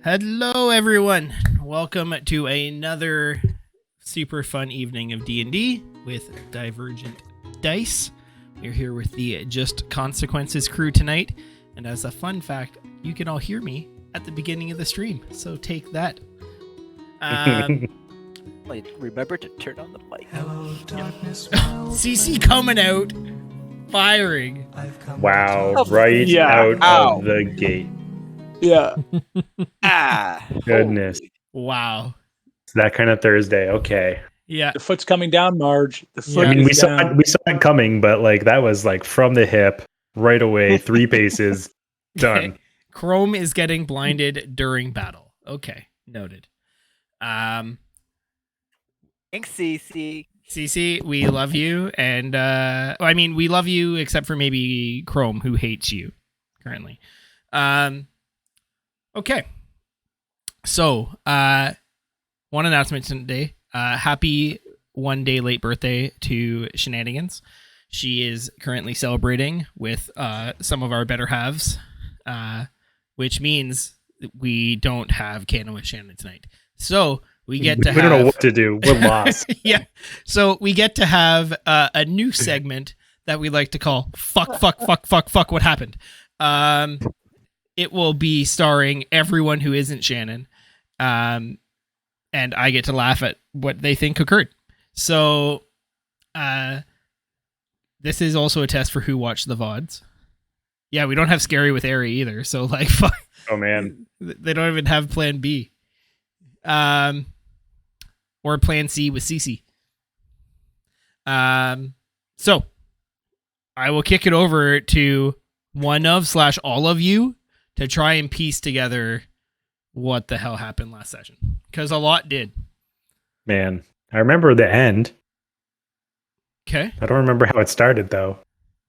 Hello, everyone. Welcome to another super fun evening of D&D with Divergent Dice. We're here with the Just Consequences crew tonight, and as a fun fact, you can all hear me at the beginning of the stream, so take that. Remember to turn on the mic. Hello, darkness. CC coming out, firing. Wow, Oh, right yeah. out of the gate. Yeah. Goodness. Holy. Wow. It's that kind of Thursday. Okay. Yeah. The foot's coming down, Marge. The foot Yeah. I mean, is we saw down. it coming, but like that was like from the hip, right away, 3 paces, done. Chrome is getting blinded during battle. Okay, noted. Thanks, CC. CC, we love you, and we love you except for maybe Chrome, who hates you currently. Okay. So, one announcement today. Happy 1 day late birthday to Shenanigans. She is currently celebrating with some of our better halves, which means we don't have Canon with Shannon tonight. So we get to we don't know what to do. We're lost. Yeah. So we get to have a new segment that we like to call Fuck, What Happened? It will be starring everyone who isn't Shannon. And I get to laugh at what they think occurred. So this is also a test for who watched the VODs. Yeah, we don't have Scary with Ari either. So like, fuck. Oh man. They don't even have Plan B. Or Plan C with Cece. So I will kick it over to one of / all of you to try and piece together what the hell happened last session, because a lot did. Man, I remember the end. Okay. I don't remember how it started though.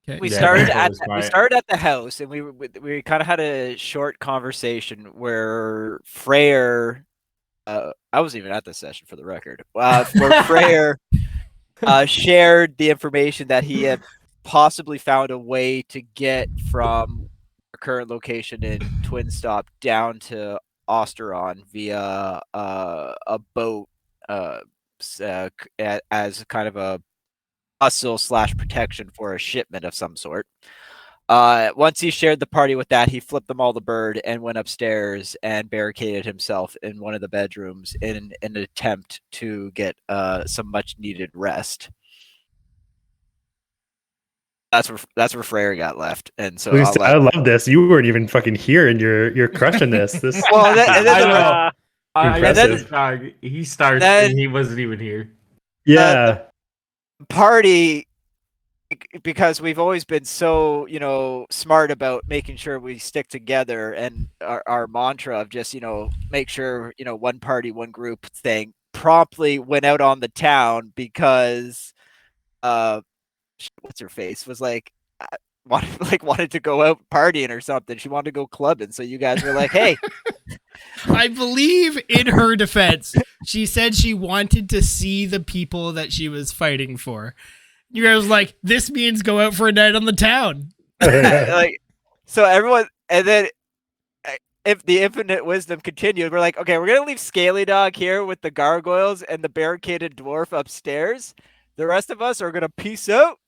Okay. We Yeah, started that at was we started at the house, and we kind of had a short conversation where Freyr. I wasn't even at this session for the record. Where Freyr shared the information that he had possibly found a way to get from our current location in Twin Stop down to Osteron via a boat as kind of a hustle / protection for a shipment of some sort. Once he shared the party with that, he flipped them all the bird and went upstairs and barricaded himself in one of the bedrooms in an attempt to get some much needed rest. That's where Freyr got left, and so I love this. You weren't even fucking here, and you're crushing this. This well, and then I know. impressive. He starts then- and he wasn't even here. Yeah. party, because we've always been so smart about making sure we stick together, and our mantra of just make sure one party, one group thing promptly went out on the town because what's her face was wanted to go out partying or something. She wanted to go clubbing, so you guys were like, hey. I believe in her defense, she said she wanted to see the people that she was fighting for. You guys was like, this means go out for a night on the town. So everyone, and then if the infinite wisdom continued, we're like, okay, we're gonna leave Scaly Dog here with the gargoyles and the barricaded dwarf upstairs. The rest of us are gonna peace out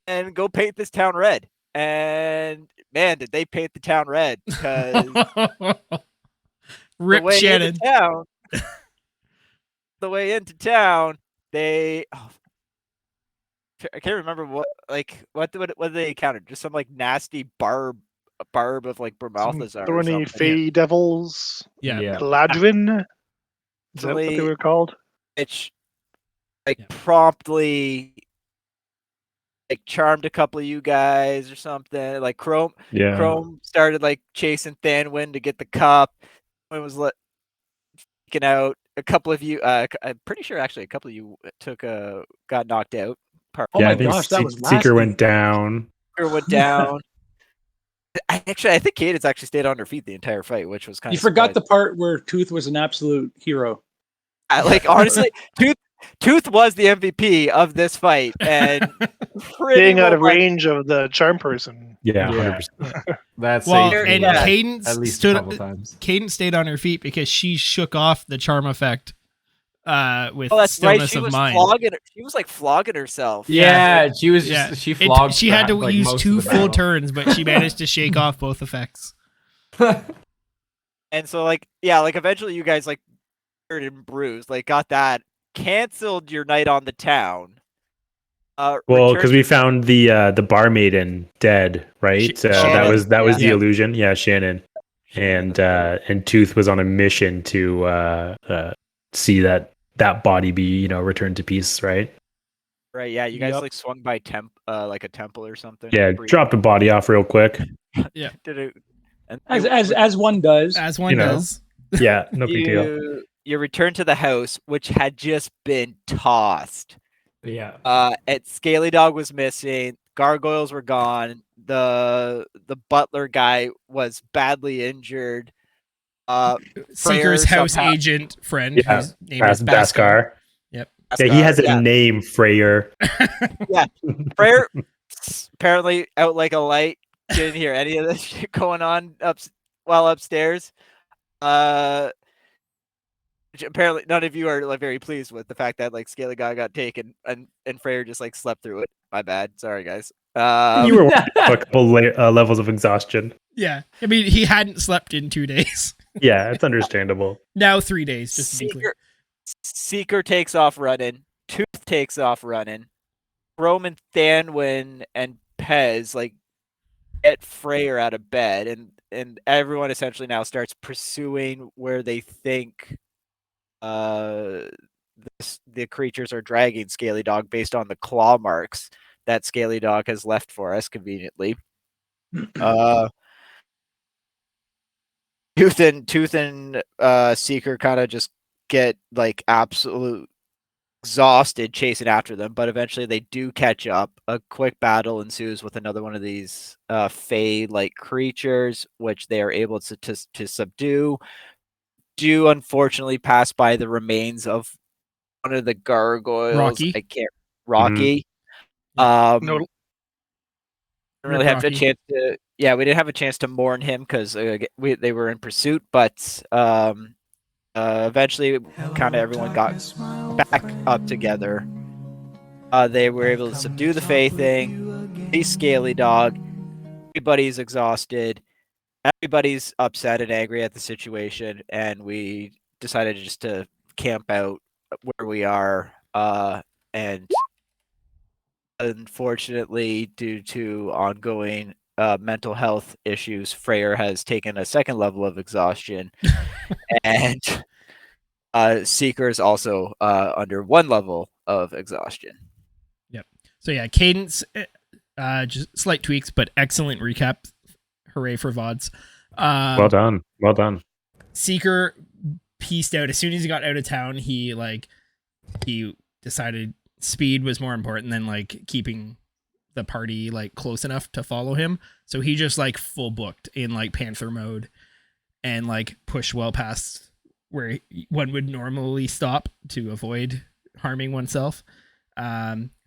and go paint this town red. And man, did they paint the town red, because Rip Shannon. The way into town, I can't remember what they encountered. Just some like nasty barb of like Bromalthazar. Thorny Fey Devils. Yeah. Gladwin. Is that what they were called? Which promptly charmed a couple of you guys or something. Like Chrome started like chasing Thanwyn to get the cup. It was freaking out. A couple of you, I'm pretty sure actually a couple of you got knocked out. Oh my gosh, that was Seeker went down. Seeker went down. I think Cadence actually stayed on her feet the entire fight, which was kind of. You forgot the part where Tooth was an absolute hero. Honestly, Tooth was the MVP of this fight, and Being out of much- range of the charm person. Yeah, Yeah. 100%. That's Well, safe. and Yeah. Cadence At least a couple stood. times. Cadence stayed on her feet because she shook off the charm effect with Oh, that's right. stillness She of was mind. flogging. She was like flogging herself. Yeah, she was Yeah. just she flogged. She had to like, use most of 2 the full battle. turns, but she managed to shake off both effects. And so like eventually you guys like hurt and bruised, like got that, canceled your night on the town. Well, returned because we found the barmaiden dead, right? that Shannon, was the yeah. illusion. Yeah, Shannon. And Tooth was on a mission to see that body be returned to peace, right? right, yeah, you guys Yep. like swung by like a temple or something. Yeah, Briefly. dropped a body off real quick. Did it, and As one does. As one You know. does. Yeah, no big deal. you returned to the house, which had just been tossed. Yeah. Scaly Dog was missing. Gargoyles were gone. The butler guy was badly injured. Seeker's Freya house somehow- agent friend, Yeah, whose name is Baskar. Baskar. Yeah, he has a name, Freyr. Prayer apparently out like a light. Didn't hear any of this shit going on upstairs. Which apparently none of you are like very pleased with the fact that like Scaly Guy got taken and Freyr just like slept through it. My bad. Sorry guys. You were working up a couple levels of exhaustion. Yeah. I mean, he hadn't slept in 2 days. Yeah, it's understandable. Now 3 days, just to be clear. Seeker takes off running. Tooth takes off running. Roman, Thanwyn, and Pez like get Freyr out of bed, and everyone essentially now starts pursuing where they think the creatures are dragging Scaly Dog based on the claw marks that Scaly Dog has left for us conveniently. Tooth and Seeker kind of just get like absolute exhausted chasing after them, but eventually they do catch up. A quick battle ensues with another one of these Fey-like creatures, which they are able to subdue. Do unfortunately pass by the remains of one of the gargoyles. Rocky. Rocky. No, Didn't really have a Rocky. chance to. Yeah, we didn't have a chance to mourn him because they were in pursuit, but eventually, kind of everyone got back up together. They were able to subdue the Fey thing, the Scaly Dog. Everybody's exhausted. Everybody's upset and angry at the situation, and we decided just to camp out where we are. And unfortunately, due to ongoing mental health issues, Freyr has taken a second level of exhaustion, and Seeker is also under 1 level of exhaustion. So yeah, Cadence, just slight tweaks, but excellent recap. Hooray for VODs. Well done. Seeker pieced out as soon as he got out of town. He decided speed was more important than like keeping the party like close enough to follow him. So he just like full booked in like Panther mode and like pushed well past where one would normally stop to avoid harming oneself.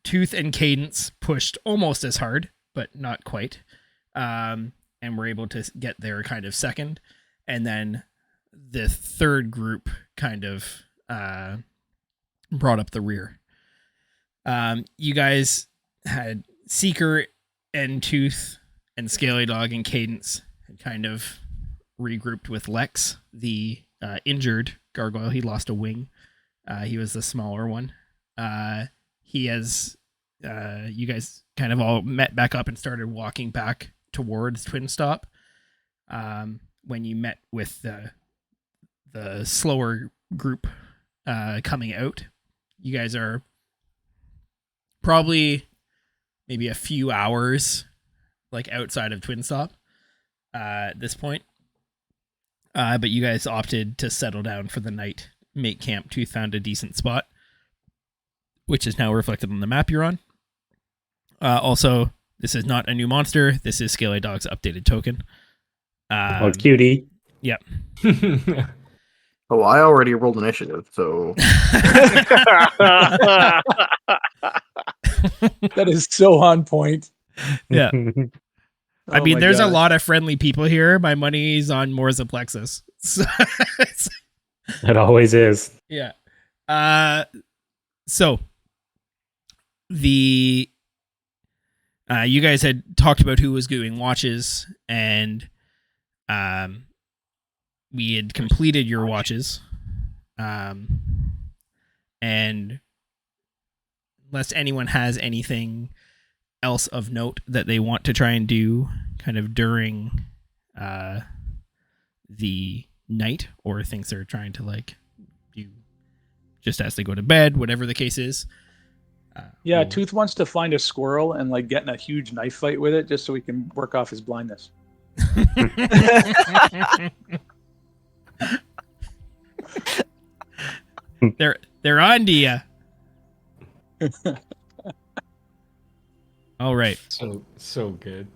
Tooth and Cadence pushed almost as hard, but not quite. And were able to get there kind of second. And then the third group kind of brought up the rear. You guys had Seeker and Tooth and Scaly Dog and Cadence had kind of regrouped with Lex, the injured gargoyle. He lost a wing. He was the smaller one. He has, you guys kind of all met back up and started walking back towards Twin Stop. When you met with the slower group coming out, you guys are probably maybe a few hours like outside of Twin Stop at this point. But you guys opted to settle down for the night, make camp. Tooth found a decent spot, which is now reflected on the map you're on. Also, this is not a new monster. This is Scaly Dog's updated token. Oh, cutie. Yep. Oh, I already rolled initiative, so That is so on point. Yeah. I Oh mean, my there's a gosh. lot of friendly people here. My money's on Morza Plexus. So, It always is. yeah. So the you guys had talked about who was doing watches, and we had completed your watches. And unless anyone has anything else of note that they want to try and do kind of during the night, or things they're trying to like do just as they go to bed, whatever the case is. Yeah, we'll- Tooth wants to find a squirrel and like get in a huge knife fight with it just so he can work off his blindness. they're on to ya. All right. So good.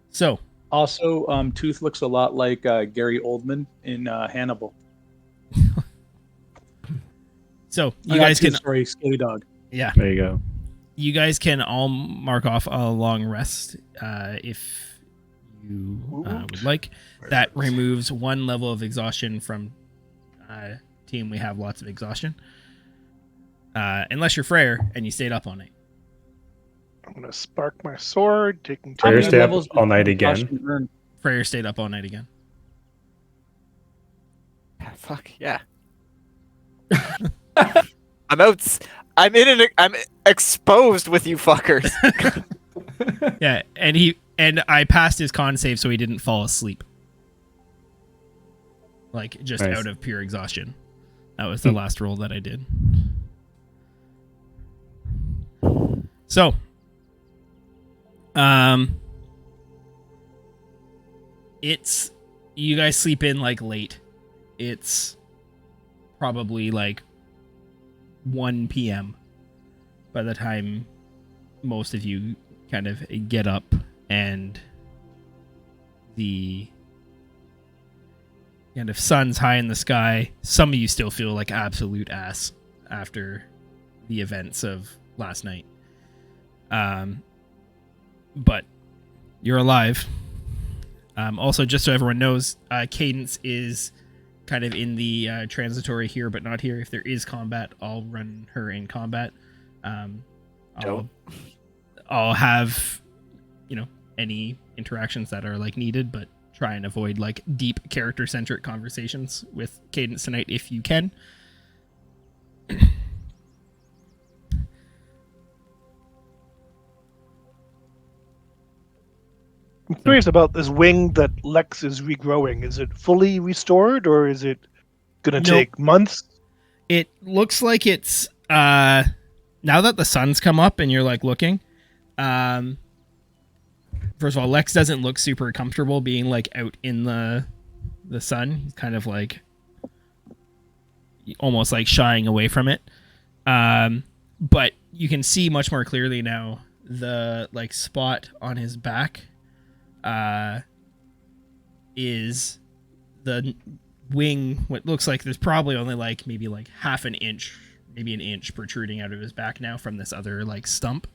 So Also, Tooth looks a lot like Gary Oldman in Hannibal. you guys can Sorry, Scaly Dog. yeah. There you go. You guys can all mark off a long rest if you would like. That removes 1 level of exhaustion from team. We have lots of exhaustion. Unless you're Freyr and you stayed up all night. I'm gonna spark my sword, taking How Freyr many stay up levels all does night exhaustion again. earn? Freyr stayed up all night again. Fuck yeah. I'm out. I'm exposed with you fuckers. Yeah, and I passed his con save so he didn't fall asleep. Like just Nice. out of pure exhaustion. That was the last roll that I did. So, it's you guys sleep in like late. It's probably like 1 p.m. by the time most of you kind of get up, and the kind of sun's high in the sky. Some of you still feel like absolute ass after the events of last night. But you're alive. Also, just so everyone knows, Cadence is kind of in the transitory here, but not here. If there is combat, I'll run her in combat. I'll have, any interactions that are like needed, but try and avoid like deep character-centric conversations with Cadence tonight if you can. I'm curious about this wing that Lex is regrowing. Is it fully restored, or is it gonna Nope. take months? It looks like it's now that the sun's come up and you're like looking. First of all, Lex doesn't look super comfortable being like out in the sun. He's kind of like almost like shying away from it. But you can see much more clearly now the like spot on his back is the wing. What looks like there's probably only like maybe like half an inch, maybe an inch protruding out of his back now from this other like stump.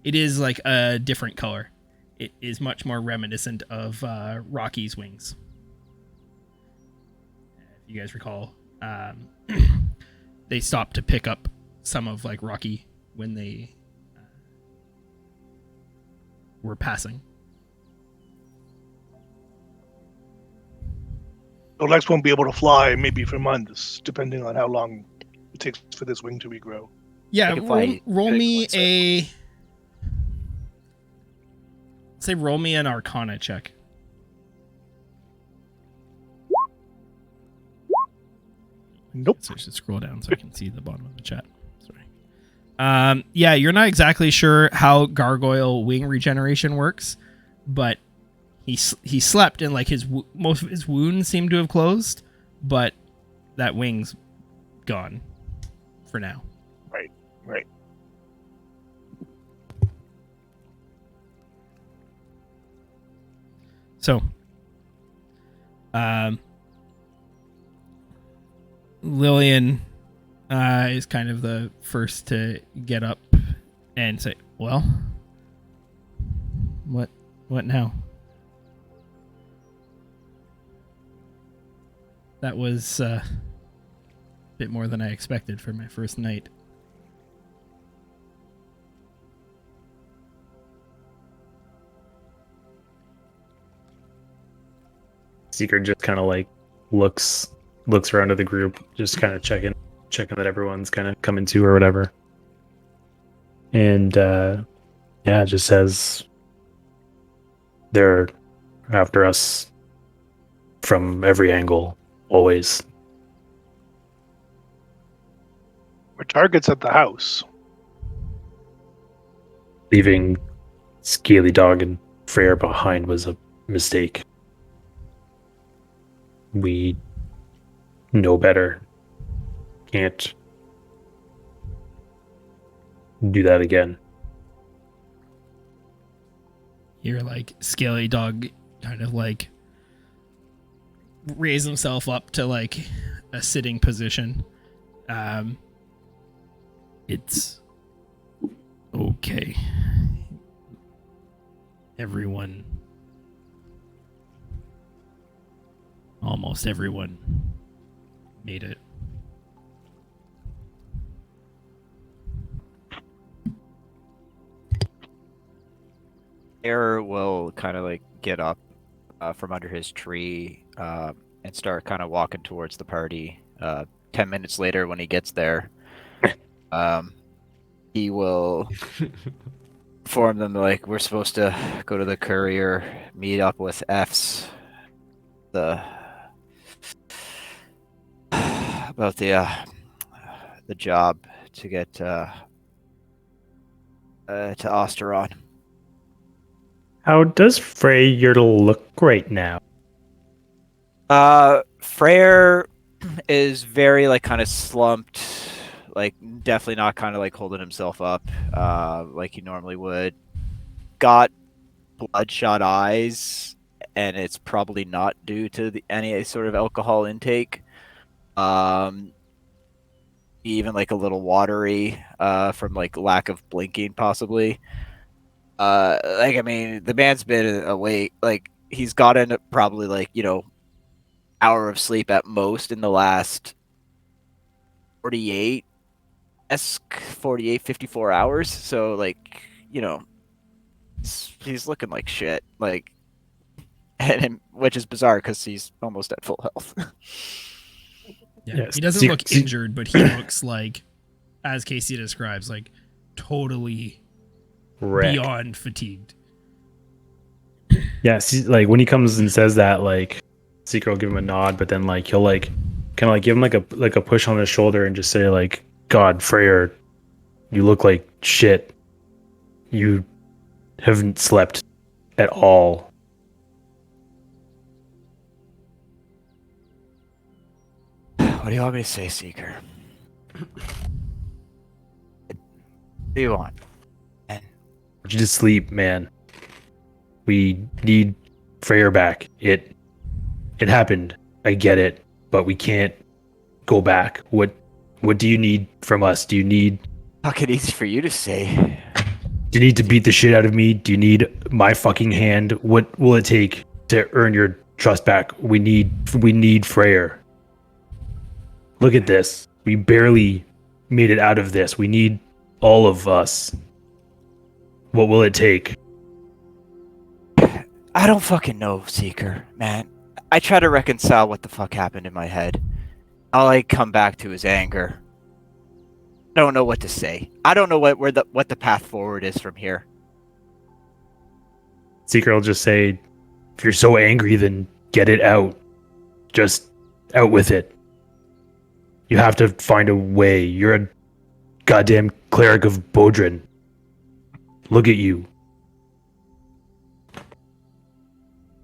It is like a different color. It is much more reminiscent of Rocky's wings. If you guys recall, they stopped to pick up some of like Rocky when they were passing. So Lex won't be able to fly maybe for months, depending on how long it takes for this wing to regrow. Yeah, I can fly roll me big ones, roll me an Arcana check. Nope. So I should scroll down so I can see the bottom of the chat. Sorry. Yeah, you're not exactly sure how gargoyle wing regeneration works, but he slept and like most of his wounds seem to have closed, but that wing's gone for now. Right. So, Lillian is kind of the first to get up and say, "Well, what now?" That was a bit more than I expected for my first night. Seeker just kind of like looks around to the group, just kind of checking that everyone's kind of coming to or whatever. And yeah, just says they're after us from every angle, always. We're targets at the house. Leaving Scaly Dog and Freyr behind was a mistake. We know better. Can't do that again. You're like Scaly Dog kind of like raise himself up to like a sitting position. It's okay. Everyone, almost everyone made it. Air will kind of like get up from under his tree and start kind of walking towards the party. 10 minutes later, when he gets there, he will inform them like we're supposed to go to the courier, meet up with F's, about the job to get to Osteron. How does Frey Yertle look right now? Freyr is very like kind of slumped, like definitely not kind of like holding himself up like he normally would. Got bloodshot eyes, and it's probably not due to any sort of alcohol intake. Even like a little watery from like lack of blinking, possibly. Like I mean, the man's been awake. Like he's gotten probably like hour of sleep at most in the last 48 54 hours. So like he's looking like shit. Like, and which is bizarre because he's almost at full health. Yeah, Yes. he doesn't look injured, but he looks like, as Casey describes, like totally Wrecked. beyond fatigued. Yeah, see, like when he comes and says that, like Seeker will give him a nod, but then like he'll like kind of like give him like a push on his shoulder and just say like, "God, Freyr, you look like shit. You haven't slept at all." What do you want me to say, Seeker? What do you want? I want you to sleep, man. We need Freyr back. It happened. I get it, but we can't go back. What do you need from us? Do you need Fucking easy for you to say. Do you need to beat the shit out of me? Do you need my fucking hand? What will it take to earn your trust back? We need Freyr. Look at this. We barely made it out of this. We need all of us. What will it take? I don't fucking know, Seeker, man. I try to reconcile what the fuck happened in my head. I'll like come back to his anger. I don't know what to say. I don't know what the path forward is from here. Seeker will just say, if you're so angry, then get it out. Just out with it. You have to find a way. You're a goddamn cleric of Bodrin. Look at you.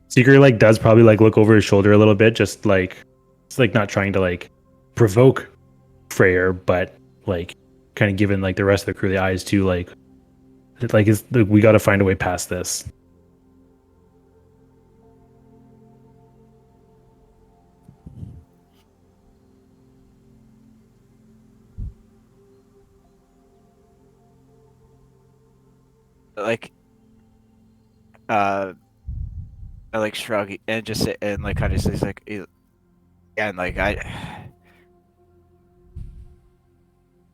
Seeker like does probably like look over his shoulder a little bit, just like it's like not trying to like provoke Freyr, but like kind of giving like the rest of the crew the eyes too, like we got to find a way past this. like I like shrug and just say, and like kind of says like and like I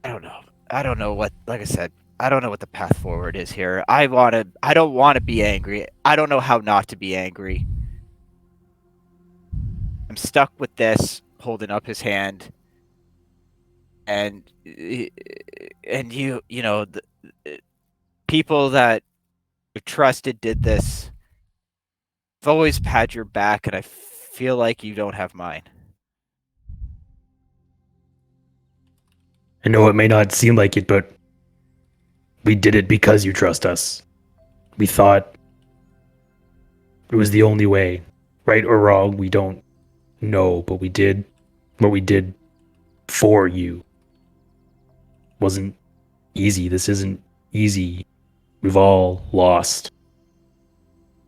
don't know. I don't know what, like I said, I don't know what the path forward is here. I don't want to be angry. I don't know how not to be angry. I'm stuck with this, holding up his hand, and you know, the people that you trusted did this. I've always had your back, and I feel like you don't have mine. I know it may not seem like it, but we did it because you trust us. We thought it was the only way. Right or wrong, we don't know, but we did what we did for you. Wasn't easy. This isn't easy. We've all lost.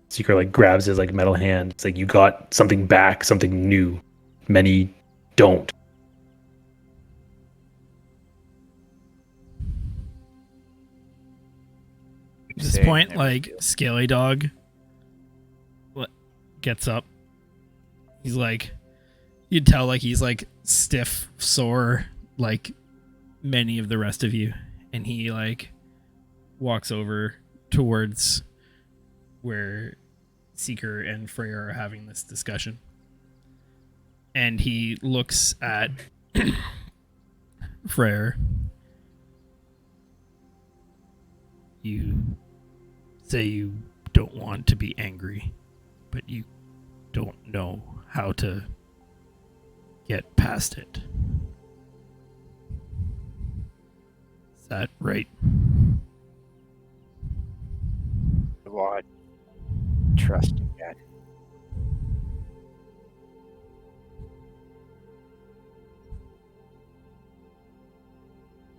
Seeker like grabs his like metal hand. It's like you got something back, something new. Many don't. At this Saying point, never like feel- Scaly Dog gets up. He's like, you'd tell like he's like stiff, sore, like many of the rest of you, and he like walks over towards where Seeker and Freya are having this discussion, and he looks at Freya. You say you don't want to be angry, but you don't know how to get past it. Is that right? I want trust again.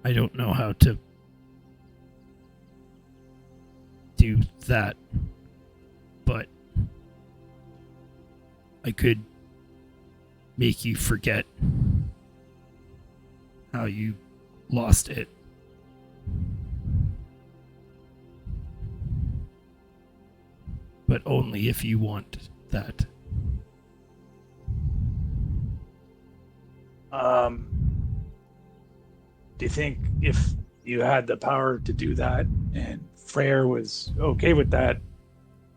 I don't know how to do that, but I could make you forget how you lost it. But only if you want that. Do you think if you had the power to do that and Freyr was okay with that,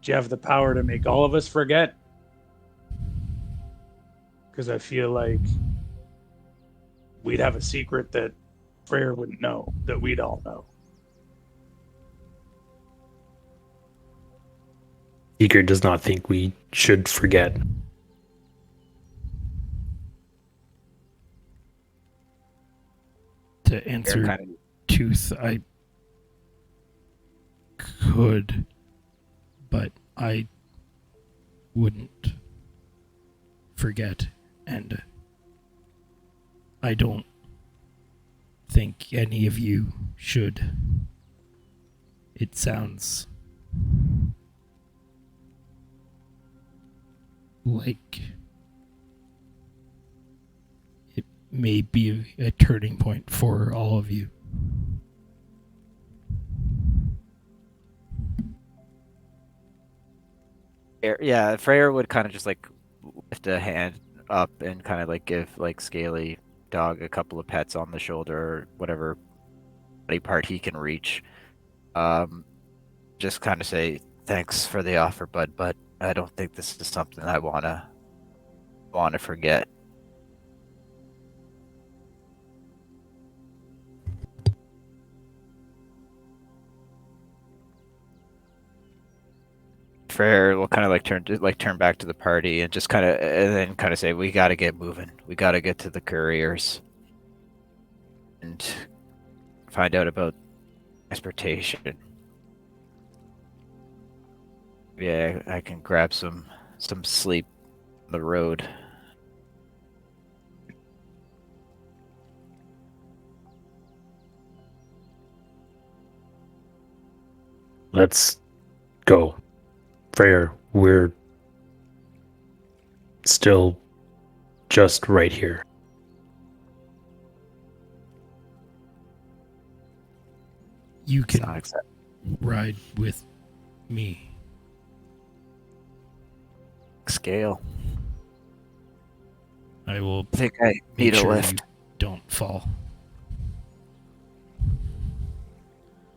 do you have the power to make all of us forget? Because I feel like we'd have a secret that Freyr wouldn't know, that we'd all know. Seeker does not think we should forget. To answer Kind of Tooth, I could, but I wouldn't forget, and I don't think any of you should. It sounds like it may be a turning point for all of you. Yeah, Freyr would kind of just like lift a hand up and kind of like give like Scaly Dog a couple of pets on the shoulder or whatever body part he can reach. Just kind of say thanks for the offer, bud, but I don't think this is something I wanna forget. Freyr will kind of like turn back to the party and just kind of and then kind of say, "We got to get moving. We got to get to the couriers and find out about transportation. Yeah, I can grab some sleep on the road." Let's go. Freyr, we're still just right here. You It's can not accept- ride with me. Scale. I will I think I make need a sure lift. you don't fall.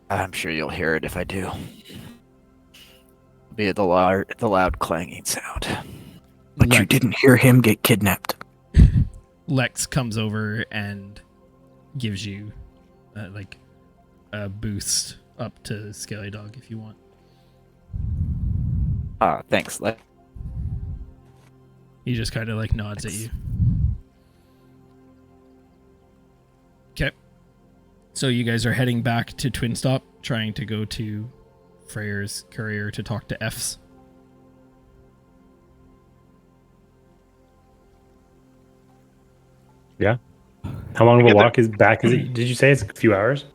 I'm sure you'll hear it if I do. Be the loud clanging sound. But you didn't hear him get kidnapped. Lex comes over and gives you like a boost up to Scaly Dog if you want. Thanks. He just kind of like nods at you. Okay. So you guys are heading back to Twin Stop, trying to go to Freyr's courier to talk to F's. Yeah. How long of a Together. walk is back? Is it? Did you say it's a few hours?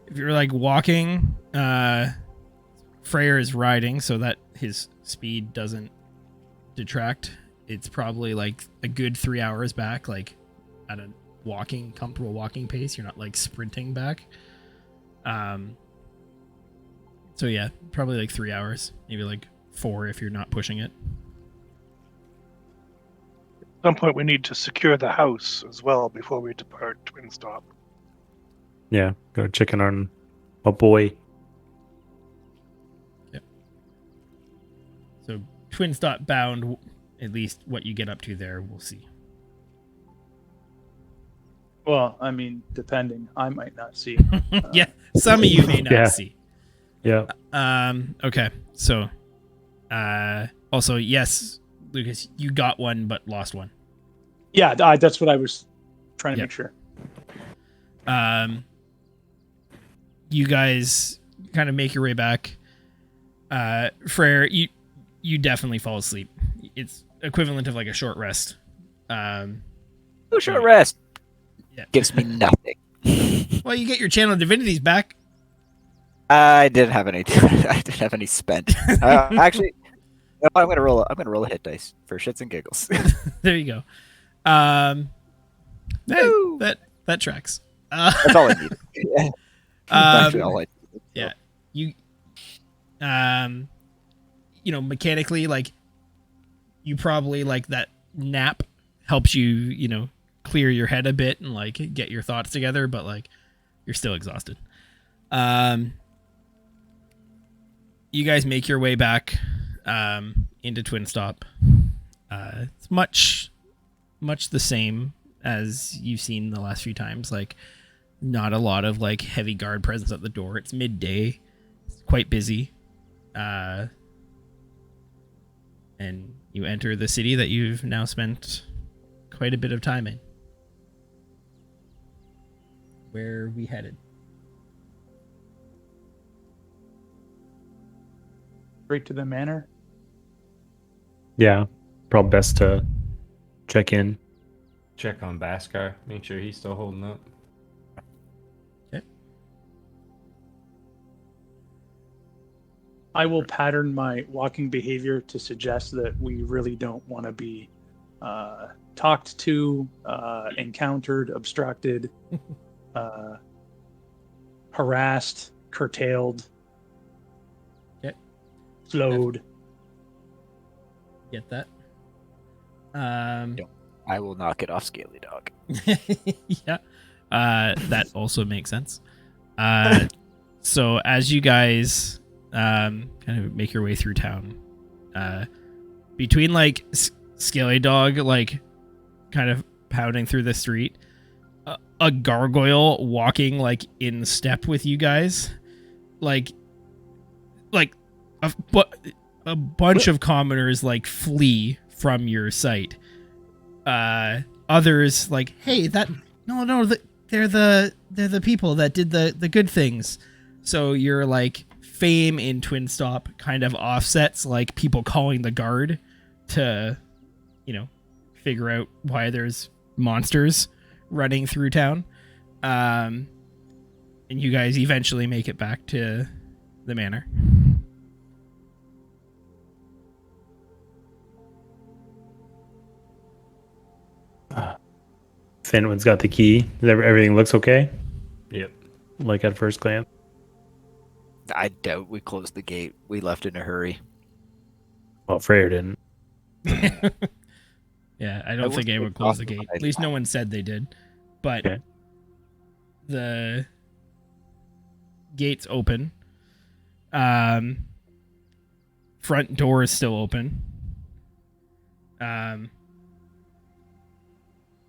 If you're like walking, Freyr is riding so that his speed doesn't detract. It's probably like a good 3 hours back, like at a comfortable walking pace. You're not like sprinting back. So yeah, probably like 3 hours, maybe like 4 if you're not pushing it. At some point, we need to secure the house as well before we depart Twin Stop. Yeah. Go chicken on a boy. So Twin Stop bound, at least what you get up to there, we'll see. Well, I mean, depending, I might not see. Yeah, some of you may not Yeah. see. Yeah. Okay. So, also, yes, Lucas, you got one, but lost one. Yeah, that's what I was trying to Yeah. make sure. You guys kind of make your way back. Freyr, you definitely fall asleep. It's equivalent of like a short rest. Short rest. Yeah. Gives me nothing. Well, you get your channel divinities back. I didn't have any. I didn't have any spent. Actually, no, I'm gonna roll a hit dice for shits and giggles. There you go. Hey, Woo! that tracks. That's all I needed. Actually, all I needed. Yeah. Mechanically, like, you probably like that nap helps you, clear your head a bit and like get your thoughts together, but like you're still exhausted. You guys make your way back into Twin Stop. It's much the same as you've seen the last few times. Like, not a lot of like heavy guard presence at the door. It's midday. It's quite busy. And you enter the city that you've now spent quite a bit of time in. Where are we headed? Straight to the manor. Yeah. Probably best to check in. Check on Baskar. Make sure he's still holding up. I will pattern my walking behavior to suggest that we really don't want to be talked to, encountered, obstructed, harassed, curtailed, slowed. Get that? I will knock it off, Scaly Dog. Yeah. That also makes sense. So as you guys kind of make your way through town, between like Scaly Dog like kind of pounding through the street, a gargoyle walking like in step with you guys, like a bunch of commoners like flee from your sight. Others like, hey, they're the people that did the good things. So your like fame in Twin Stop kind of offsets like people calling the guard to, figure out why there's monsters running through town. And you guys eventually make it back to the manor. Finwin's got the key. Everything looks okay. Yep. Like at first glance. I doubt we closed the gate. We left in a hurry. Well, Freyr didn't. Yeah, I I don't will think say anyone closed the possible, gate. but I At least no one said they did. But Okay. the gate's open. Front door is still open.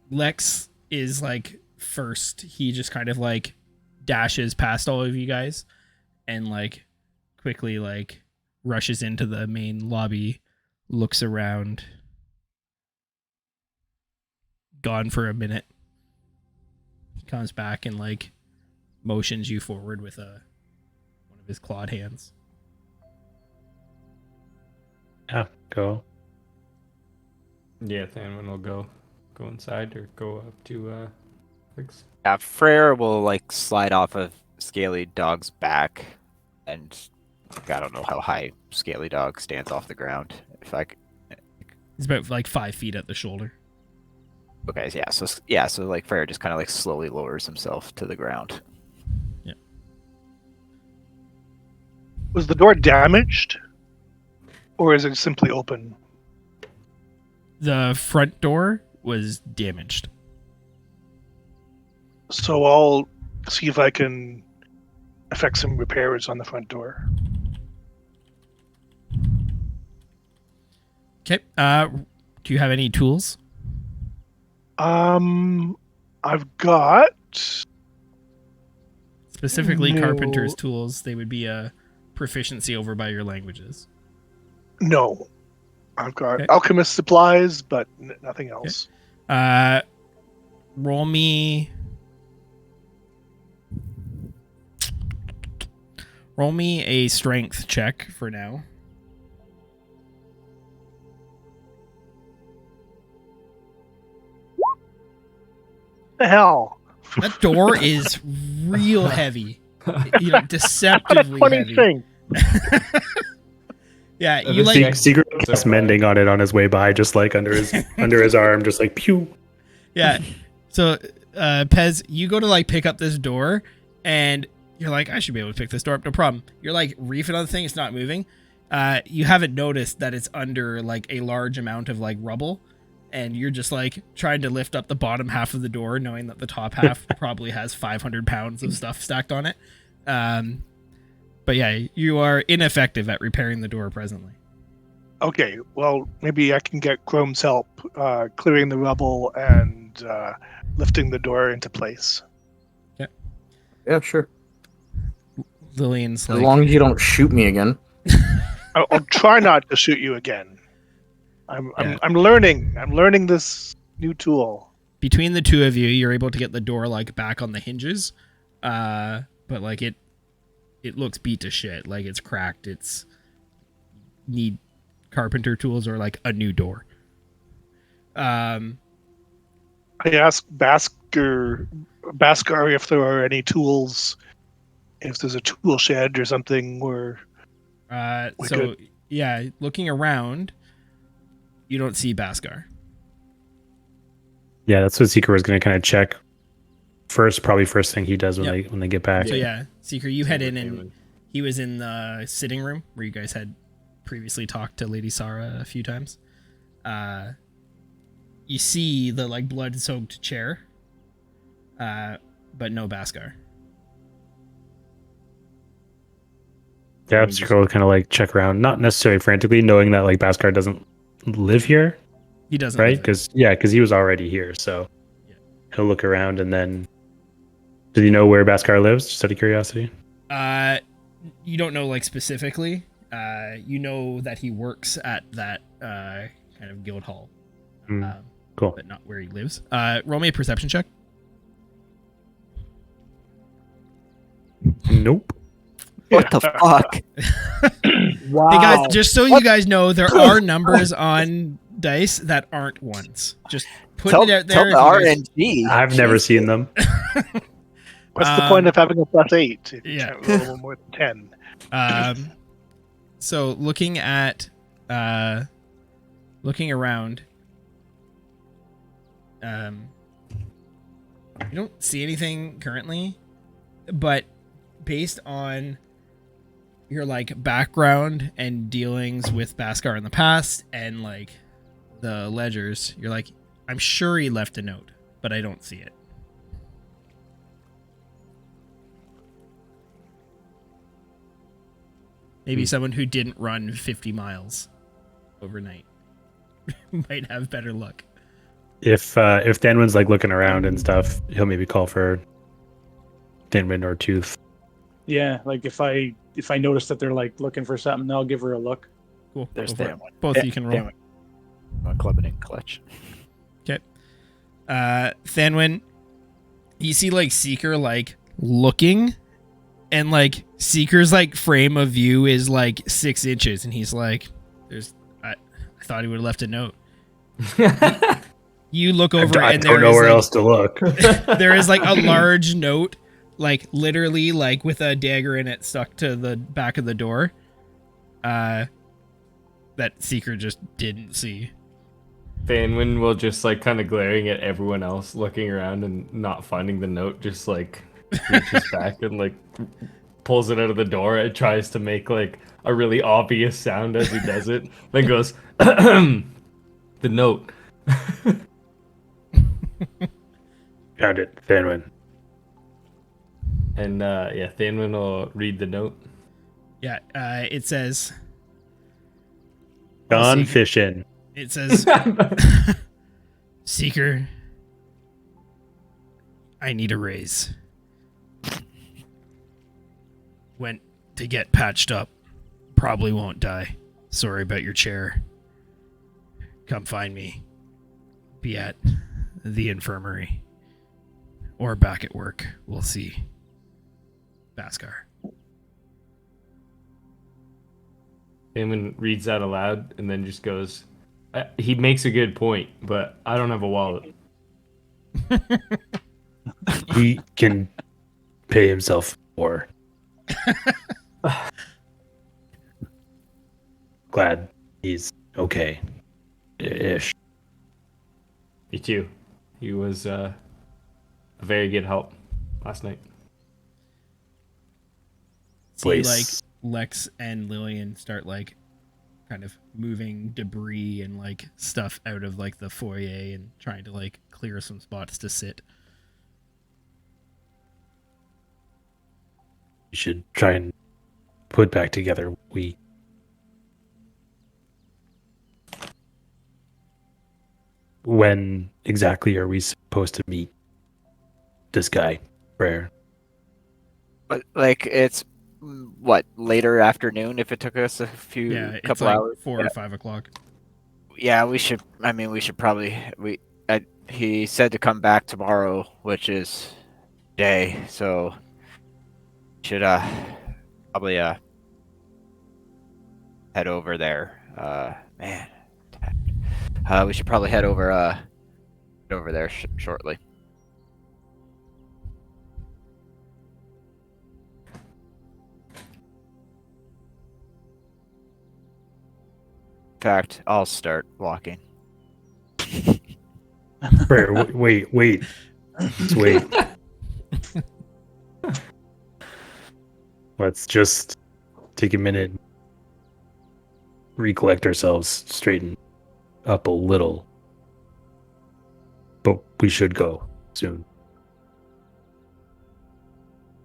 Lex is like first. He just kind of like dashes past all of you guys and like quickly like rushes into the main lobby, looks around, gone for a minute, comes back and like motions you forward with one of his clawed hands. Yeah, go. Yeah, then we'll go inside or go up to Lex. Yeah, Freyr will like slide off of Scaly Dog's back, and I don't know how high Scaly Dog stands off the ground. If I c- He's about like 5 feet at the shoulder. Okay, so like Freyr just kind of like slowly lowers himself to the ground. Was the door damaged, or is it simply open? The front door was damaged. So I'll see if I can effect some repairs on the front door. Okay. Do you have any tools? I've got Specifically No. carpenter's tools. They would be a proficiency over by your languages. no. I've got Okay. alchemist supplies, but nothing else. Roll me a strength check for now. The hell? That door is real heavy. You know, deceptively Funny heavy. thing. Yeah, Uh, you this like next- Secret So cast far. mending on it on his way by, just like under his arm, just like pew. yeah. So Pez, you go to like pick up this door and you're like, I should be able to pick this door up, no problem. You're like reefing on the thing, it's not moving. You haven't noticed that it's under like a large amount of like rubble, and you're just like trying to lift up the bottom half of the door, knowing that the top half probably has 500 pounds of stuff stacked on it. But yeah, you are ineffective at repairing the door presently. Okay, well, maybe I can get Chrome's help clearing the rubble and lifting the door into place. Yeah, sure. Lillian's As like, long as you don't shoot me again. I'll try not to shoot you again. I'm learning. I'm learning this new tool. between the two of you, you're able to get the door like back on the hinges. But like it looks beat to shit. Like it's cracked. It's need carpenter tools or like a new door. I asked Basker if there are any tools, if there's a tool shed or something where we So could- yeah, looking around, you don't see Baskar. Yeah, that's what Seeker was going to kind of check first. Probably first thing he does when Yep. they get back. So yeah, Seeker, you head in and Entertainment. he was in the sitting room where you guys had previously talked to Lady Sarah a few times. You see the like blood-soaked chair, but no Baskar. Yeah, Seeker will kind of like check around, not necessarily frantically, knowing that like Baskar doesn't live here, He doesn't. right? live there. Because he was already here, so Yeah. he'll look around and then. Does he know where Baskar lives? Just out of curiosity. You don't know like specifically. You know that he works at that kind of guild hall. Hmm. Cool. But not where he lives. Roll me a perception check. Nope. What the fuck? Wow. Hey guys, just so you guys know, there are numbers on dice that aren't ones. Just putting it out there. Tell the if you guys- RNG. I've never Jesus. seen them. what's the point of having a +8 if you yeah. can't roll a little more than 10? So looking around, you don't see anything currently, but based on your like background and dealings with Baskar in the past and like the ledgers, you're like, I'm sure he left a note, but I don't see it. Maybe someone who didn't run 50 miles overnight might have better luck. If Thanwin's like looking around and stuff, he'll maybe call for Thanwin or Tooth. Yeah, like if I notice that they're like looking for something, I'll give her a look. Cool. There's Go for it. Thanwin. Both you can roll. Thanwin. I'm clubbing in clutch. Okay. Thanwin, you see like Seeker like looking, and like Seeker's like frame of view is like 6 inches, and he's like, I thought he would have left a note. You look over I and don't there know is where like, else to look. there is like a large note, like literally like with a dagger in it stuck to the back of the door. That Seeker just didn't see. Fanwin will just like kind of glaring at everyone else, looking around and not finding the note, just like reaches back and like pulls it out of the door and tries to make like a really obvious sound as he does it. Then goes, the note. Found it, Thanwin. And yeah, Thanwin will read the note. Yeah, it says. Gone Seeker- fishing. It says, Seeker, I need a raise. Went to get patched up. Probably won't die. Sorry about your chair. Come find me. Be at the infirmary. Or back at work. We'll see. Baskar. Fanwin reads that aloud and then just goes, he makes a good point, but I don't have a wallet. He can pay himself more. Glad he's okay. Ish. Me too. He was a very good help last night. See, like, Place. Lex and Lillian start, like, kind of moving debris and, like, stuff out of, like, the foyer and trying to, like, clear some spots to sit. We should try and put back together. When exactly are we supposed to meet this guy, Rare? But like it's what, later afternoon if it took us a few Yeah, it's couple like hours. 4 or 5 o'clock. Yeah, we should. I mean, we should probably. He said to come back tomorrow, which is day. So should probably head over there. Man, we should probably head over there shortly. In fact, I'll start walking. Rare, wait. Let's wait. Let's just take a minute, recollect ourselves, straighten up a little. But we should go soon.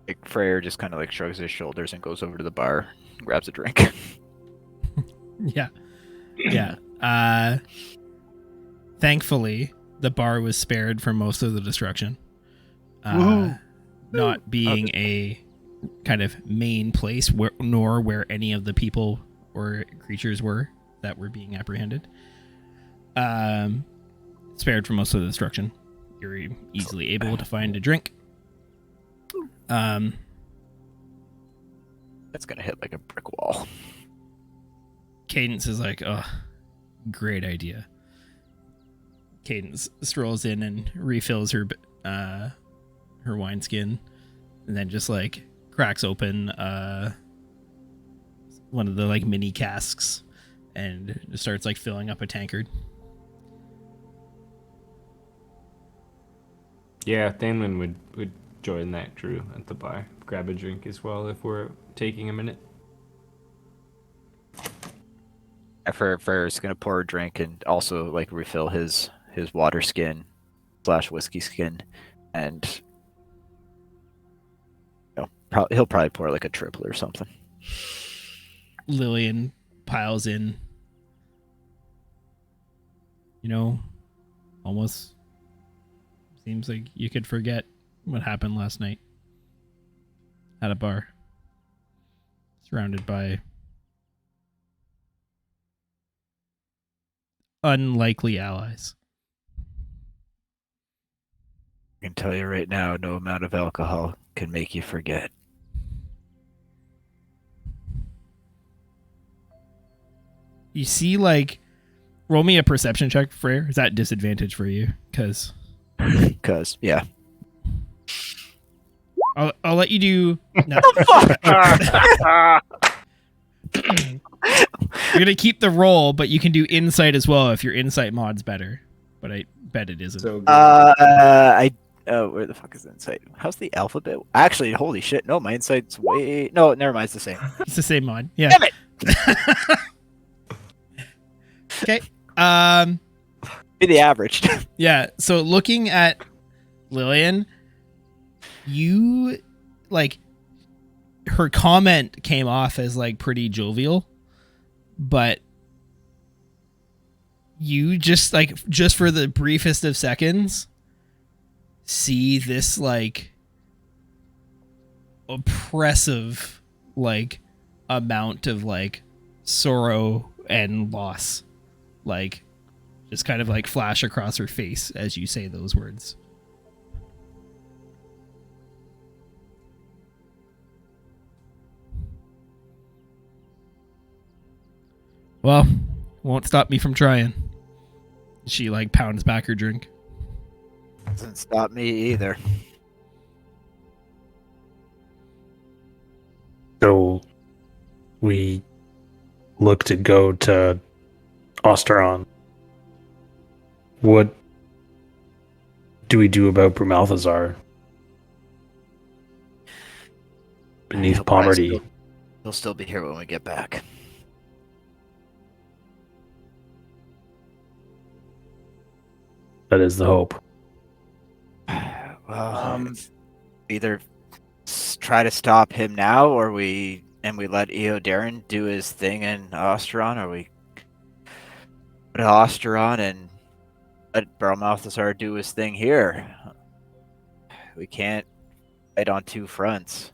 Like, Freyr just kind of like shrugs his shoulders and goes over to the bar, and grabs a drink. Yeah. Yeah. Thankfully, the bar was spared from most of the destruction. Not being a kind of main place, nor where any of the people or creatures were that were being apprehended. Spared from most of the destruction. You're easily able to find a drink. That's gonna hit like a brick wall. Cadence is like, oh, great idea. Cadence strolls in and refills her wineskin, and then just like cracks open one of the like mini casks and just starts like filling up a tankard. Yeah, Thanwin would join that crew at the bar. Grab a drink as well if we're taking a minute. Freyer's gonna pour a drink and also like refill his water skin / whiskey skin, and he'll probably pour like a triple or something. Lillian piles in. Almost seems like you could forget what happened last night at a bar, surrounded by unlikely allies. I can tell you right now, no amount of alcohol can make you forget. You see, roll me a perception check, Freyr. Is that disadvantage for you? Because yeah. I'll let you do. No. You're gonna keep the roll, but you can do insight as well if your insight mod's better. But I bet it isn't. So good. Where the fuck is insight? How's the alphabet? Actually, holy shit! No, my insight's way. No, never mind. It's the same. It's the same mod. Yeah. Damn it! Okay. Be the average. Yeah. So looking at Lillian, you her comment came off as pretty jovial, but you just for the briefest of seconds see this oppressive amount of sorrow and loss just kind of flash across her face as you say those words. Well, won't stop me from trying. She pounds back her drink. Doesn't stop me either. So we look to go to Osteron. What do we do about Brumalthazar? Beneath He'll probably Poverty. He'll still be here when we get back. That is the hope. Well, either try to stop him now, or we let Eodarin do his thing in Osteron, or we go to Osteron and let Brumalthazar do his thing here. We can't fight on two fronts.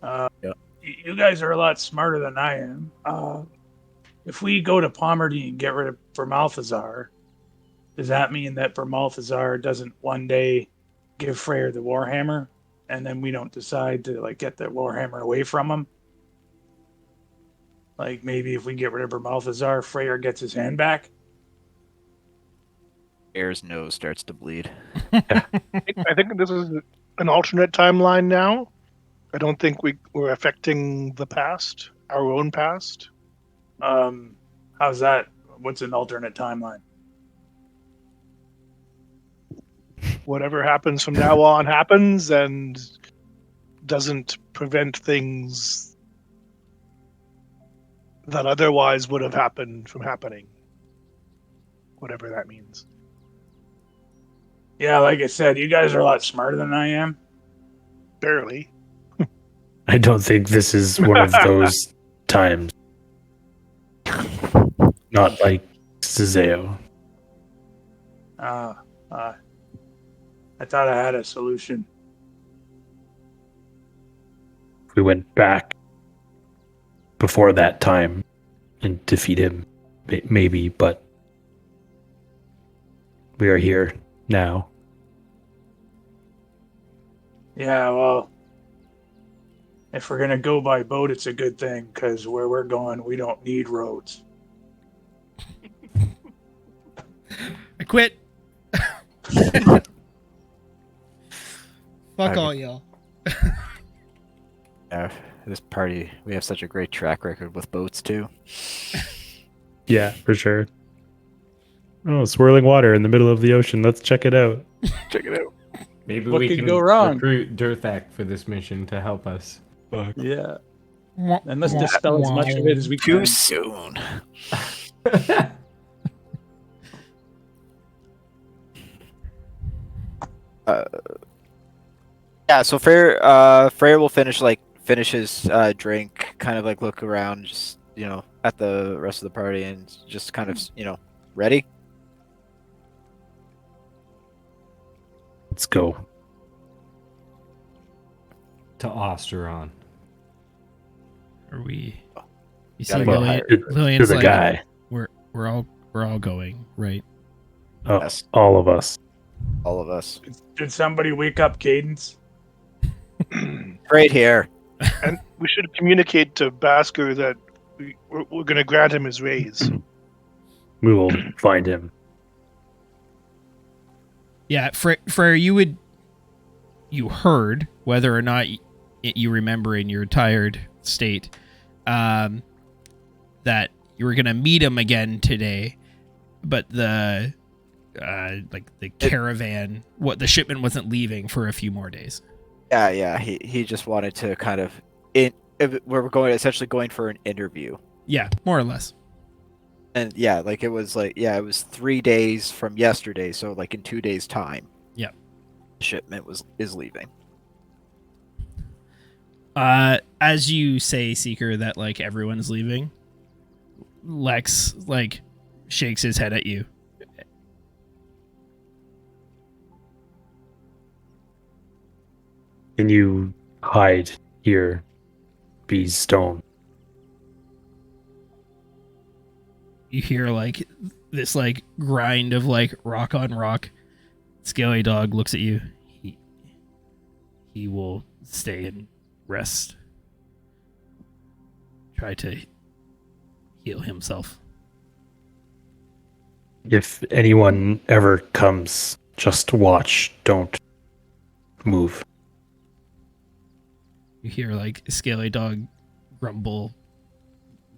You guys are a lot smarter than I am. If we go to Pomerty and get rid of Brumalthazar, does that mean that Brumalthazar doesn't one day give Freyr the Warhammer, and then we don't decide to get the Warhammer away from him? Maybe if we get rid of Brumalthazar, Freyr gets his hand back? Air's nose starts to bleed. I think this is an alternate timeline now. I don't think we're affecting the past, our own past. How's that? What's an alternate timeline? Whatever happens from now on happens and doesn't prevent things that otherwise would have happened from happening. Whatever that means. Yeah, like I said, you guys are a lot smarter than I am. Barely. I don't think this is one of those times. Not like Cizeo. I thought I had a solution. We went back before that time and defeat him, maybe, but we are here now. Yeah, well, if we're going to go by boat, it's a good thing, because where we're going, we don't need roads. I quit. Fuck all y'all. This party, we have such a great track record with boats too. Yeah, for sure. Oh, swirling water in the middle of the ocean. Let's check it out. Check it out. Maybe What we could can go wrong? recruit Dirthak for this mission to help us. Yeah. And let's dispel as much of it as we Too can. soon. Yeah, so Freyr will finish his drink, kind of like look around, just at the rest of the party, and just kind of ready. Let's go. To Osteron. Are we? You see, Gotta get Lillian, hired. Lillian's To the like, guy. we're all going, right? Oh, Yes. all of us. All of us. Did somebody wake up Cadence? Right here. And we should communicate to Basker that we're going to grant him his raise. We will find him. Yeah, Freyr, you heard, whether or not you remember in your tired state, that you were gonna meet him again today, but the caravan, the shipment wasn't leaving for a few more days. Yeah. He just wanted to kind of we're essentially going for an interview. Yeah, more or less. And yeah, it was 3 days from yesterday, so like in 2 days' time. Yep. The shipment is leaving. As you say, Seeker, that everyone's leaving, Lex shakes his head at you. Can you hide here, be stone? You hear this grind of rock on rock. Scaly Dog looks at you. He will stay and rest. Try to heal himself. If anyone ever comes, just watch. Don't move. You hear Scaly Dog grumble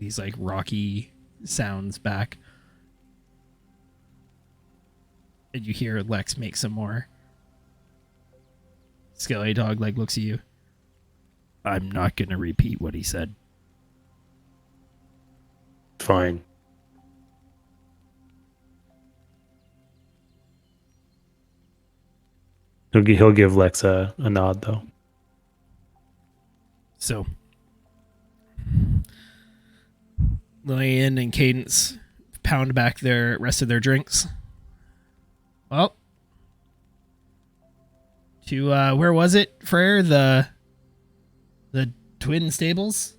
these rocky sounds back. And you hear Lex make some more. Scaly Dog looks at you. I'm not gonna repeat what he said. Fine. He'll give Lex a nod though. So Lillian and Cadence pound back their rest of their drinks. Well, to where was it, Freyr? The Twin Stables?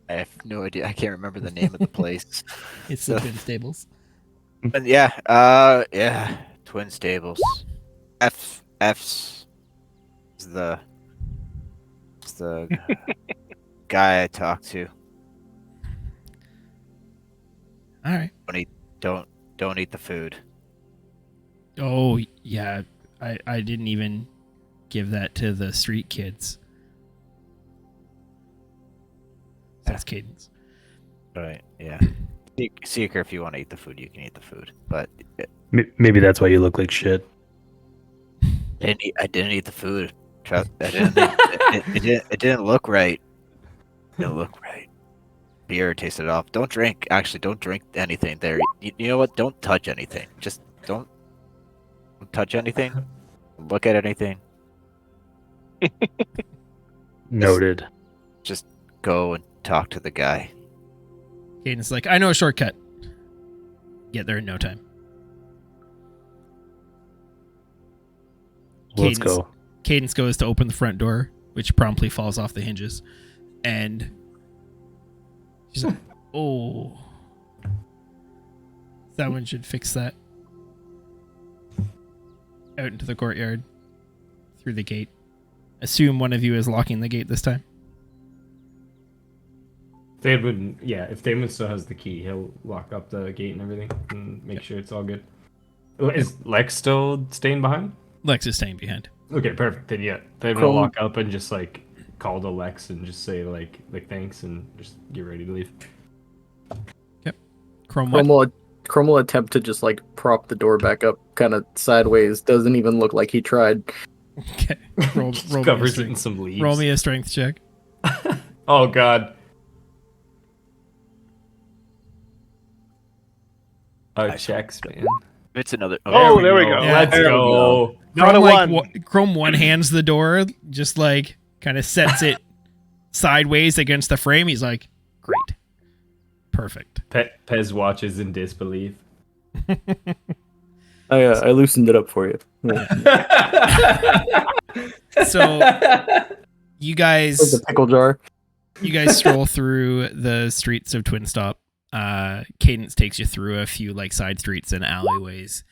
I have no idea. I can't remember the name of the place. It's the Twin Stables. But yeah, Twin Stables. F's is the guy I talked to. All right. Don't eat the food. Oh yeah, I didn't even give that to the street kids. That's Cadence. Right. Yeah. Seeker, if you want to eat the food, you can eat the food. But Maybe that's why you look like shit. I didn't eat the food. Trust. I didn't. It didn't look right. It didn't look right. Beer tasted off. Don't drink. Actually, don't drink anything there. You know what? Don't touch anything. Just don't touch anything. Look at anything. Noted. Just go and talk to the guy. Cadence I know a shortcut. Get there in no time. Let's go. Cadence goes to open the front door, which promptly falls off the hinges. And she's like, oh. Someone should fix that. Out into the courtyard. Through the gate. Assume one of you is locking the gate this time. If Damon still has the key, he'll lock up the gate and everything and make sure it's all good. Is Lex still staying behind? Lex is staying behind. Okay, perfect. Then Damon will walk up and just call to Lex and just say like thanks and just get ready to leave. Yep. Chrome Will attempt to just prop the door back up kind of sideways. Doesn't even look like he tried. Okay. Roll Covers it in some leaves. Roll me a strength check. Oh god. Nice. Checks, man. It's another. Oh, there we go. Yeah. Let's There we go. Got a one. Chrome one hands the door, just like kind of sets it sideways against the frame. He's like, great. Perfect. Pez watches in disbelief. I loosened it up for you. Yeah. So you guys The pickle jar. stroll through the streets of Twin Stop. Cadence takes you through a few like side streets and alleyways.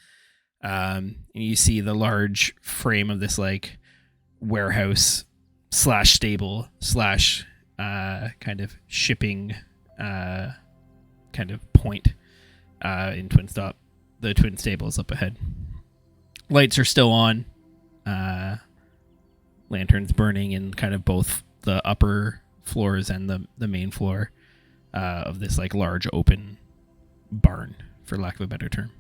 And you see the large frame of this like warehouse / stable / kind of shipping kind of point in Twin Stop. The Twin Stable is up ahead. Lights are still on. Lanterns burning in kind of both the upper floors and the main floor of this like large open barn, for lack of a better term.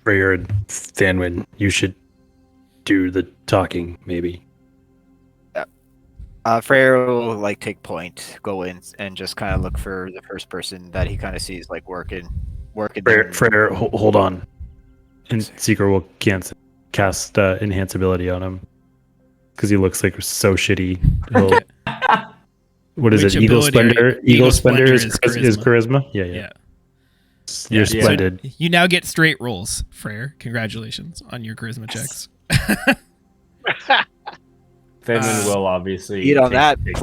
Freya and Thanwin, you should do the talking, maybe. Freyr will like take point, go in, and just kind of look for the first person that he kind of sees like working. Freya, hold on. And Seeker will cast enhanceability on him because he looks like so shitty. What is Which it? Eagle ability Splendor. Eagle Splendor is charisma. Yeah. Yeah. You're splendid. So you now get straight rolls, Freyr. Congratulations on your charisma checks. Thenman will obviously Beat on that. Beat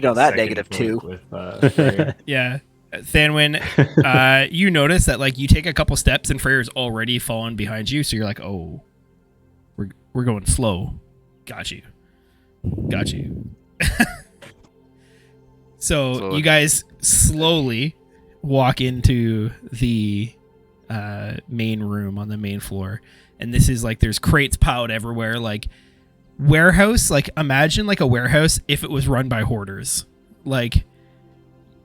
on that -2. With, Yeah. Thanwin, you notice that like you take a couple steps and Freyr's already fallen behind you, so you're like, oh, we're going slow. Got you. So you guys slowly walk into the main room on the main floor, and this is like there's crates piled everywhere, like warehouse. Like imagine like a warehouse if it was run by hoarders. Like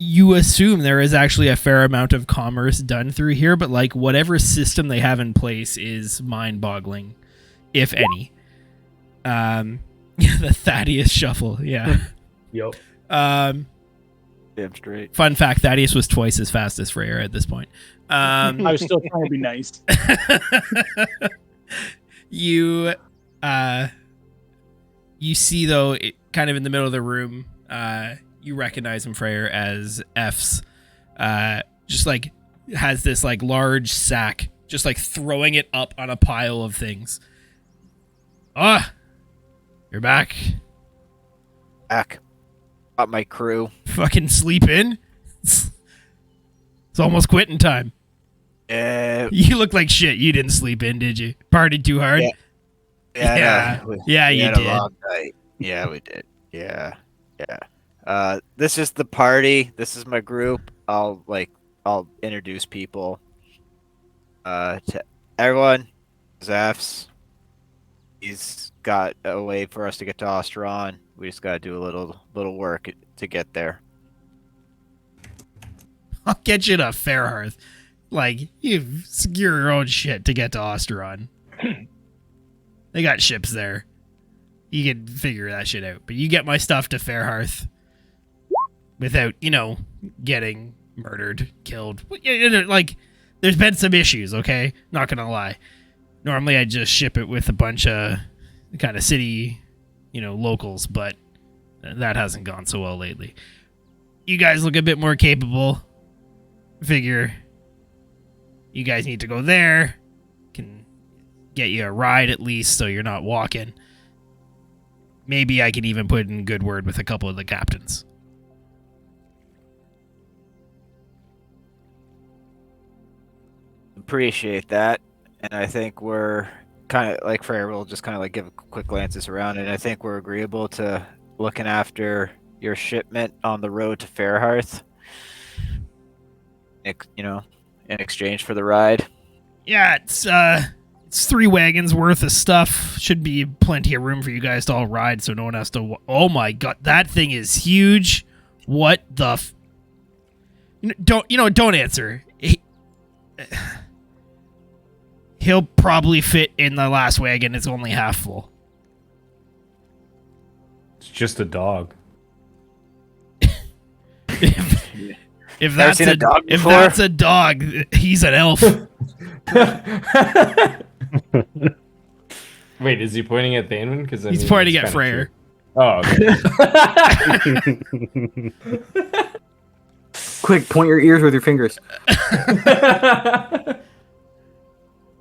you assume there is actually a fair amount of commerce done through here, but like whatever system they have in place is mind-boggling, if any. The Thaddeus shuffle, yeah. Yep. Damn straight. Fun fact: Thaddeus was twice as fast as Freyr at this point. I was still trying to be nice. You see though, kind of in the middle of the room, you recognize him, Freyr, as F's. Just like has this like large sack, just like throwing it up on a pile of things. You're back. Got my crew. Fucking sleep in. It's almost quitting time. You look like shit. You didn't sleep in, did you? Partied too hard? Yeah, you had did. A long night. Yeah, we did. Yeah. This is the party. This is my group. I'll introduce people. To everyone. Zafs. He's got a way for us to get to Ostron. We just gotta do a little work to get there. I'll get you to Fairhearth. Like, you secure your own shit to get to Osteron. They got ships there. You can figure that shit out. But you get my stuff to Fairhearth without, getting murdered, killed. Like, there's been some issues, okay? Not gonna lie. Normally I just ship it with a bunch of kind of city, locals, but that hasn't gone so well lately. You guys look a bit more capable. Figure you guys need to go there. Can get you a ride at least so you're not walking. Maybe I can even put in good word with a couple of the captains. Appreciate that. And I think we're kind of like Freyr will just kind of like give a quick glances around, and I think we're agreeable to looking after your shipment on the road to Fairhearth. In exchange for the ride. Yeah, it's 3 wagons worth of stuff. Should be plenty of room for you guys to all ride, so no one has to. Oh my god, that thing is huge! What the? Don't answer. He'll probably fit in the last wagon. It's only half full. just a dog. If that's seen a dog if before? that's a dog, he's an elf. Wait, is he pointing at Thanon? Because He's pointing at Freyr. Oh, okay. Quick, point your ears with your fingers.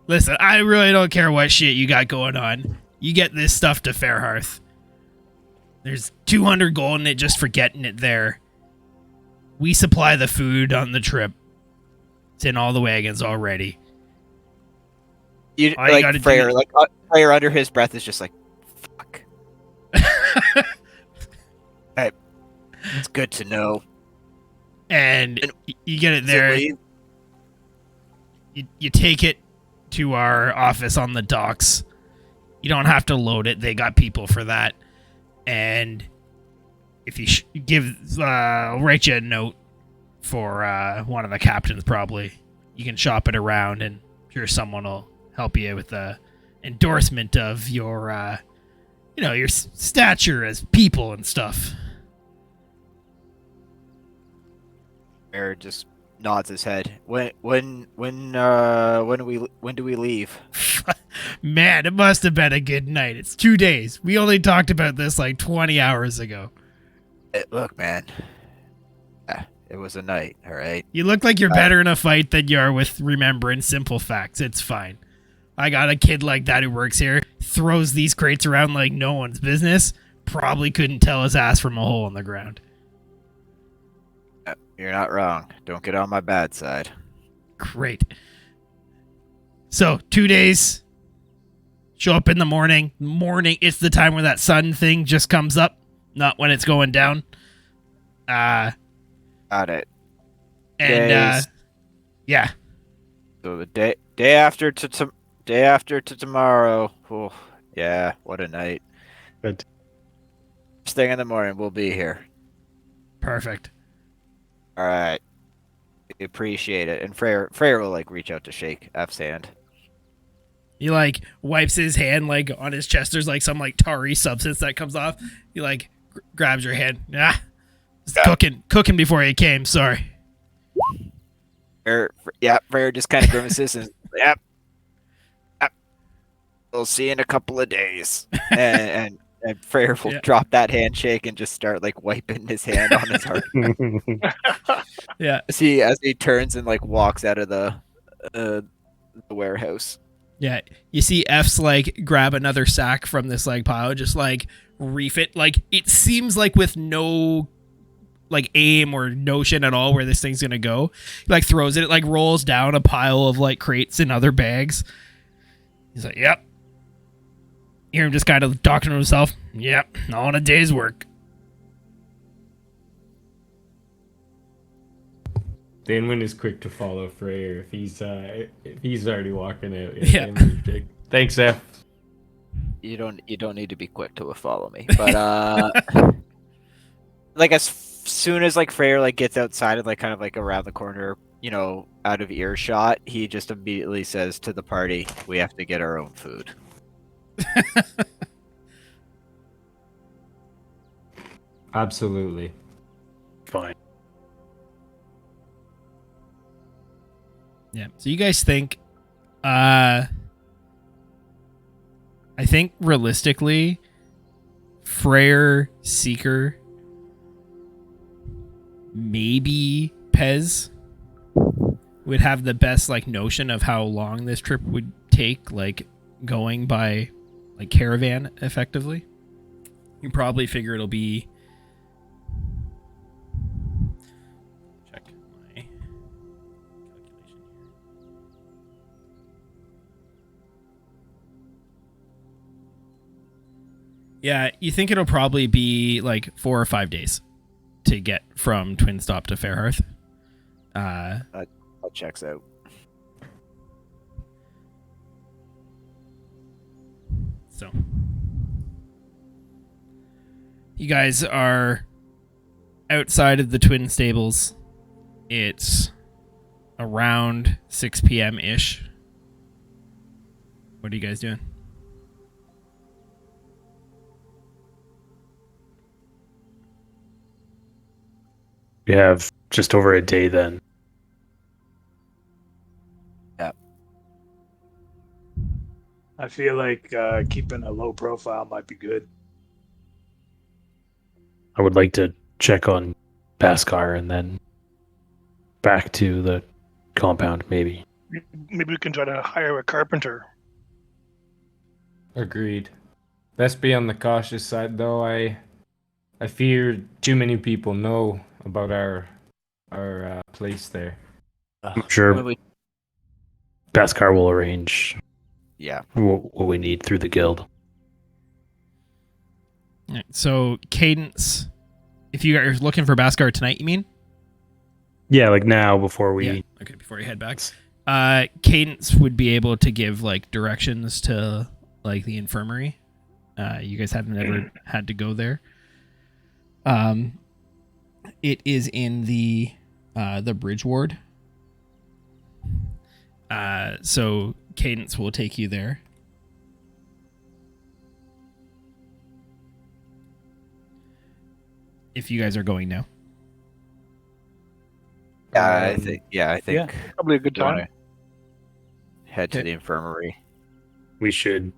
Listen, I really don't care what shit you got going on. You get this stuff to Fairhearth. There's 200 gold in it just for getting it there. We supply the food on the trip. It's in all the wagons already. You All you like gotta Freyr, do- like Freyr under his breath is just like, fuck. Hey, it's good to know. And you get it Is it there. leave? You take it to our office on the docks. You don't have to load it. They got people for that. And if you I'll write you a note for one of the captains probably. You can shop it around, and I'm sure someone will help you with the endorsement of your, your stature as people and stuff. Freyr just nods his head. When do we leave? Man, it must have been a good night. It's 2 days. We only talked about this like 20 hours ago. Look, man. It was a night, all right? You look like you're better in a fight than you are with remembering simple facts. It's fine. I got a kid like that who works here, throws these crates around like no one's business, probably couldn't tell his ass from a hole in the ground. You're not wrong. Don't get on my bad side. Great. So, 2 days. Show up in the morning. Morning, it's the time where that sun thing just comes up, not when it's going down. Got it. And, Days. yeah. So the day after to tomorrow. Oh, yeah, what a night. Good. First thing in the morning, we'll be here. Perfect. All right. We appreciate it. And Freyr will like reach out to shake F's hand. He like wipes his hand like on his chest. There's like some like tarry substance that comes off. He like grabs your hand. Cooking before he came. Sorry. Freyr just kind of grimaces and yep. We'll see you in a couple of days. And Freyr will drop that handshake and just start like wiping his hand on his heart. Yeah. As he turns and like walks out of the warehouse. Yeah. You see F's like grab another sack from this like pile, just like reef it. Like it seems like with no like aim or notion at all where this thing's gonna go. He like throws it, like rolls down a pile of like crates and other bags. He's like, yep. You hear him just kind of talking to himself. Yep, all in a day's work. Danwin is quick to follow Freyr if he's already walking out. Yeah. Danwin's big. Thanks, F. You don't need to be quick to follow me, but like as soon as like Freyr like gets outside and like kind of like around the corner, out of earshot, he just immediately says to the party, "We have to get our own food." Absolutely. Fine. Yeah. So you guys think, I think realistically, Freyr, Seeker, maybe Pez would have the best like notion of how long this trip would take, like going by like caravan effectively. You probably figure it'll be check my calculation here. Yeah, you think it'll probably be like 4 or 5 days to get from Twin Stop to Fairhearth. That checks out. So you guys are outside of the Twin Stables. It's around 6 p.m. ish. What are you guys doing? We have just over a day then. I feel like keeping a low profile might be good. I would like to check on Baskar and then back to the compound, maybe. Maybe we can try to hire a carpenter. Agreed. Best be on the cautious side, though. I fear too many people know about our place there. I'm sure When we- Baskar will arrange yeah. what we need through the guild. Alright, so Cadence, if you are looking for Baskar tonight, you mean? Yeah, like now before we. Yeah. Okay, before you head back. Cadence would be able to give like directions to like the infirmary. You guys haven't ever had to go there. It is in the bridge ward. So Cadence will take you there. If you guys are going now. I think. Probably a good you wanna time. head to Okay. the infirmary. We should.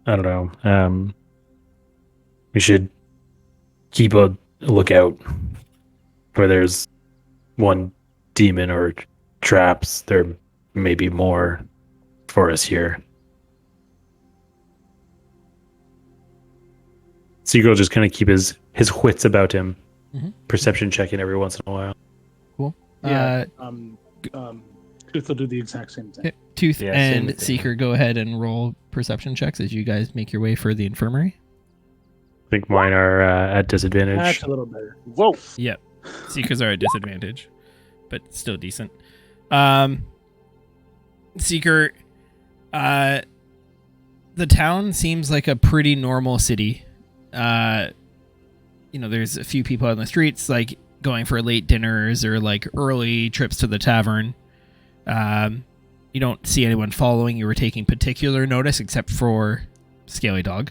I don't know. We should keep a lookout where there's one demon or traps. There may be more for us here. Seagull just kind of keep his wits about him. Mhm. Perception checking every once in a while. Cool. Yeah. Tooth will do the exact same thing. Tooth Yeah, same and thing. Seeker, go ahead and roll perception checks as you guys make your way for the infirmary. I think mine are at disadvantage. That's a little better. Whoa! Yep. Seekers are at disadvantage, but still decent. Seeker, the town seems like a pretty normal city. There's a few people on the streets, like going for late dinners or like early trips to the tavern. You don't see anyone following you or taking particular notice except for Scaly Dog.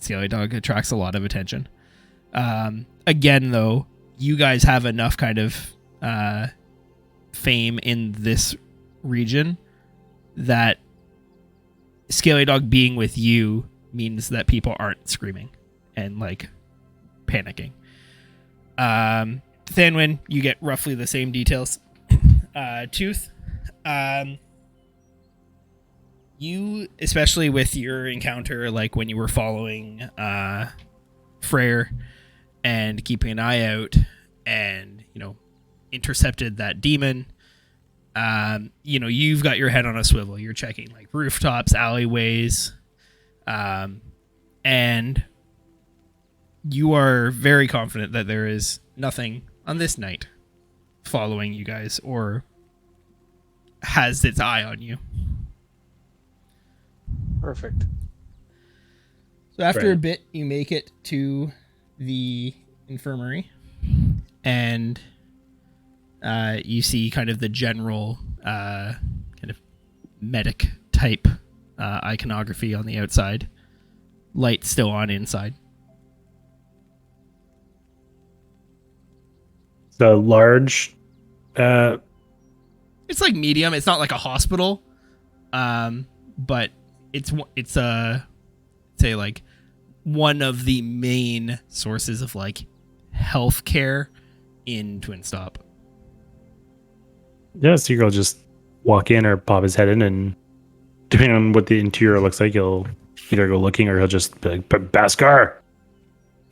Scaly Dog attracts a lot of attention. Again, though, you guys have enough kind of fame in this region that Scaly Dog being with you means that people aren't screaming and like panicking. Thanwyn, you get roughly the same details. Tooth, you, especially with your encounter, like when you were following Freyr and keeping an eye out and, intercepted that demon, you've got your head on a swivel. You're checking like rooftops, alleyways, and you are very confident that there is nothing on this night following you guys or has its eye on you. Perfect. So after Right. a bit, you make it to the infirmary, and you see kind of the general kind of medic type iconography on the outside. Light still on inside. The large. It's like medium. It's not like a hospital, but it's say like one of the main sources of like healthcare in Twin Stop. Yeah, Seagull will just walk in or pop his head in, and depending on what the interior looks like, he'll either go looking or he'll just be like, Baskar!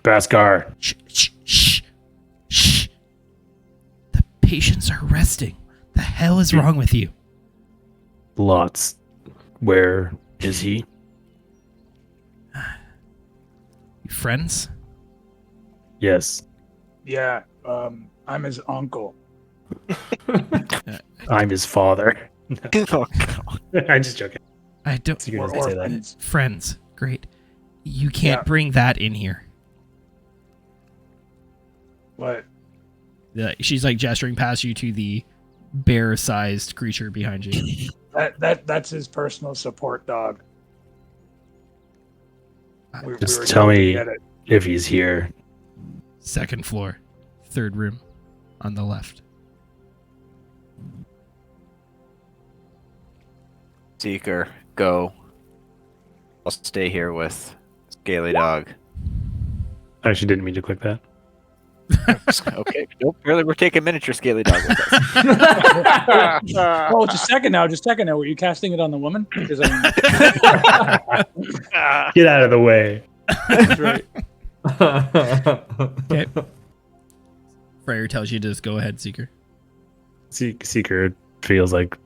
Baskar! Shh, shh, shh, shh. The patients are resting. The hell is wrong with you? Lots. Where is he? You friends? Yes. Yeah. I'm his uncle. I'm his father. Oh, God. I'm just joking. I don't. Seagull Or doesn't say that. orphans. Friends. Great. You can't Yeah. bring that in here. What? She's like gesturing past you to the bear-sized creature behind you. That's his personal support dog. We Just were tell told to me get it. if he's here. Second floor, third room on the left. Seeker, go. I'll stay here with Scaly Dog. I actually didn't mean to click that. Okay. Nope. Really, we're taking miniature Scaly Dog with us. Oh, just a second now. Were you casting it on the woman? Because Get out of the way. that's right. Okay. Freyr tells you to just go ahead, Seeker. Seeker feels like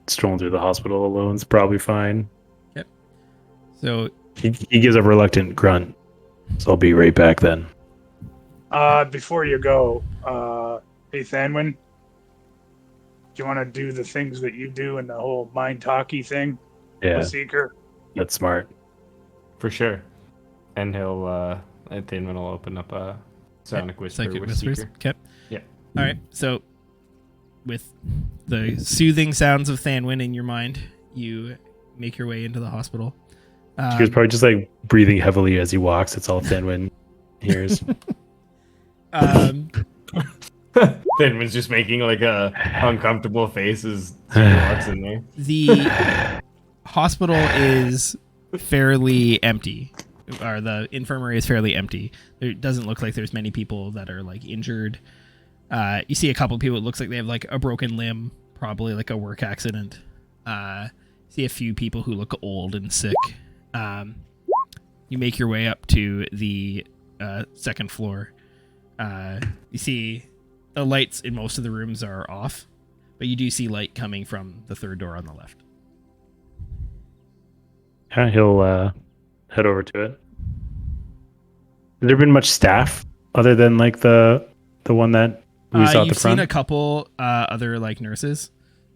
strolling through the hospital alone is probably fine. So He gives a reluctant grunt. So I'll be right back then. Before you go, hey Thanwyn, do you want to do the things that you do in the whole mind talkie thing Yeah, with Seeker? that's smart. For sure. And he'll, Thaneman will open up a sonic whisper Psychic with whispers. Seeker. Okay. Yeah. All right. So, with the soothing sounds of Thanwyn in your mind, you make your way into the hospital. He was probably just like breathing heavily as he walks. That's all Thanwyn hears. Thaneman's just making like a uncomfortable face as Seeker walks in there. The hospital is fairly empty, or the infirmary is fairly empty. It doesn't look like there's many people that are like injured. You see a couple of people. It looks like they have like a broken limb, probably like a work accident. See a few people who look old and sick. You make your way up to the second floor. You see the lights in most of the rooms are off, but you do see light coming from the third door on the left. Yeah, he'll head over to it. Has there been much staff other than like the one that we saw at the You've front? seen a couple other like nurses,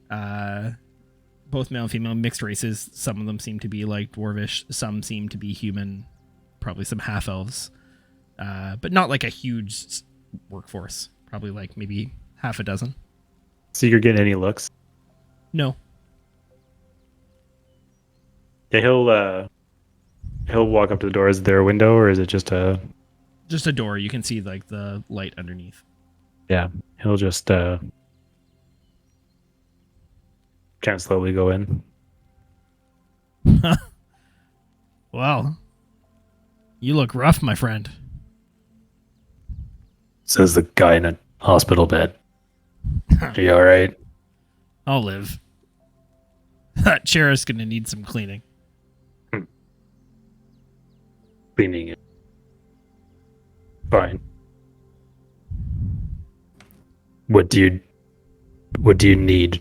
both male and female, mixed races. Some of them seem to be like dwarvish. Some seem to be human, probably some half elves, but not like a huge workforce. Probably like maybe half a dozen. Seeker getting any looks? No. Yeah, he'll walk up to the door. Is there a window or is it just a? Just a door. You can see like the light underneath. Yeah, he'll just kind of slowly go in. Well, you look rough, my friend. Says the guy in a hospital bed. Are you all right? I'll live. That chair is gonna need some cleaning. Cleaning it. Fine. What do you need?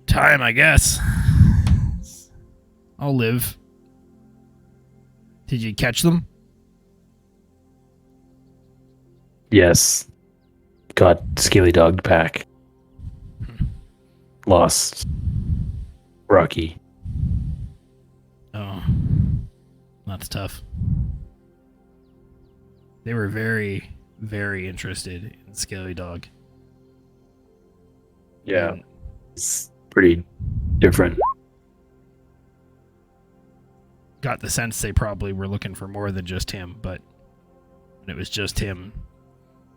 Time, I guess. I'll live. Did you catch them? Yes. Got Scaly Dog back. Lost Rocky. Oh, that's tough. They were very, very interested in Scaly Dog. Yeah. It's pretty different. Got the sense they probably were looking for more than just him, but when it was just him,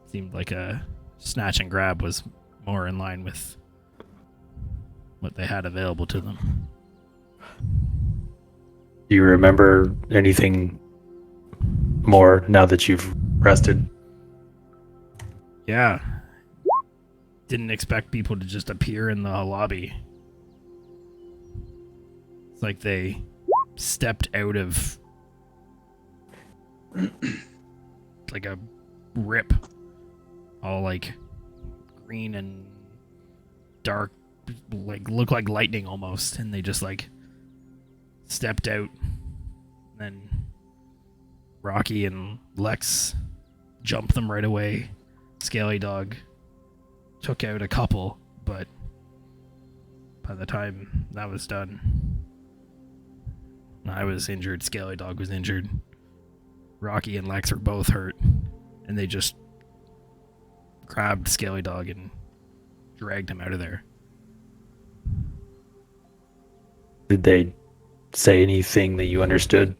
seemed like a snatch and grab was more in line with what they had available to them. Do you remember anything more now that you've rested? Yeah. Didn't expect people to just appear in the lobby. It's like they stepped out of like a rip, all like green and dark, like look like lightning almost, and they just like stepped out. Then Rocky and Lex jumped them right away. Scaly Dog took out a couple, but by the time that was done, I was injured, Scaly Dog was injured, Rocky and Lex were both hurt, and they just grabbed Scaly Dog and dragged him out of there. Did they say anything that you understood?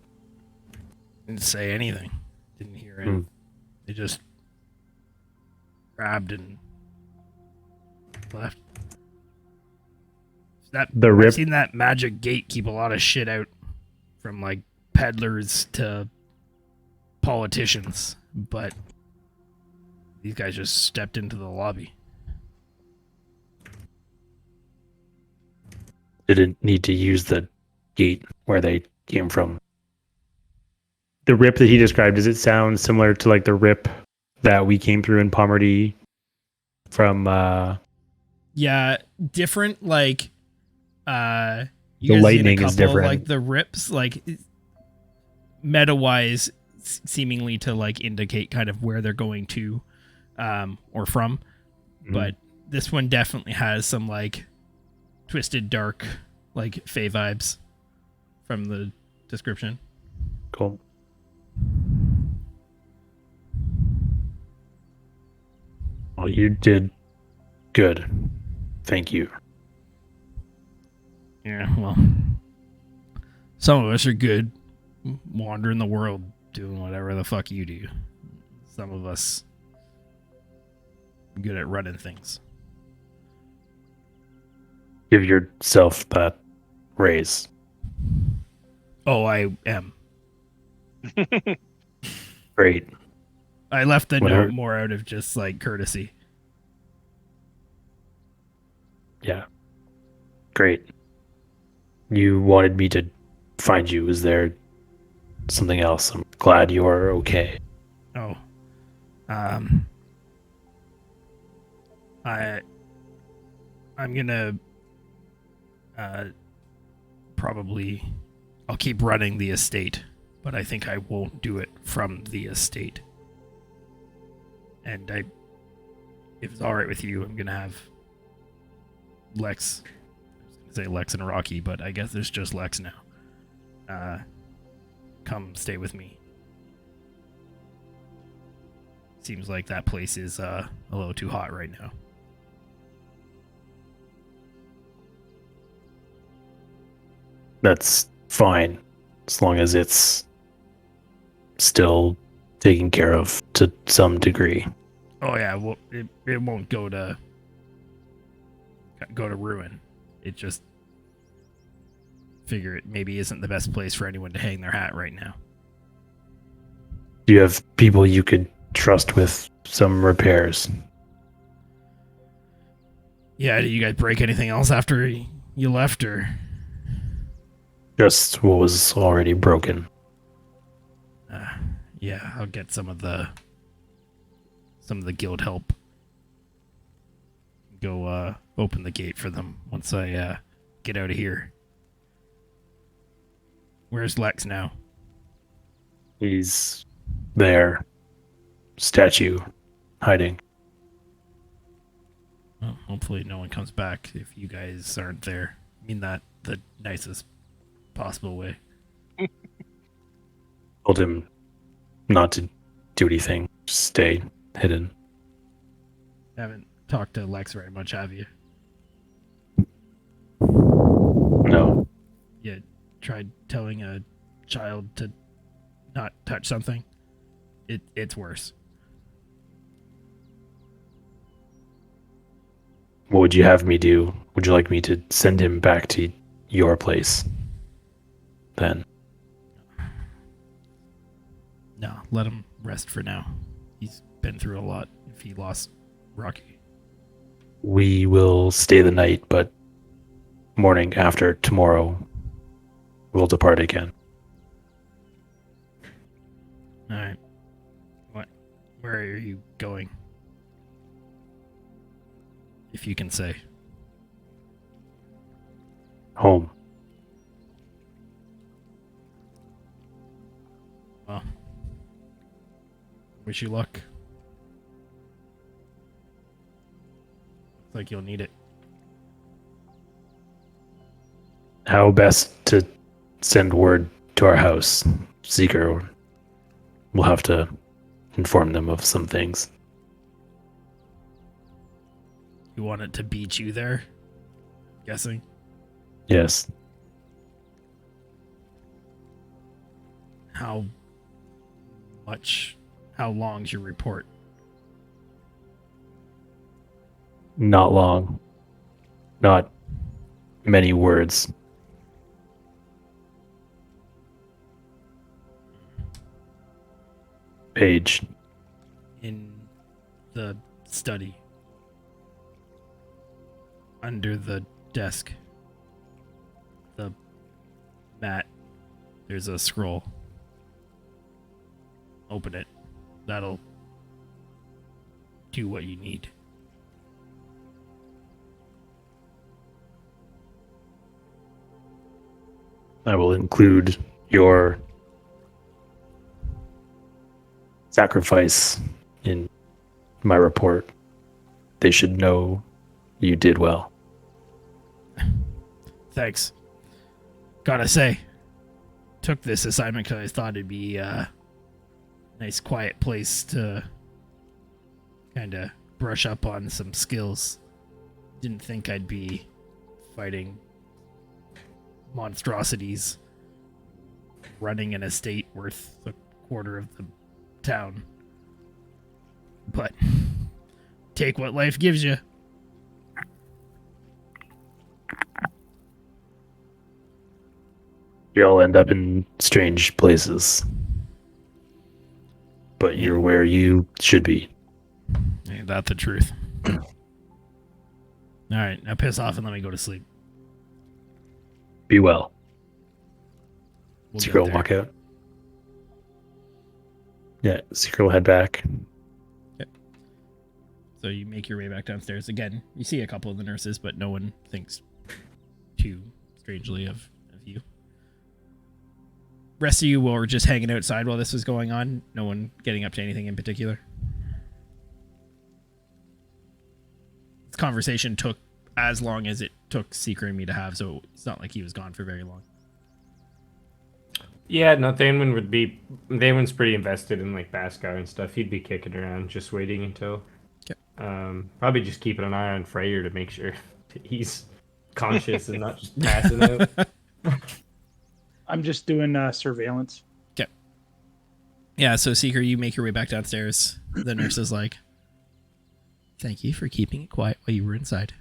Didn't say anything. Didn't hear it. Hmm. They just grabbed and left. The I've rip. seen that magic gate keep a lot of shit out, from like peddlers to politicians, but these guys just stepped into the lobby. Didn't need to use the gate where they came from. The rip that he described, does it sound similar to like the rip that we came through in Pomerty from Yeah, different. Like, you The guys seen lightning a is couple, different. like the rips, like meta wise, seemingly to like indicate kind of where they're going to, or from. Mhm. But this one definitely has some like twisted dark, like Fey vibes from the description. Cool. Well, you did good. Thank you. Yeah, well, some of us are good wandering the world doing whatever the fuck you do. Some of us are good at running things. Give yourself that raise. Oh, I am. Great. I left the Whatever. note more out of just like courtesy. Yeah. Great. You wanted me to find you. Is there something else? I'm glad you are okay. Oh, I'm gonna probably I'll keep running the estate, but I think I won't do it from the estate. And if it's all right with you, I'm gonna have Lex. I was gonna say Lex and Rocky, but I guess there's just Lex now. Come stay with me. Seems like that place is a little too hot right now. That's fine. As long as it's still taken care of to some degree. Oh yeah, well, it won't go to ruin. It just figure it maybe isn't the best place for anyone to hang their hat right now. Do you have people you could trust with some repairs? Yeah, did you guys break anything else after you left, or? Just what was already broken. Yeah, I'll get some of the guild help. Go open the gate for them once I get out of here. Where's Lex now? He's there. Statue. Hiding. Well, hopefully no one comes back if you guys aren't there. I mean that the nicest possible way. Told him not to do anything. Just stay hidden. Haven't talked to Lex very much, have you? No. You tried telling a child to not touch something? It's worse. What would you have me do? Would you like me to send him back to your place? Then. No, let him rest for now. He's been through a lot if he lost Rocky. We will stay the night, but morning after tomorrow, we'll depart again. Alright. Where are you going? If you can say. Home. Well, wish you luck. Looks like you'll need it. How best to send word to our house? Seeker. We'll have to inform them of some things. You want it to beat you there? Guessing? Yes. How How long's your report? Not long. Not many words. Page. In the study. Under the desk. The mat. There's a scroll. Open it. That'll do what you need. I will include your sacrifice in my report. They should know you did well. Thanks. Gotta say, took this assignment because I thought it'd be a nice quiet place to kind of brush up on some skills. Didn't think I'd be fighting monstrosities, running an estate worth a quarter of the town. But take what life gives you. You all end up in strange places. But you're where you should be. Ain't that the truth? Alright, now piss off and let me go to sleep. Be well. We'll Secret will get walk out. Yeah, Secret will head back. So you make your way back downstairs. Again, you see a couple of the nurses, but no one thinks too strangely of you. Rest of you were just hanging outside while this was going on. No one getting up to anything in particular. This conversation took as long as it took Secret and me to have, so it's not like he was gone for very long. Yeah, no, Thaneman's pretty invested in like Baskar and stuff. He'd be kicking around, just waiting until. Probably just keeping an eye on Freyr to make sure he's conscious and not just passing out. I'm just doing surveillance. Okay. Yeah, so Seeker, you make your way back downstairs. The nurse is like, thank you for keeping it quiet while you were inside.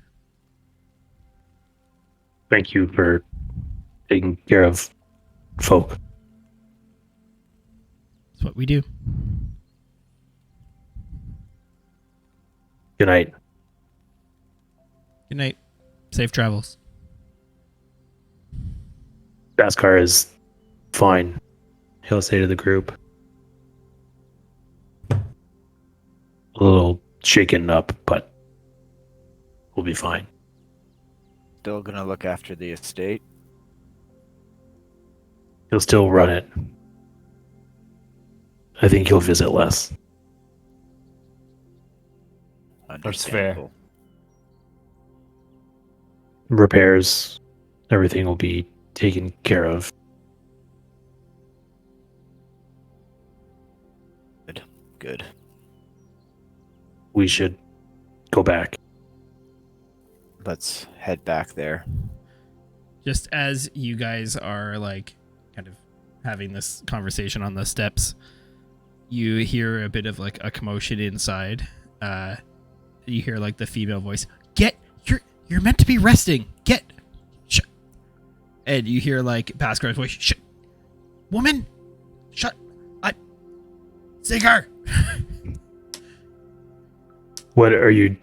Thank you for taking care of folk. That's what we do. Good night. Good night. Safe travels. Baskar is fine, he'll say to the group. A little shaken up, but we'll be fine. Still gonna look after the estate. He'll still run it. I think he'll visit less. That's fair. Understandable. Repairs, everything will be taken care of. Good. We should go back. Let's head back there. Just as you guys are like kind of having this conversation on the steps, you hear a bit of like a commotion inside. You hear like the female voice, you're meant to be resting. Shut. And you hear like Baskar's voice, shut. Woman, shut. Sigar. What are you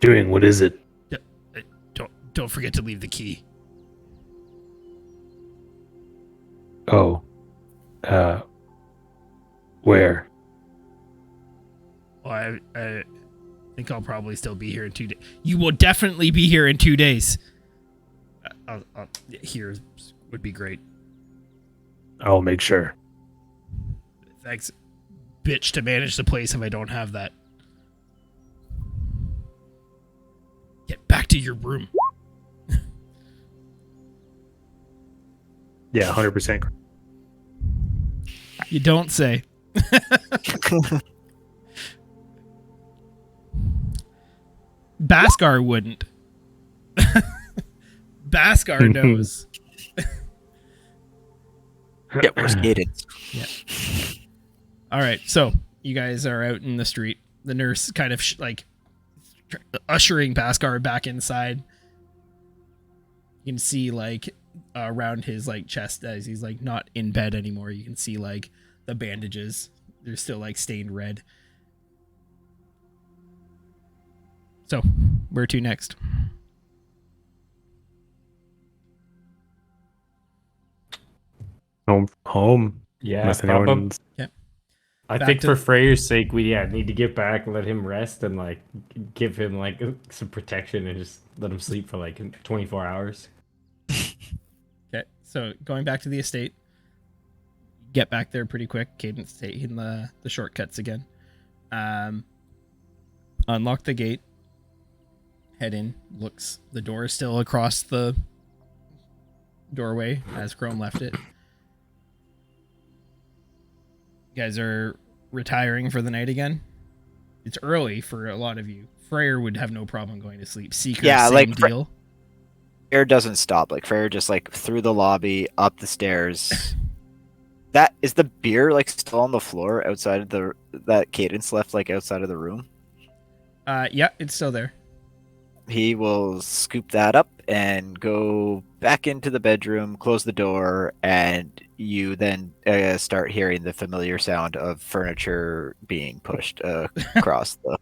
doing? What is it? Don't forget to leave the key. Oh. Where? Well, I think I'll probably still be here in 2 days. You will definitely be here in 2 days. Here would be great. I'll make sure. Thanks, bitch, to manage the place if I don't have that. Get back to your room. Yeah, 100%. You don't say. Baskar wouldn't. Baskar knows. Get worse cadence. Yeah. All right, so you guys are out in the street. The nurse kind of ushering Bhaskar back inside. You can see like around his like chest as he's like not in bed anymore. You can see like the bandages. They're still like stained red. So, where to next? Home. Yeah, Unless probably. anyone's... I Back think to- for Freyr's sake, we need to get back, let him rest, and like give him like some protection, and just let him sleep for like 24 hours. Okay, so going back to the estate. Get back there pretty quick. Cadence taking the shortcuts again. Unlock the gate. Head in. Looks. The door is still across the doorway as Chrome left it. You guys are retiring for the night again. It's early for a lot of you. Freyr would have no problem going to sleep. Seeker, Yeah, same like, deal. Freyr doesn't stop. Like Freyr just like through the lobby, up the stairs. That is the beer like still on the floor outside of that Cadence left like outside of the room. Yeah, it's still there. He will scoop that up and go back into the bedroom, close the door, and you then start hearing the familiar sound of furniture being pushed across the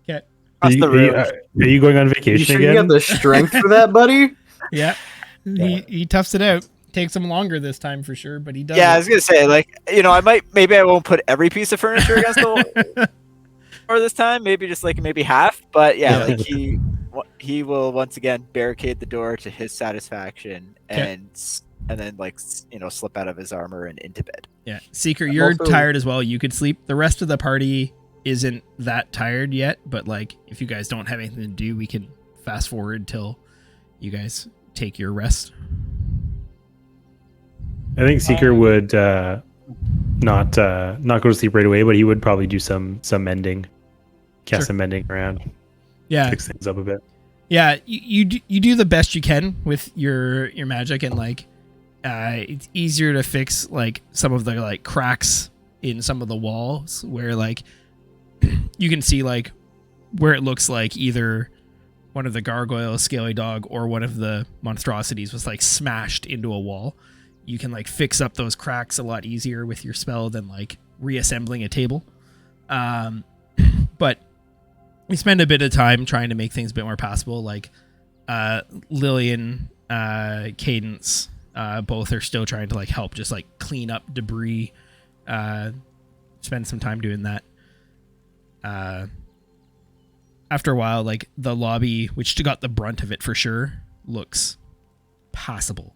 Okay. across the room. Are you going on You vacation sure you again? have the strength for that, buddy? Yeah. He toughs it out. Takes him longer this time for sure, but he does. Yeah, I it. was gonna say, like, maybe I won't put every piece of furniture against the wall this time. Maybe just like maybe half. But yeah, like he will once again barricade the door to his satisfaction, and then like slip out of his armor and into bed. Yeah, Seeker, you're also- tired as well. You could sleep. The rest of the party isn't that tired yet, but like if you guys don't have anything to do, we can fast forward till you guys take your rest. I think Seeker would not go to sleep right away, but he would probably do some mending, cast Sure. some mending around, Yeah, fix things up a bit. yeah. You do the best you can with your magic, and like it's easier to fix like some of the like cracks in some of the walls where like you can see like where it looks like either one of the gargoyles, scaly dog, or one of the monstrosities was like smashed into a wall. You can like fix up those cracks a lot easier with your spell than like reassembling a table. But we spend a bit of time trying to make things a bit more passable. Like Lillian, Cadence, both are still trying to like help just like clean up debris. Spend some time doing that. After a while, like the lobby, which got the brunt of it for sure, looks passable.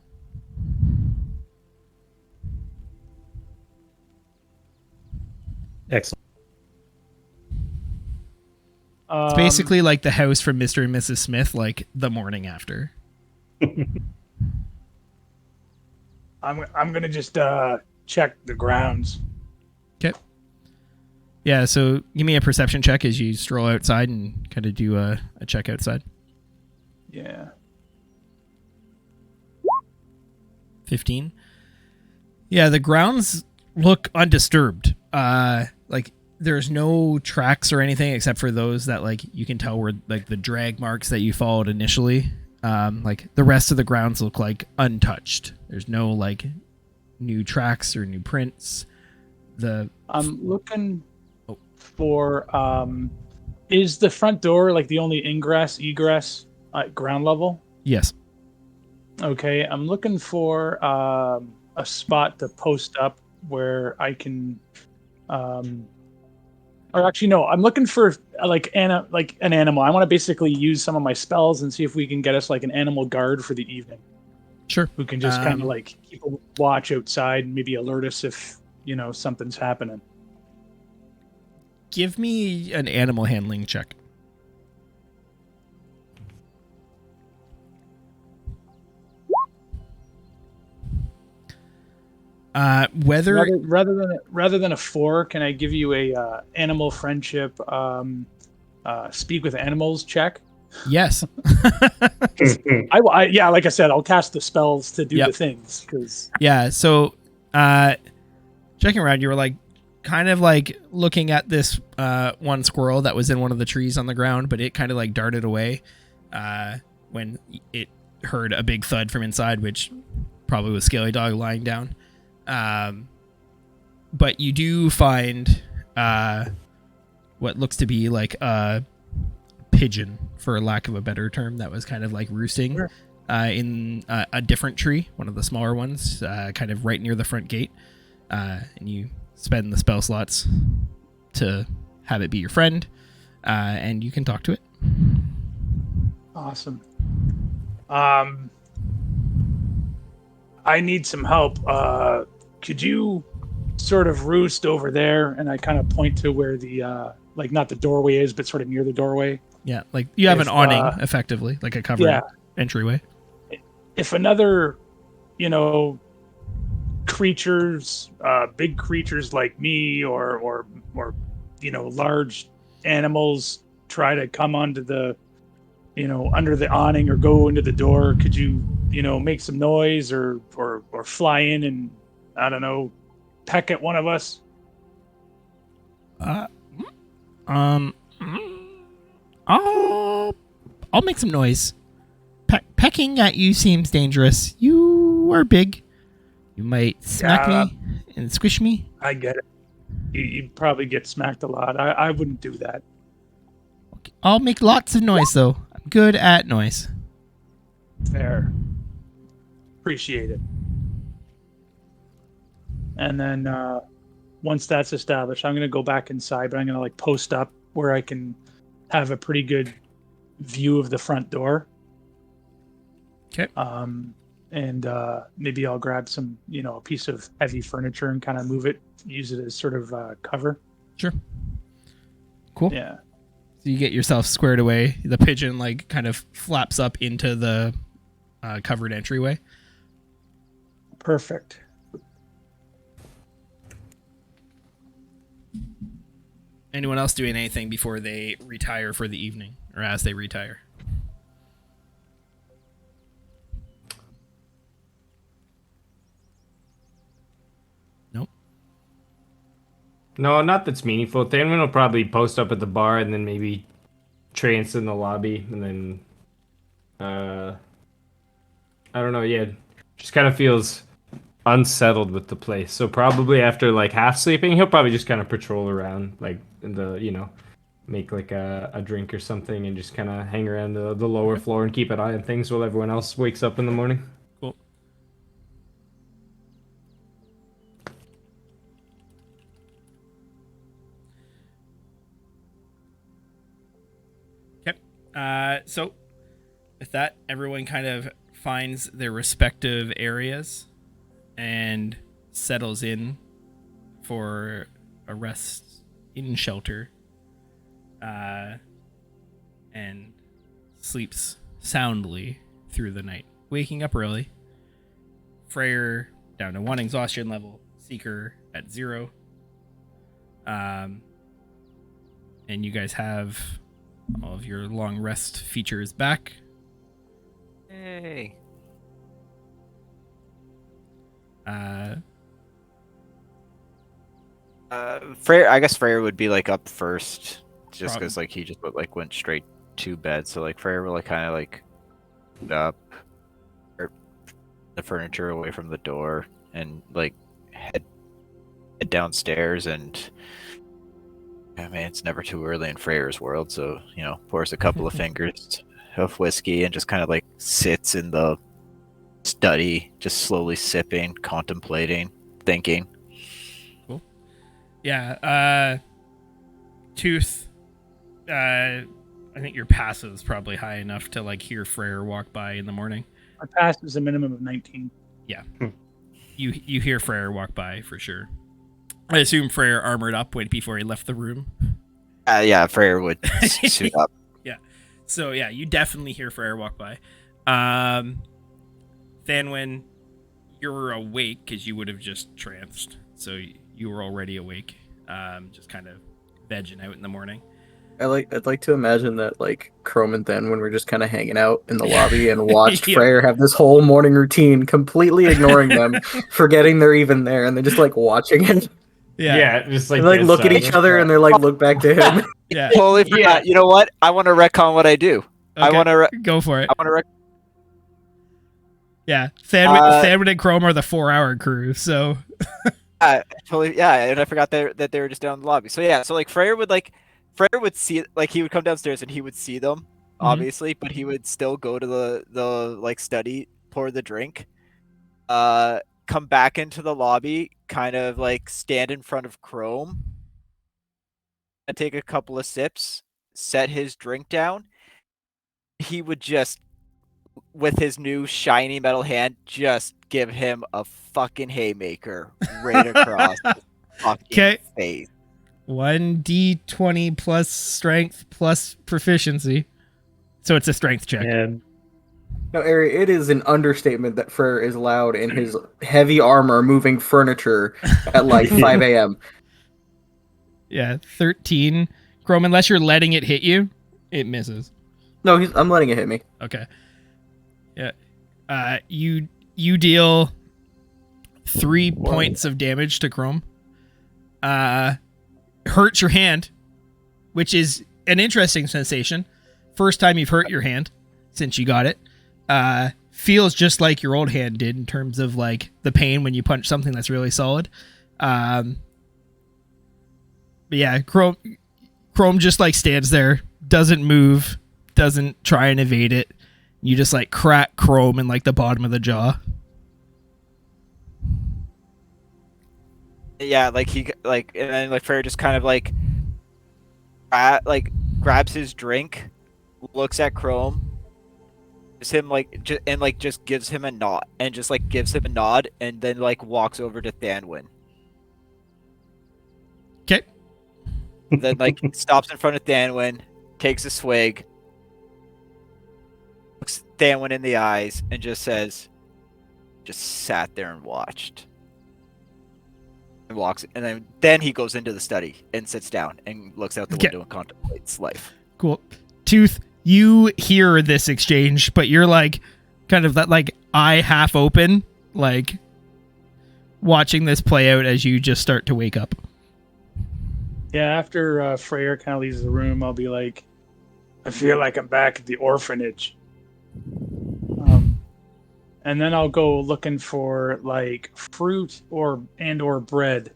Excellent. It's basically like the house from Mr. and Mrs. Smith, like the morning after. I'm gonna just check the grounds. Okay. Yeah, so give me a perception check as you stroll outside and kind of do a check outside. Yeah. 15. Yeah, the grounds look undisturbed. Like there's no tracks or anything except for those that like you can tell were like the drag marks that you followed initially. Like the rest of the grounds look like untouched. There's no like new tracks or new prints. I'm looking for is the front door like the only egress at ground level? Yes. Okay, I'm looking for a spot to post up where I can or actually no, I'm looking for like an animal. I want to basically use some of my spells and see if we can get us like an animal guard for the evening. Sure. Who can just kind of like keep a watch outside and maybe alert us if, something's happening. Give me an animal handling check. Whether Rather than a 4, can I give you a animal friendship speak with animals check? yes. Yeah, like I said, I'll cast the spells to do Yep. the things because Yeah, so checking around, you were like kind of like looking at this one squirrel that was in one of the trees on the ground, but it kind of like darted away when it heard a big thud from inside, which probably was Scaly Dog lying down. But you do find what looks to be like a pigeon, for lack of a better term, that was kind of like roosting in a different tree, one of the smaller ones, kind of right near the front gate. And you spend the spell slots to have it be your friend, and you can talk to it. Awesome. I need some help. Could you sort of roost over there? And I kind of point to where the like not the doorway is, but sort of near the doorway. Yeah, like you have If, an awning, effectively, like a covered entryway. If another, creatures, big creatures like me, or large animals try to come onto the, under the awning or go into the door, could you, make some noise or fly in and, I don't know, peck at one of us? I'll make some noise. Pecking at you seems dangerous. You are big. You might smack me and squish me. I get it. You'd probably get smacked a lot. I wouldn't do that. Okay. I'll make lots of noise, though. I'm good at noise. Fair. Appreciate it. And then once that's established, I'm going to go back inside, but I'm going to post up where I can have a pretty good view of the front door. Okay. And maybe I'll grab some, a piece of heavy furniture and kind of move it, use it as sort of cover. Sure. Cool. Yeah. So you get yourself squared away. The pigeon kind of flaps up into the covered entryway. Perfect. Anyone else doing anything before they retire for the evening, or as they retire? Nope. No, not that's meaningful. Thanwin will probably post up at the bar and then maybe trance in the lobby, and then I don't know. Yeah, just kind of feels unsettled with the place. So probably after half sleeping, he'll probably just kind of patrol around, in the make a drink or something, and just kind of hang around the lower floor and keep an eye on things while everyone else wakes up in the morning. Cool. Yep. So with that, everyone kind of finds their respective areas and settles in for a rest in shelter, and sleeps soundly through the night, waking up early. Freyr down to 1 exhaustion level, Seeker at 0. And you guys have all of your long rest features back. Hey. Freyr, I guess Freyr would be up first, just because he just went straight to bed. So Freyr will kind of put up or the furniture away from the door and head downstairs. And it's never too early in Freyr's world, so pours a couple of fingers of whiskey and just kind of sits in the study, just slowly sipping, contemplating, thinking. Cool. Yeah. Tooth. I think your passive is probably high enough to hear Freyr walk by in the morning. My pass is a minimum of 19. Yeah. You hear Freyr walk by for sure. I assume Freyr armored up before he left the room. Yeah, Freyr would suit up. Yeah. So yeah, you definitely hear Freyr walk by. Thanwin, you're awake because you would have just tranced, so you were already awake, just kind of vegging out in the morning. I'd like to imagine that Chrome and Thanwin were just kind of hanging out in the lobby and watched Freyr have this whole morning routine, completely ignoring them, forgetting they're even there, and they're just watching it. Yeah. Just They like like dead look at each silent. other and they like look back to him. Yeah. Totally forgot. You know what? I want to retcon what I do. I Okay, want to. go for it. I want to. Yeah. Thanwyn and Chrome are the 4-hour crew, so Totally. Yeah, and I forgot that they were just down in the lobby. So yeah, so like Freyr would see, like he would come downstairs and he would see them, obviously, but he would still go to the like study, pour the drink, come back into the lobby, kind of like stand in front of Chrome, and take a couple of sips, set his drink down. He would just, with his new shiny metal hand, just give him a fucking haymaker right across the fucking 'Kay. face. 1d20 plus strength plus proficiency. So it's a strength check. And No, Ari, it is an understatement that Freyr is loud in his heavy armor moving furniture at like 5 a.m. Yeah, 13. Chrome, unless you're letting it hit you, it misses. No, I'm letting it hit me. Okay. Yeah. You deal 3 points of damage to Chrome. Hurts your hand, which is an interesting sensation. First time you've hurt your hand since you got it. Feels just like your old hand did in terms of like the pain when you punch something that's really solid. But yeah, Chrome just like stands there, doesn't move, doesn't try and evade it. You just like crack Chrome in like the bottom of the jaw. Yeah, like he like, and then like Freyr just kind of like grabs his drink, looks at Chrome, him like just gives him a nod, and just like gives him a nod, and then like walks over to Thanwyn. Okay. Then like stops in front of Thanwyn, takes a swig, looks Thanwyn in the eyes, and just says, "Just sat there and watched." And walks, and then he goes into the study and sits down and looks out the window and contemplates life. Cool. Tooth, you hear this exchange, but you're like kind of that like eye half open, like watching this play out as you just start to wake up. Yeah, after Freyr kind of leaves the room, I'll be like, I feel like I'm back at the orphanage. And then I'll go looking for like fruit or bread.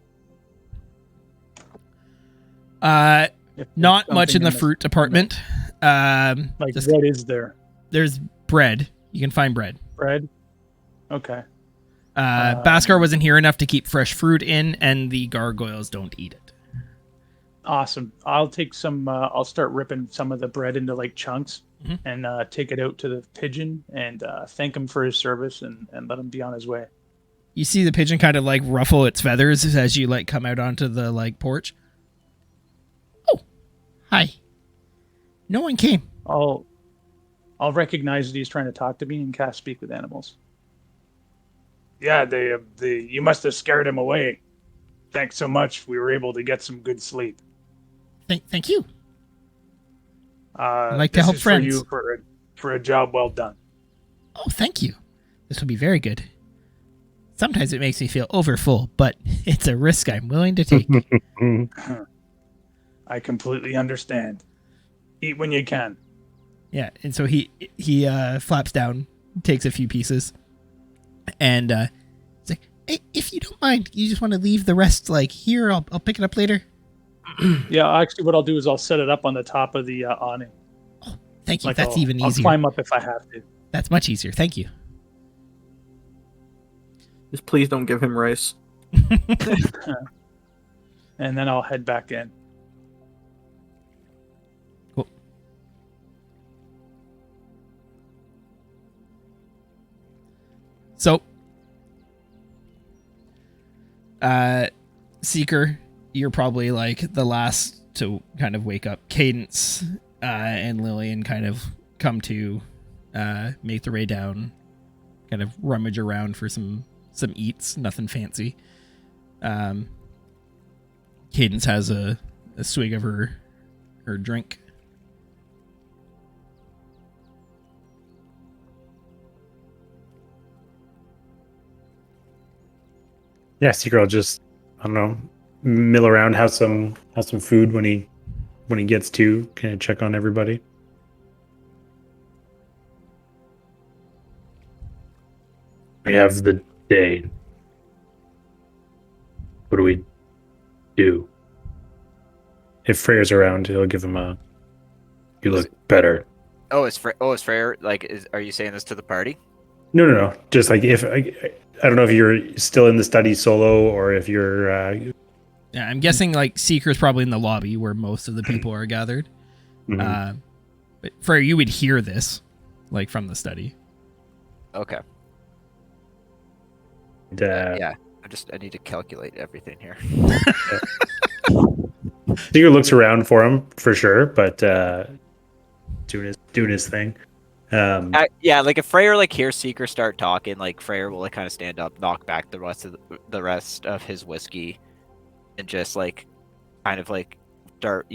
Not If there's much in something the fruit department. Like, just- what is there? there's bread. You can find bread. Bread? Okay. Bhaskar wasn't here enough to keep fresh fruit in, and the gargoyles don't eat it. Awesome. I'll take some. I'll start ripping some of the bread into like chunks Mhm. and take it out to the pigeon and thank him for his service and let him be on his way. You see the pigeon kind of like ruffle its feathers as you like come out onto the like porch. Oh, hi. No one came. I'll recognize that he's trying to talk to me and cast Speak with Animals. Yeah, you must have scared him away. Thanks so much. We were able to get some good sleep. Thank you. I'd like to help friends. For you for a job well done. Oh, thank you. This will be very good. Sometimes it makes me feel overfull, but it's a risk I'm willing to take. I completely understand. Eat when you can. Yeah, and so he flaps down, takes a few pieces, and he's like, "Hey, if you don't mind, you just want to leave the rest like here. I'll pick it up later." Yeah, actually, what I'll do is I'll set it up on the top of the awning. Thank you. Like That's even I'll easier. climb up if I have to. That's much easier. Thank you. Just please don't give him rice. And then I'll head back in. Cool. So, Seeker, you're probably like the last to kind of wake up. Cadence and Lillian kind of come to make their way down, kind of rummage around for some eats, nothing fancy. Cadence has a swig of her drink. Yeah, Seeker will just, I don't know, mill around, have some food when he gets to, kind of check on everybody. We have the day. What do we do? If Freyr's around, he'll give him a. You look better. Oh, is Freyr like? Are you saying this to the party? No. Just like if I don't know if you're still in the study solo or if you're. Yeah, I'm guessing like Seeker's probably in the lobby where most of the people are gathered. Mhm. But Freyr, you would hear this, like from the study. Okay. And, Yeah. I need to calculate everything here. Seeker looks around for him for sure, but doing his thing. Yeah, like if Freyr like hears Seeker start talking, like Freyr will like kind of stand up, knock back the rest of his whiskey, and just like kind of like start,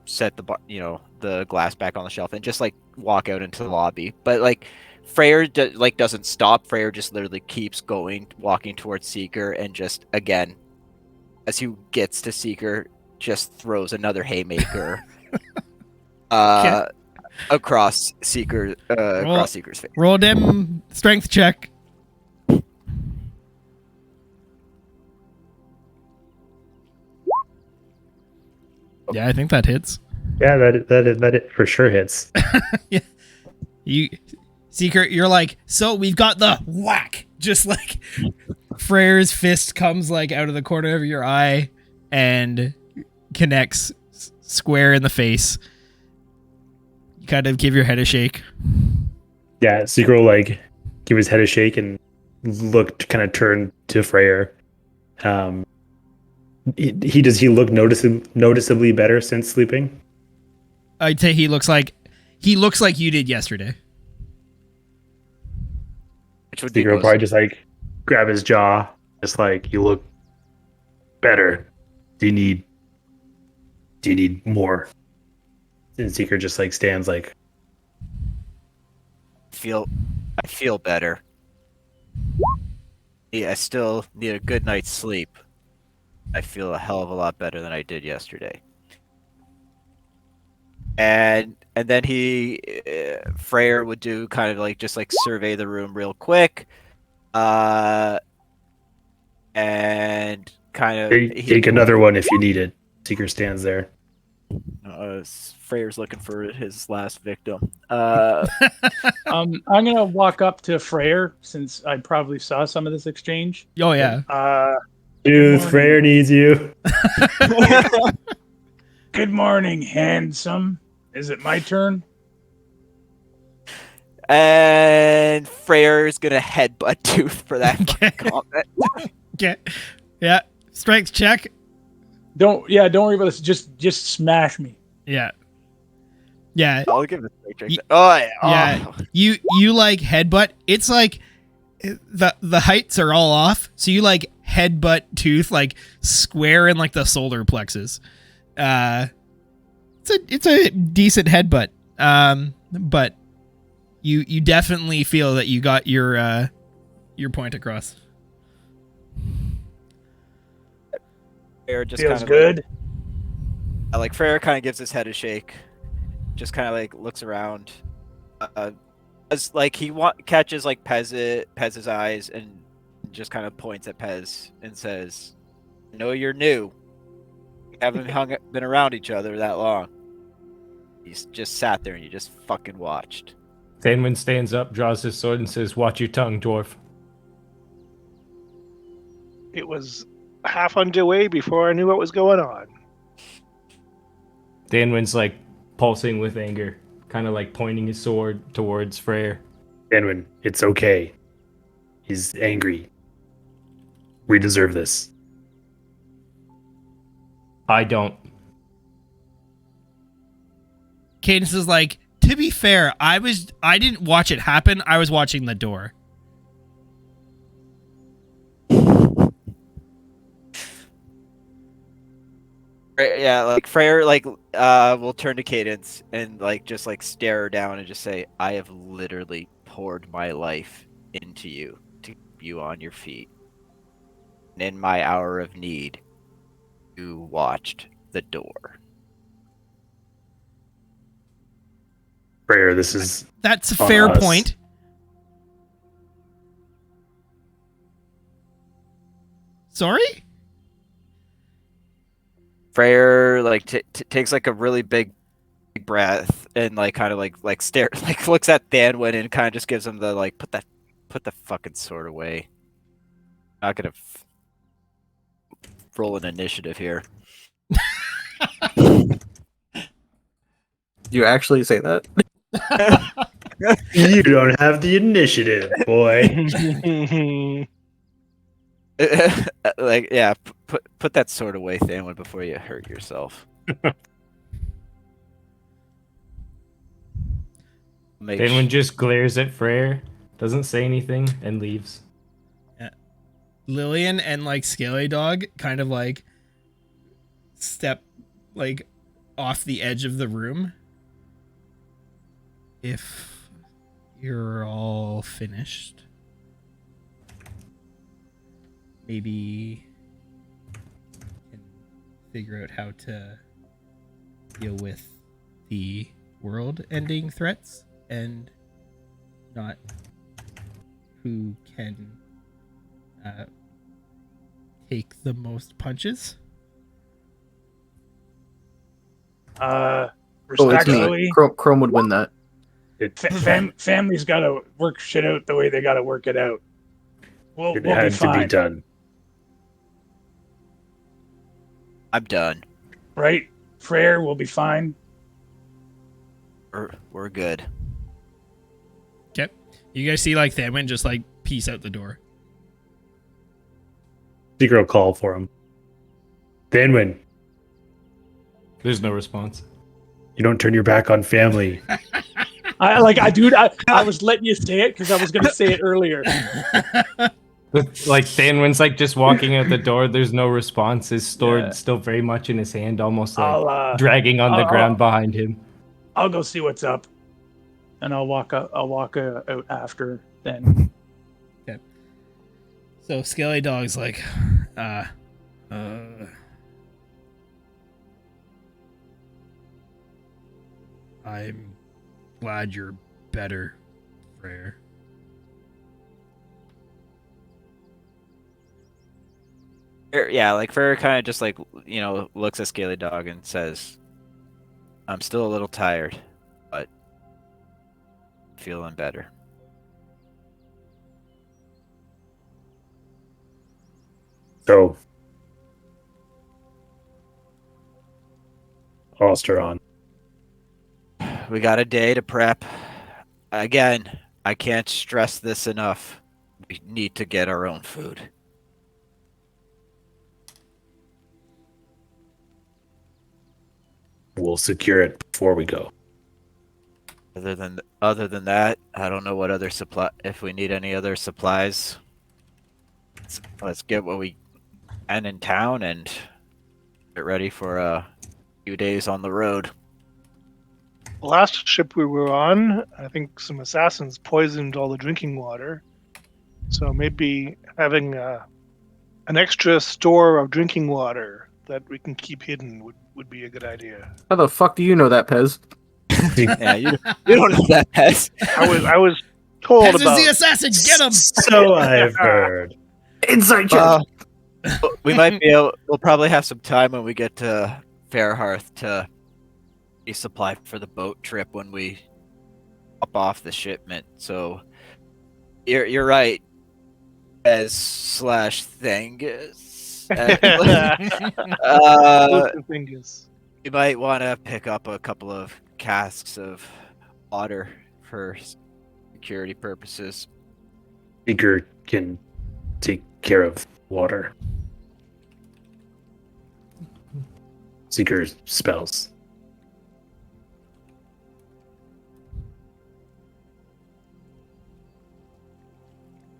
set the glass back on the shelf and just like walk out into the lobby. But like Freyr doesn't stop. Freyr just literally keeps going, walking towards Seeker, and just again, as he gets to Seeker, just throws another haymaker across Seeker's face. Roll them strength check. Yeah, I think that hits. Yeah, that for sure hits. Yeah. Seeker, you're like, so we've got the whack. Just like Freyr's fist comes like out of the corner of your eye and connects square in the face. You kind of give your head a shake. Yeah, Seeker will like give his head a shake and kind of turn to Freyr. He look noticeably better since sleeping? I'd say he looks like you did yesterday. Which would Seeker will probably just like grab his jaw, just like, you look better. Do you need more? And Seeker just like stands like, I feel better. Yeah, I still need a good night's sleep. I feel a hell of a lot better than I did yesterday. And then Freyr would do kind of like just like survey the room real quick, and kind of take another one if you need it. Seeker stands there. Freyr's looking for his last victim. I'm gonna walk up to Freyr since I probably saw some of this exchange. Oh yeah. Dude, Freyr needs you. Good morning, handsome. Is it my turn? And Freyr's gonna headbutt Tooth for that fucking comment. Okay. Yeah. Strength check. Don't worry about this. Just smash me. Yeah. Yeah. I'll give it a straight check. Oh yeah. Yeah. You like headbutt. It's like the heights are all off, so you like headbutt Tooth like square in like the solar plexus. It's a decent headbutt. But you definitely feel that you got your point across. Freyr just Feels kind of good. Like Freyr kind of gives his head a shake, just kind of like looks around, as like he catches like Pez's eyes and just kind of points at Pez and says, "I know you're new. We haven't been around each other that long." He's just sat there and you just fucking watched. Thainwyn stands up, draws his sword, and says, "Watch your tongue, dwarf." It was half underway before I knew what was going on. Thainwyn's like pulsing with anger, kind of like pointing his sword towards Freyr. Thainwyn, it's okay. He's angry. We deserve this. I don't. Cadence is like, to be fair, I didn't watch it happen. I was watching the door. Yeah, like Freyr will turn to Cadence and like just like stare her down and just say, "I have literally poured my life into you to keep you on your feet. And in my hour of need, You watched the door. Prayer, this is That's a on fair us. point. Sorry? Freyr like takes like a really big breath and like kind of like stare like looks at Thanwyn and kind of just gives him the like put the fucking sword away. Not gonna roll an initiative here. You actually say that? You don't have the initiative, boy. Like yeah, put that sword away, Thanwyn, before you hurt yourself. Thanwyn just glares at Freyr, doesn't say anything, and leaves. Lillian and like Scaly Dog kind of like step like off the edge of the room. If you're all finished, maybe can figure out how to deal with the world-ending threats and not who can take the most punches. Oh, it's me. Respectfully, Chrome would win that. family's got to work shit out the way they got to work it out. We'll It be had to be fine, done. I'm done. right? Freyr will be fine. We're good. Okay. You guys see like Thanwyn just like peace out the door. Seeker will call for him. Thanwyn, There's no response. you don't turn your back on family. I was letting you say it because I was going to say it earlier. Like Thanwyn's like just walking out the door. There's no response. His sword Yeah. still very much in his hand, almost like I'll dragging on the ground behind him. I'll go see what's up, and I'll walk out after then. So Scaly Dog's like, I'm glad you're better, Freyr. Yeah, like Freyr kind of just like looks at Scaly Dog and says, "I'm still a little tired, but feeling better." So, Osteron. We got a day to prep. Again, I can't stress this enough. We need to get our own food. We'll secure it before we go. Other than that, I don't know what other supply. If we need any other supplies, let's get what we can in town and get ready for a few days on the road. Last ship we were on, I think some assassins poisoned all the drinking water. So maybe having an extra store of drinking water that we can keep hidden would be a good idea. How the fuck do you know that, Pez? Yeah, you don't know that, Pez. I was told Pez is about the assassin. Get him! So I've heard. Inside joke. We might be able. We'll probably have some time when we get to Fairhearth to resupply for the boat trip when we hop off the shipment. So you're right. As slash Thangus. Fingers. You might want to pick up a couple of casks of water for security purposes. Seeker can take care of water. Seeker spells.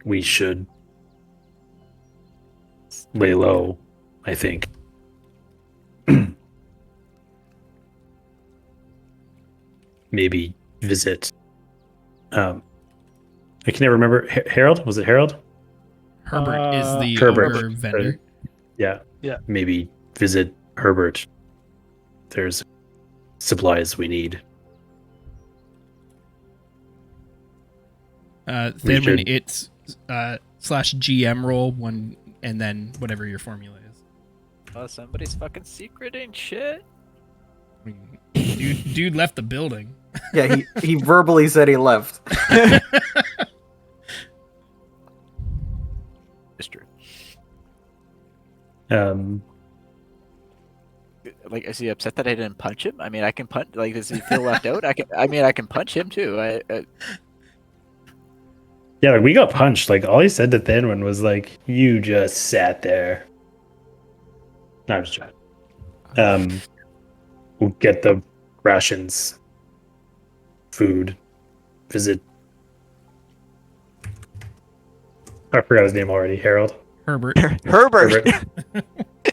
We should lay low, I think. Maybe visit. I can never remember. Harold? Was it Harold? Herbert is the Herbert. ogre vendor. Yeah. Yeah. Maybe visit Herbert. There's supplies we need. Then when should- it's /GM roll one, and then whatever your formula is. Oh, somebody's fucking secreting shit. I mean, dude left the building. Yeah, he verbally said he left. It's true. Like, is he upset that I didn't punch him? I mean, I can punch. Like, does he feel left out? I can punch him too. Yeah, like we got punched. Like all he said to Thanwin was like, "You just sat there." No, I'm just joking. We'll get the rations, food, visit. I forgot his name already. Harold. Herbert. Herbert.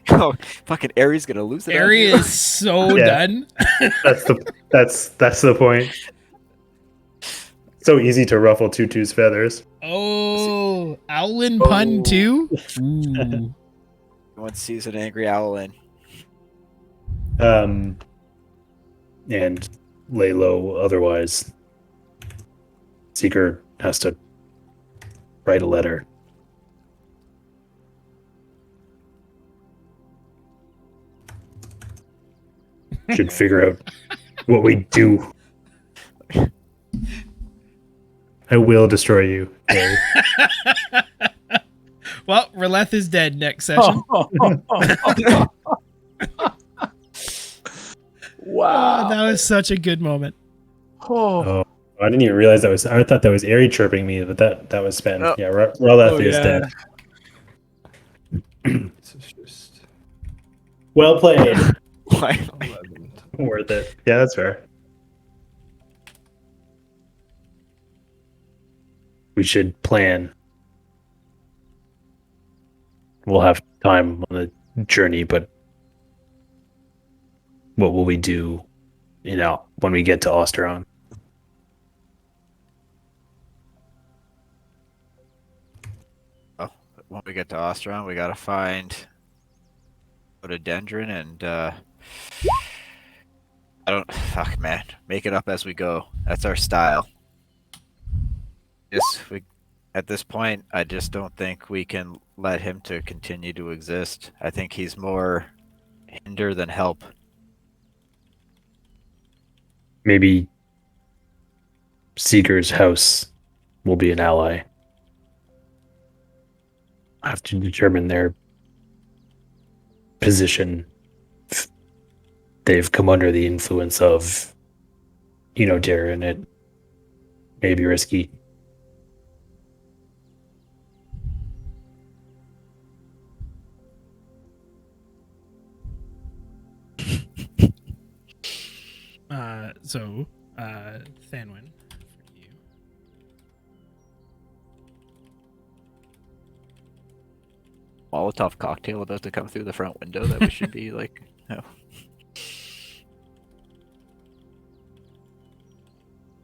Oh, fucking Aries gonna lose it. Ari is so Yeah. done. That's the point. So easy to ruffle Tutu's feathers. Oh, Owlin pun too? Ooh. One sees an angry owl in. And lay low. Otherwise, Seeker has to write a letter. Should figure out what we do. I will destroy you, Harry. Well, Releth is dead next session. Wow. That was such a good moment. Oh. I didn't even realize that was. I thought that was Airy chirping me, but that was Spen. Oh. Yeah, Roleth Oh, is yeah. dead. This is just Well played. Why? 11. Worth it. Yeah, that's fair. We should plan. We'll have time on the journey, but what will we do, when we get to Osteron? When we get to Ostron, we gotta find rhododendron and I don't. Fuck, man. Make it up as we go. That's our style. At this point, I just don't think we can let him to continue to exist. I think he's more hinder than help. Maybe Seeker's house will be an ally. I have to determine their position. If they've come under the influence of, Darren. It may be risky. Thanwin, for you. Molotov cocktail about to come through the front window that we should be like. Oh.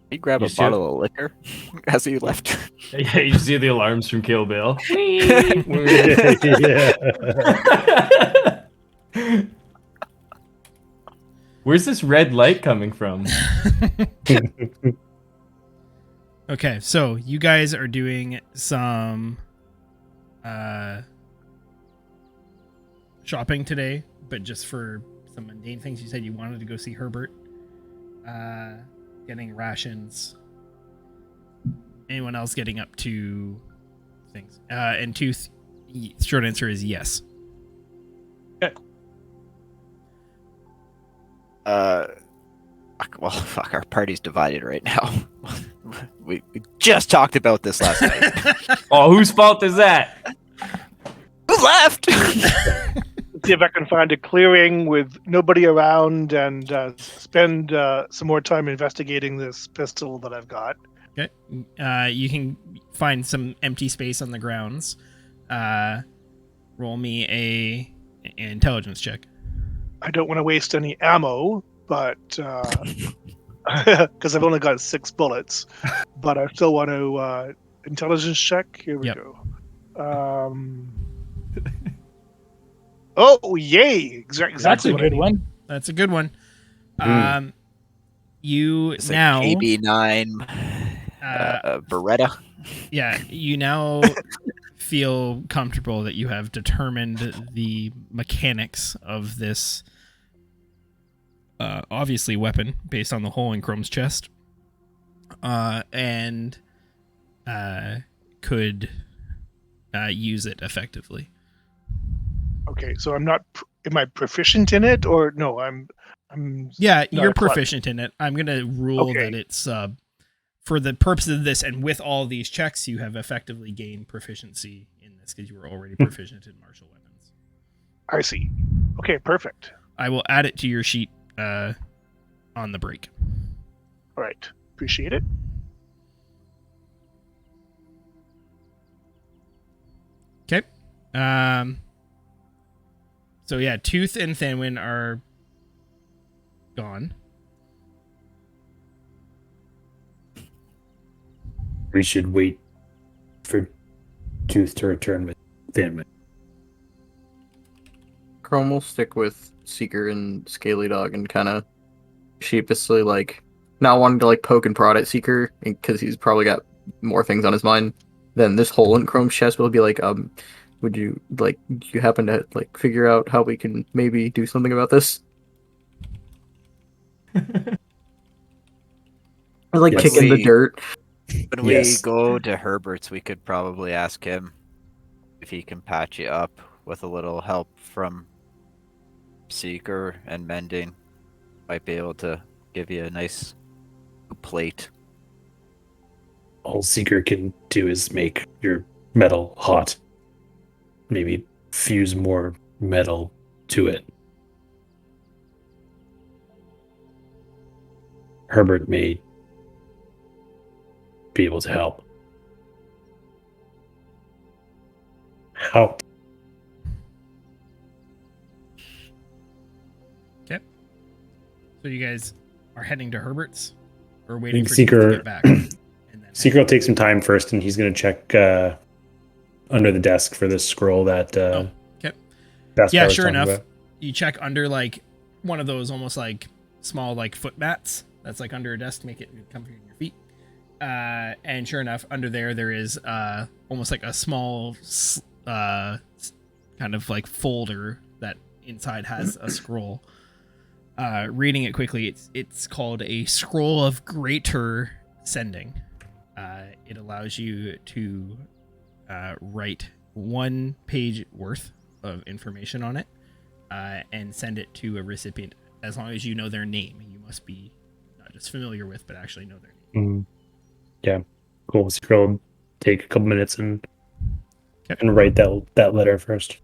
He grab You a see bottle of liquor as he left. Yeah, you see the alarms from Kill Bill. Yeah. Where's this red light coming from? Okay, so you guys are doing some shopping today, but just for some mundane things. You said you wanted to go see Herbert. Getting rations. Anyone else getting up to things? And short answer is yes. Well, fuck, our party's divided right now. we just talked about this last night. Oh, whose fault is that? Who left? See if I can find a clearing with nobody around and spend some more time investigating this pistol that I've got. Okay. You can find some empty space on the grounds. Roll me an intelligence check. I don't want to waste any ammo, but because I've only got 6 bullets, but I still want to intelligence check. Here we Yep. go. Oh, yay! Exactly. That's a what I good need. one. That's a good one. Mm. You It's a now, KB9 Beretta. yeah, you now feel comfortable that you have determined the mechanics of this obviously weapon based on the hole in Chrome's chest, and could use it effectively. Okay, so I'm not. Am I proficient in it, or no? I'm. Yeah, not you're a klutz. proficient in it. I'm gonna rule Okay. that it's for the purpose of this, and with all these checks, you have effectively gained proficiency in this because you were already proficient in martial weapons. I see. Okay, perfect. I will add it to your sheet on the break. All right, appreciate it. Okay. So yeah, Tooth and Thanwyn are gone. We should wait for Tooth to return with Thanman. Chrome will stick with Seeker and Scaly Dog and kind of sheepishly, like, not wanting to, like, poke and prod at Seeker because he's probably got more things on his mind than this hole in Chrome's chest. Will be like, would you, like, do you happen to, like, figure out how we can maybe do something about this? Or, like, Yes. kick in the We- dirt. When we Yes. go to Herbert's, we could probably ask him if he can patch you up with a little help from Seeker and Mending. Might be able to give you a nice plate. All Seeker can do is make your metal hot. Maybe fuse more metal to it. Herbert may be able to help. How? So you guys are heading to Herbert's, or waiting for Seeker- Tooth to get back. And then Seeker will take some time first, and he's going to check under the desk for this scroll that. okay. That's Yeah, what I was sure talking enough. about. You check under like one of those almost like small like foot mats that's like under a desk to make it comfy on your feet. And sure enough, under there is almost like a small kind of like folder that inside has a scroll. Reading it quickly, it's called a Scroll of Greater Sending. It allows you to write 1 page worth of information on it and send it to a recipient as long as you know their name. You must be not just familiar with, but actually know their name. Yeah, cool. Seeker will take a couple minutes and Okay. and write that letter first.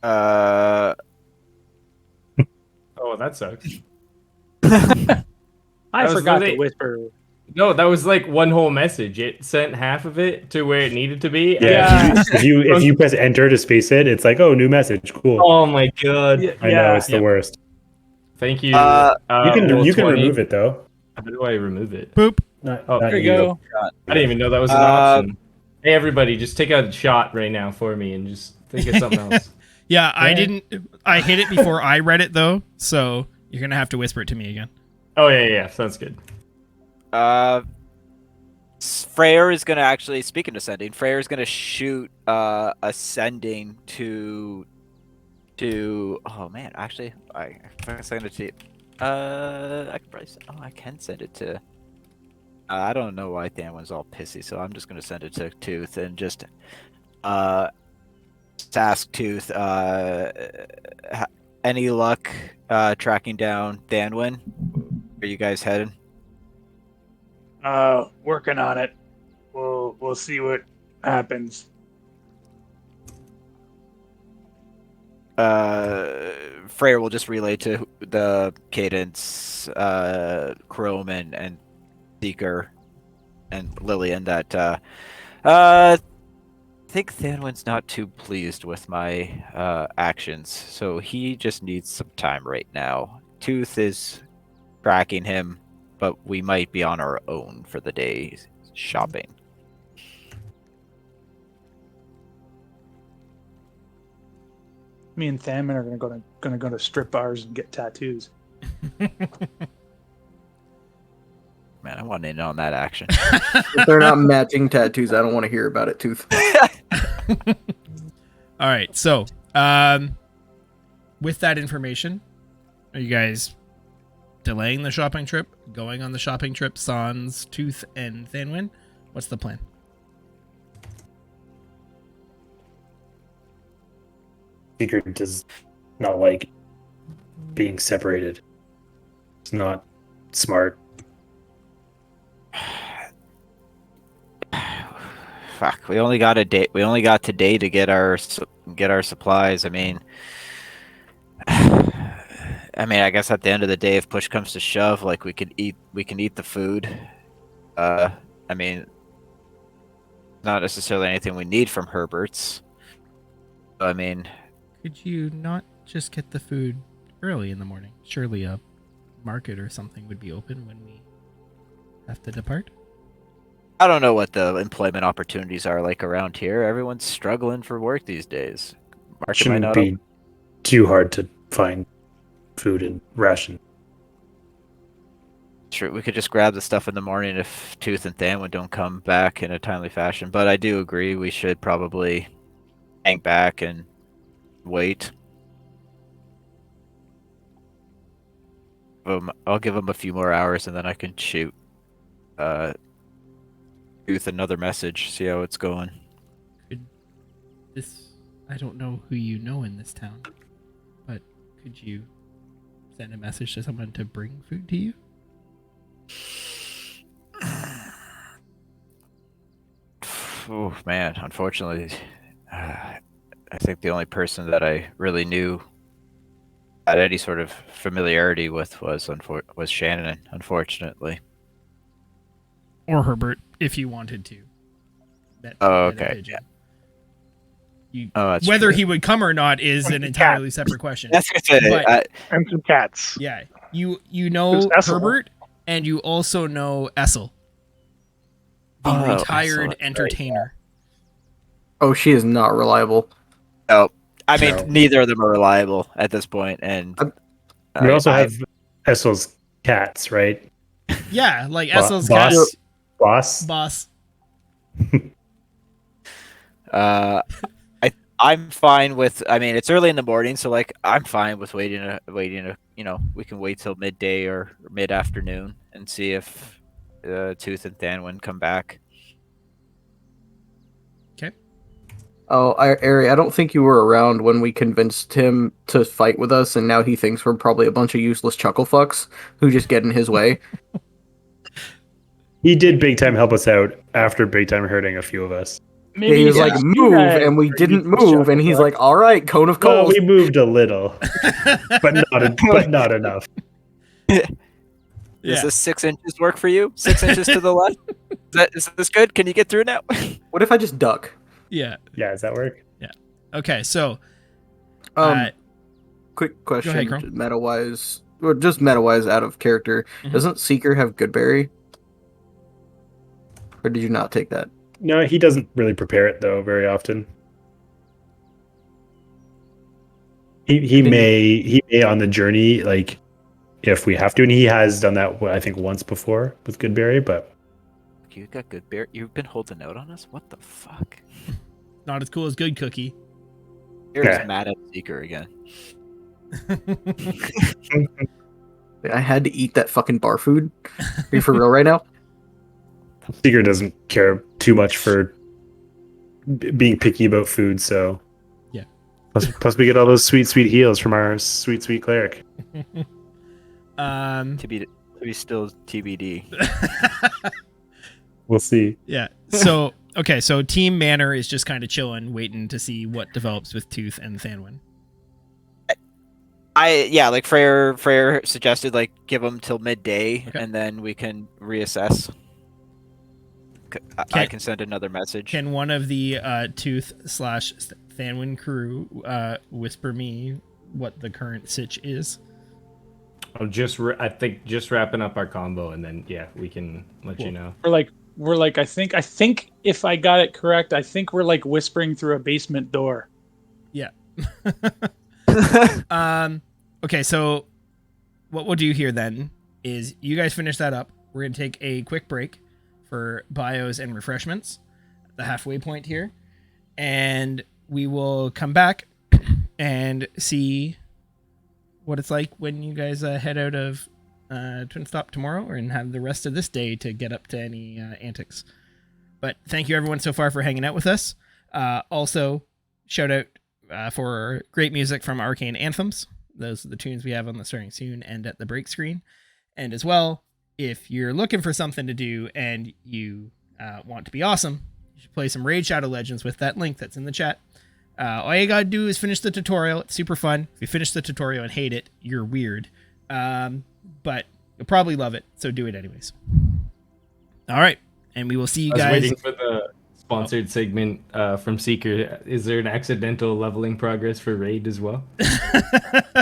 Uh, Oh, that sucks. I was forgot to really- whisper. No, that was like one whole message. It sent half of it to where it needed to be. Yeah, if you press enter to space it, it's like, oh, new message, cool. Oh my god. Yeah, I know it's the Yep. worst. Thank you. You can Roll you can 20. remove it though. How do I remove it? Boop. Not There you go. I didn't even know that was an option. Hey, everybody, just take a shot right now for me and just think of something else. Yeah, I Yeah. didn't. I hit it before I read it though, so you're gonna have to whisper it to me again. Oh, yeah, sounds good. Freyr is gonna actually, speaking of sending, Freyr is gonna shoot a sending to. Oh man, actually, I can send it to. I could probably. I can send it to. I don't know why Thanwyn's all pissy, so I'm just gonna send it to Tooth and just ask Tooth. Any luck tracking down Thanwyn? Are you guys headed? Working on it. We'll see what happens. Freyr will just relay to the Cadence, Chrome, and Seeker, and Lillian that I think Thanwyn's not too pleased with my actions, so he just needs some time right now. Tooth is tracking him, but we might be on our own for the day shopping. Me and Thaman are gonna go to strip bars and get tattoos. Man, I want in on that action. If they're not matching tattoos, I don't want to hear about it, Tooth. All right, so with that information, are you guys delaying the shopping trip, going on the shopping trip, Sans, Tooth, and Thanwin? What's the plan? Seeker does not like being separated. It's not smart. Fuck, we only got a day. We only got today to get our supplies. I mean, I guess at the end of the day, if push comes to shove, like we can eat the food. I mean, not necessarily anything we need from Herbert's. I mean, Could you not just get the food early in the morning? Surely a market or something would be open when we have to depart. I don't know what the employment opportunities are like around here. Everyone's struggling for work these days. Market might Shouldn't not be open. too hard to find food and ration. Sure, we could just grab the stuff in the morning if Tooth and Thanwin don't come back in a timely fashion. But I do agree we should probably hang back and wait. I'll give them a few more hours and then I can shoot Tooth another message, see how it's going. I don't know who you know in this town, but could you send a message to someone to bring food to you? Oh man, unfortunately, I think the only person that I really knew had any sort of familiarity with was Shannon. Unfortunately. Or Herbert, if you wanted to. Oh, bet a okay. pigeon. That's Whether true. he would come or not is an entirely separate question. That's good. But- And some cats. Yeah, you know Who's Essel? Herbert, and you also know Essel, the Oh, Essel, retired that's right, entertainer. Oh, she is not reliable. No, I mean No. neither of them are reliable at this point, and We also I- have Essel's cats, right? Yeah, like Bo- Essel's boss? cat Boss? boss. I'm fine with. I mean, it's early in the morning, so like I'm fine with waiting. We can wait till midday or mid afternoon and see if Tooth and Thanwin come back. Oh, Ari, I don't think you were around when we convinced him to fight with us, and now he thinks we're probably a bunch of useless chuckle fucks who just get in his way. He did big time help us out after big time hurting a few of us. Yeah, he was like, move, and we didn't move, and he's like, all right, cone of Well, coals. we moved a little, but not enough. Yeah. Does this 6 inches work for you? 6 inches to the left. Is this good? Can you get through now? What if I just duck? Yeah. Yeah, does that work? Okay, so Quick question, ahead, Chrome. meta-wise, or just meta-wise out of character, Mhm. doesn't Seeker have Goodberry? Or did you not take that? No, he doesn't really prepare it though very often. He may on the journey, like if we have to, and he has done that I think once before with Goodberry, but You got good beer. You've been holding out on us. What the fuck? not as cool as Good Cookie. You're Yeah. just mad at Seeker again. I had to eat that fucking bar food. Are you for real right now? Seeker doesn't care too much for being picky about food, so Yeah. Plus we get all those sweet heals from our sweet cleric. To be still TBD. We'll see. Yeah. So okay, so Team Manor is just kind of chilling, waiting to see what develops with Tooth and Thanwin. Like Freyr suggested, like give them till midday, Okay. and then we can reassess. I can send another message. Can one of the Tooth / Thanwin crew whisper me what the current sitch is? I'm I think just wrapping up our combo, and then yeah, we can let you know. We're like I think if I got it correct, I think we're like whispering through a basement door. Yeah. Okay, so what we'll do here then is you guys finish that up. We're gonna take a quick break for bios and refreshments at the halfway point here, and we will come back and see what it's like when you guys head out of Twin Stop tomorrow, and have the rest of this day to get up to any antics. But thank you everyone so far for hanging out with us. Also, shout out for great music from Arcane Anthems. Those are the tunes we have on the starting soon and at the break screen. And as well, if you're looking for something to do and you want to be awesome, you should play some Raid Shadow Legends with that link that's in the chat. All you gotta do is finish the tutorial. It's super fun. If you finish the tutorial and hate it, you're weird. But you'll probably love it, so do it anyways. All right, and we will see you I was guys. waiting for the sponsored segment from Seeker. Is there an accidental leveling progress for Raid as well?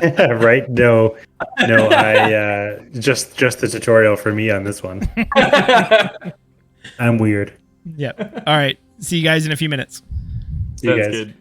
Right? No, I just the tutorial for me on this one. I'm weird. Yep. All right, see you guys in a few minutes. See you That's guys. good.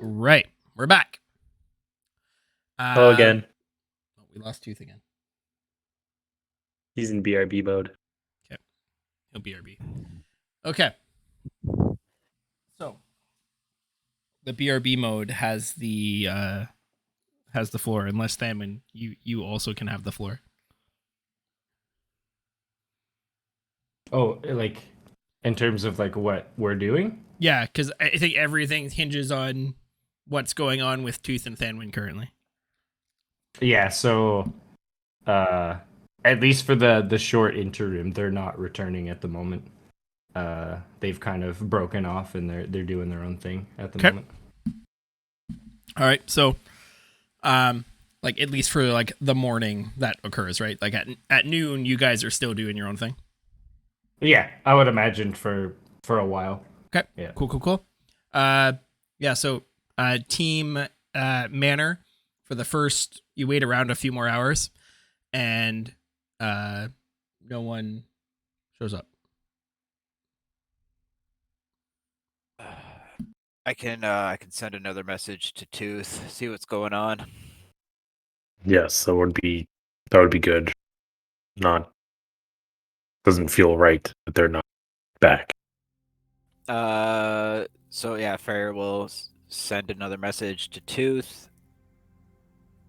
Right. We're back. Oh, again. Oh, we lost Tooth again. He's in BRB mode. He'll BRB. Okay. So the BRB mode has the floor, unless Thaman, you also can have the floor. Oh, like in terms of like what we're doing? Yeah, because I think everything hinges on what's going on with Tooth and Thanwin currently. Yeah, so at least for the short interim, they're not returning at the moment. They've kind of broken off and they're doing their own thing at the moment. All right, so like at least for like the morning that occurs, right? Like at noon, you guys are still doing your own thing. Yeah, I would imagine for a while. Okay. Yeah. Cool. Yeah. So, team manor for the first. You wait around a few more hours, and no one shows up. I can send another message to Tooth, see what's going on. Yes, that would be good. Doesn't feel right that they're not back. So yeah, Fair will send another message to Tooth.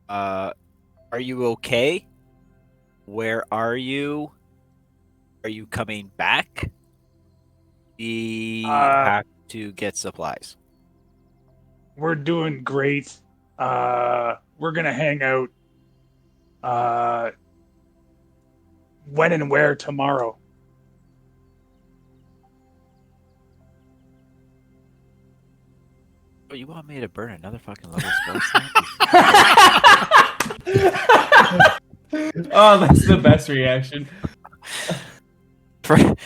Are you okay? Where are you? Are you coming back? We have to get supplies. We're doing great. We're gonna hang out. When and where tomorrow? Oh, you want me to burn another fucking level spell slot? Oh, that's the best reaction. Fair,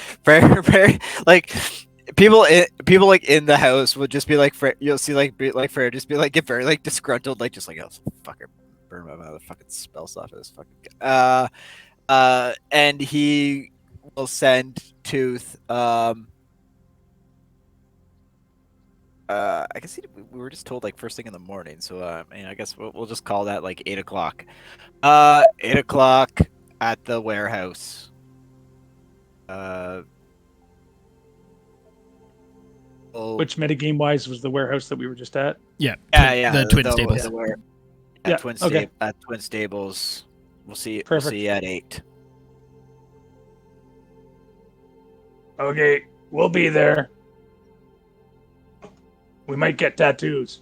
like people like in the house would just be like, you'll see like Fair just be like get very like disgruntled, like just like oh fucker, burn my motherfucking spell slot for this fucking and he will send Tooth I guess we were just told like first thing in the morning, so I mean I guess we'll just call that like 8 o'clock. 8 o'clock at the warehouse. Which metagame wise was the warehouse that we were just at? Yeah. The Twin Stables. At Twin Stables. We'll see. Perfect. We'll see you at 8. Okay, we'll be there. We might get tattoos.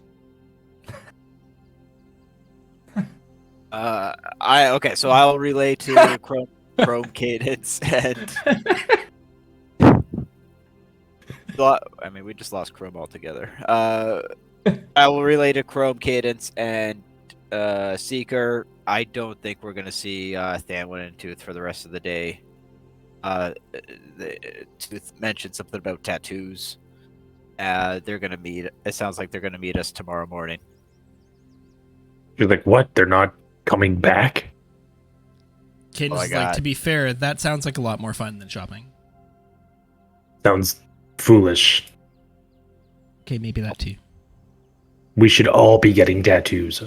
So I'll relay to Chrome Cadence and I mean we just lost Chrome altogether. I will relay to Chrome Cadence and Seeker. I don't think we're gonna see Thanwin and Tooth for the rest of the day. Tooth mentioned something about tattoos. They're gonna meet. It sounds like they're gonna meet us tomorrow morning. You're like, what? They're not coming back? Cadence is like, to be fair, that sounds like a lot more fun than shopping. Sounds foolish. Okay, maybe that too. We should all be getting tattoos.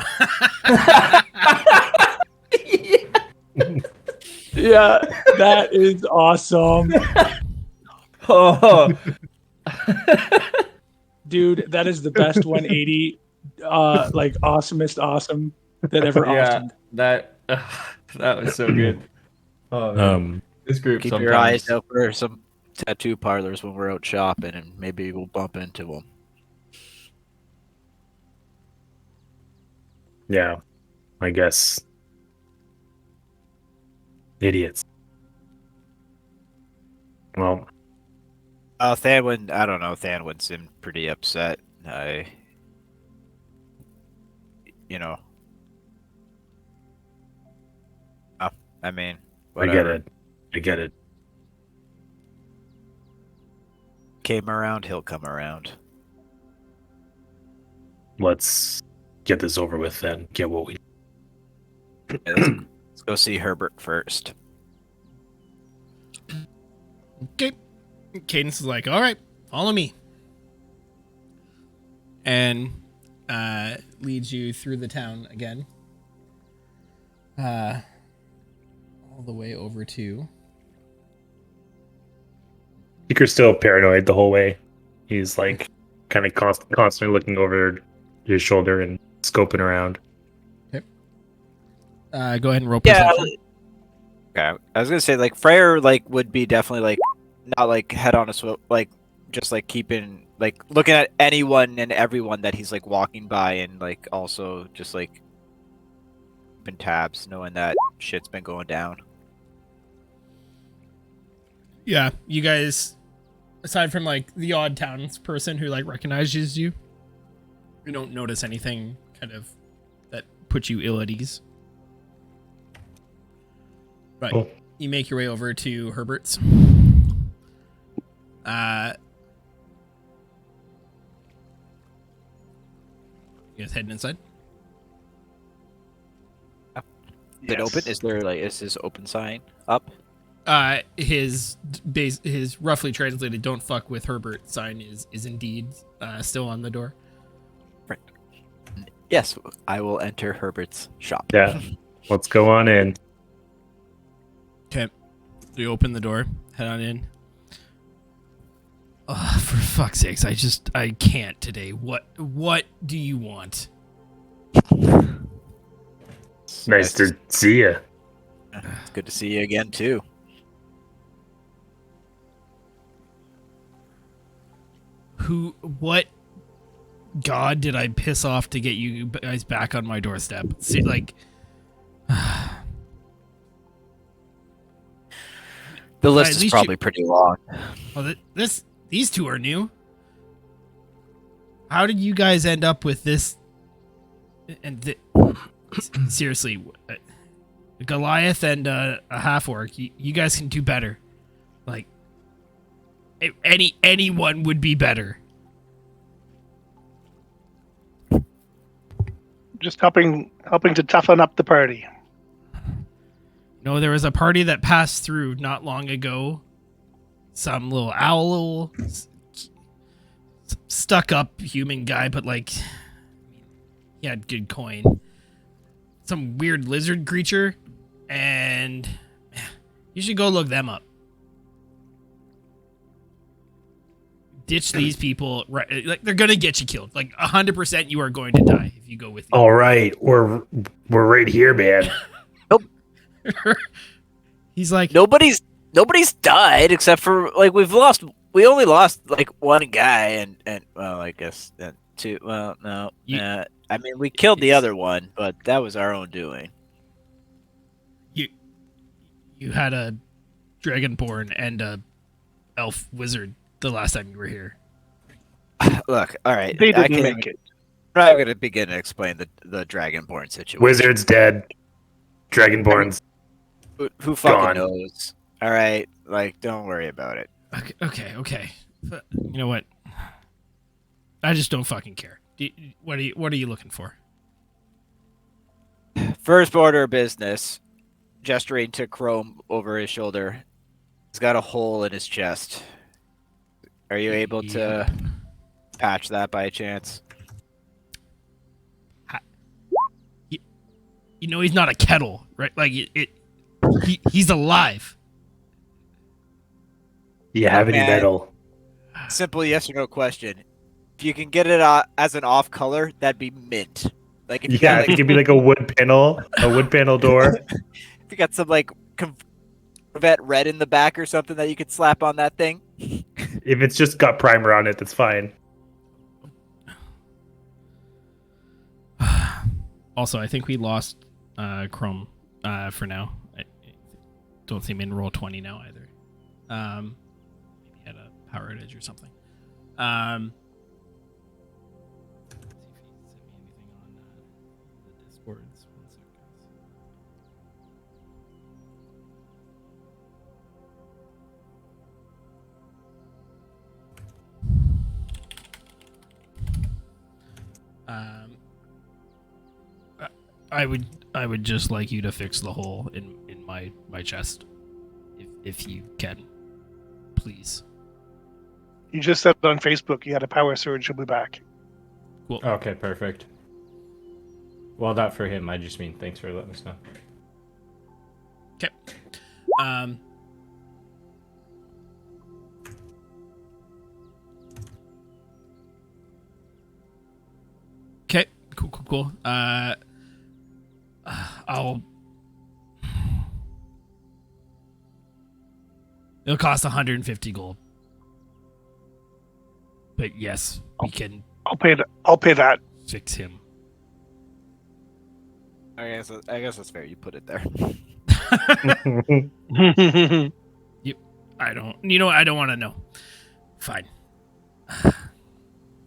Yeah, that is awesome. Oh. Dude, that is the best 180 like awesomest awesome that ever awesomed. That was so good. Oh, man. This group Keep sometimes... your eyes out for some tattoo parlors when we're out shopping, and maybe we'll bump into them. Yeah, I guess. Idiots. Well, Thanwin, I don't know. Thanwin seemed pretty upset. I mean, whatever. I get it. Came around, he'll come around. Let's get this over with then. Get what we. Let's go see Herbert first. Okay. Cadence is like, all right, follow me. And leads you through the town again. All the way over to. Seeker's still paranoid the whole way. He's like kind of constantly looking over his shoulder and scoping around. Okay. Go ahead and roll Yeah. perception. Okay, I was gonna say like Freyr like would be definitely like not like head on a swivel, like just like keeping like looking at anyone and everyone that he's like walking by, and like also just like keeping tabs, knowing that shit's been going down. Yeah, you guys, aside from like the odd townsperson who like recognizes you, you don't notice anything kind of that puts you ill at ease. Right. Cool. You make your way over to Herbert's. You guys heading inside? Is it open? Is there like is this open sign up? His roughly translated "Don't fuck with Herbert" sign is indeed still on the door. Right. Yes, I will enter Herbert's shop. Yeah. Let's go on in. Okay. You open the door, head on in. Oh, for fuck's sakes, I can't today. What do you want? Nice to see you. It's good to see you again too. What god did I piss off to get you guys back on my doorstep? See, like, The list at is least probably pretty long. well, these two are new. How did you guys end up with this? And seriously, Goliath and a half orc, you guys can do better. Like, anyone would be better. Just helping to toughen up the party. No, there was a party that passed through not long ago. Some little owl, stuck up human guy, but like, he had good coin. Some weird lizard creature, and you should go look them up. Ditch these people, right? Like, they're gonna get you killed. Like 100%, you are going to die if you go with me. All right, we're right here, man. He's like, Nobody's died except for like we only lost like one guy and well I guess two. Well no, I mean we killed the other one, but that was our own doing. you had a dragonborn and a elf wizard the last time you were here. Look, all right, They didn't make it. I'm not gonna begin to explain the dragonborn situation. Wizard's dead. Dragonborn's Who fucking gone. knows? All right, like don't worry about it. Okay. But you know what? I just don't fucking care. What are you looking for? First order of business, gesturing to Chrome over his shoulder. He's got a hole in his chest. Are you able to patch that by chance? You know he's not a kettle, right? Like he's alive. Do you have any Man. metal? Simple yes or no question. If you can get it as an off color, that'd be mint. Like if you Yeah, got, if you give me like a wood panel door. if you got some like Corvette red in the back or something that you could slap on that thing. If it's just got primer on it, that's fine. Also, I think we lost Chrome for now. I don't see him in roll 20 now either. Maybe he had a power outage or something. Let's see if he sent me anything on the Discords. One sec, guys. I would just like you to fix the hole in my chest, if you can, please. You just said on Facebook you had a power surge. He'll be back. Cool. Okay, perfect. Well, not for him. I just mean thanks for letting us know. Okay. Okay. Cool. It'll cost 150 gold. But yes, we can I'll pay that. I'll pay that. fix him. I guess that's fair. You put it there. I don't. You know what? I don't want to know. Fine.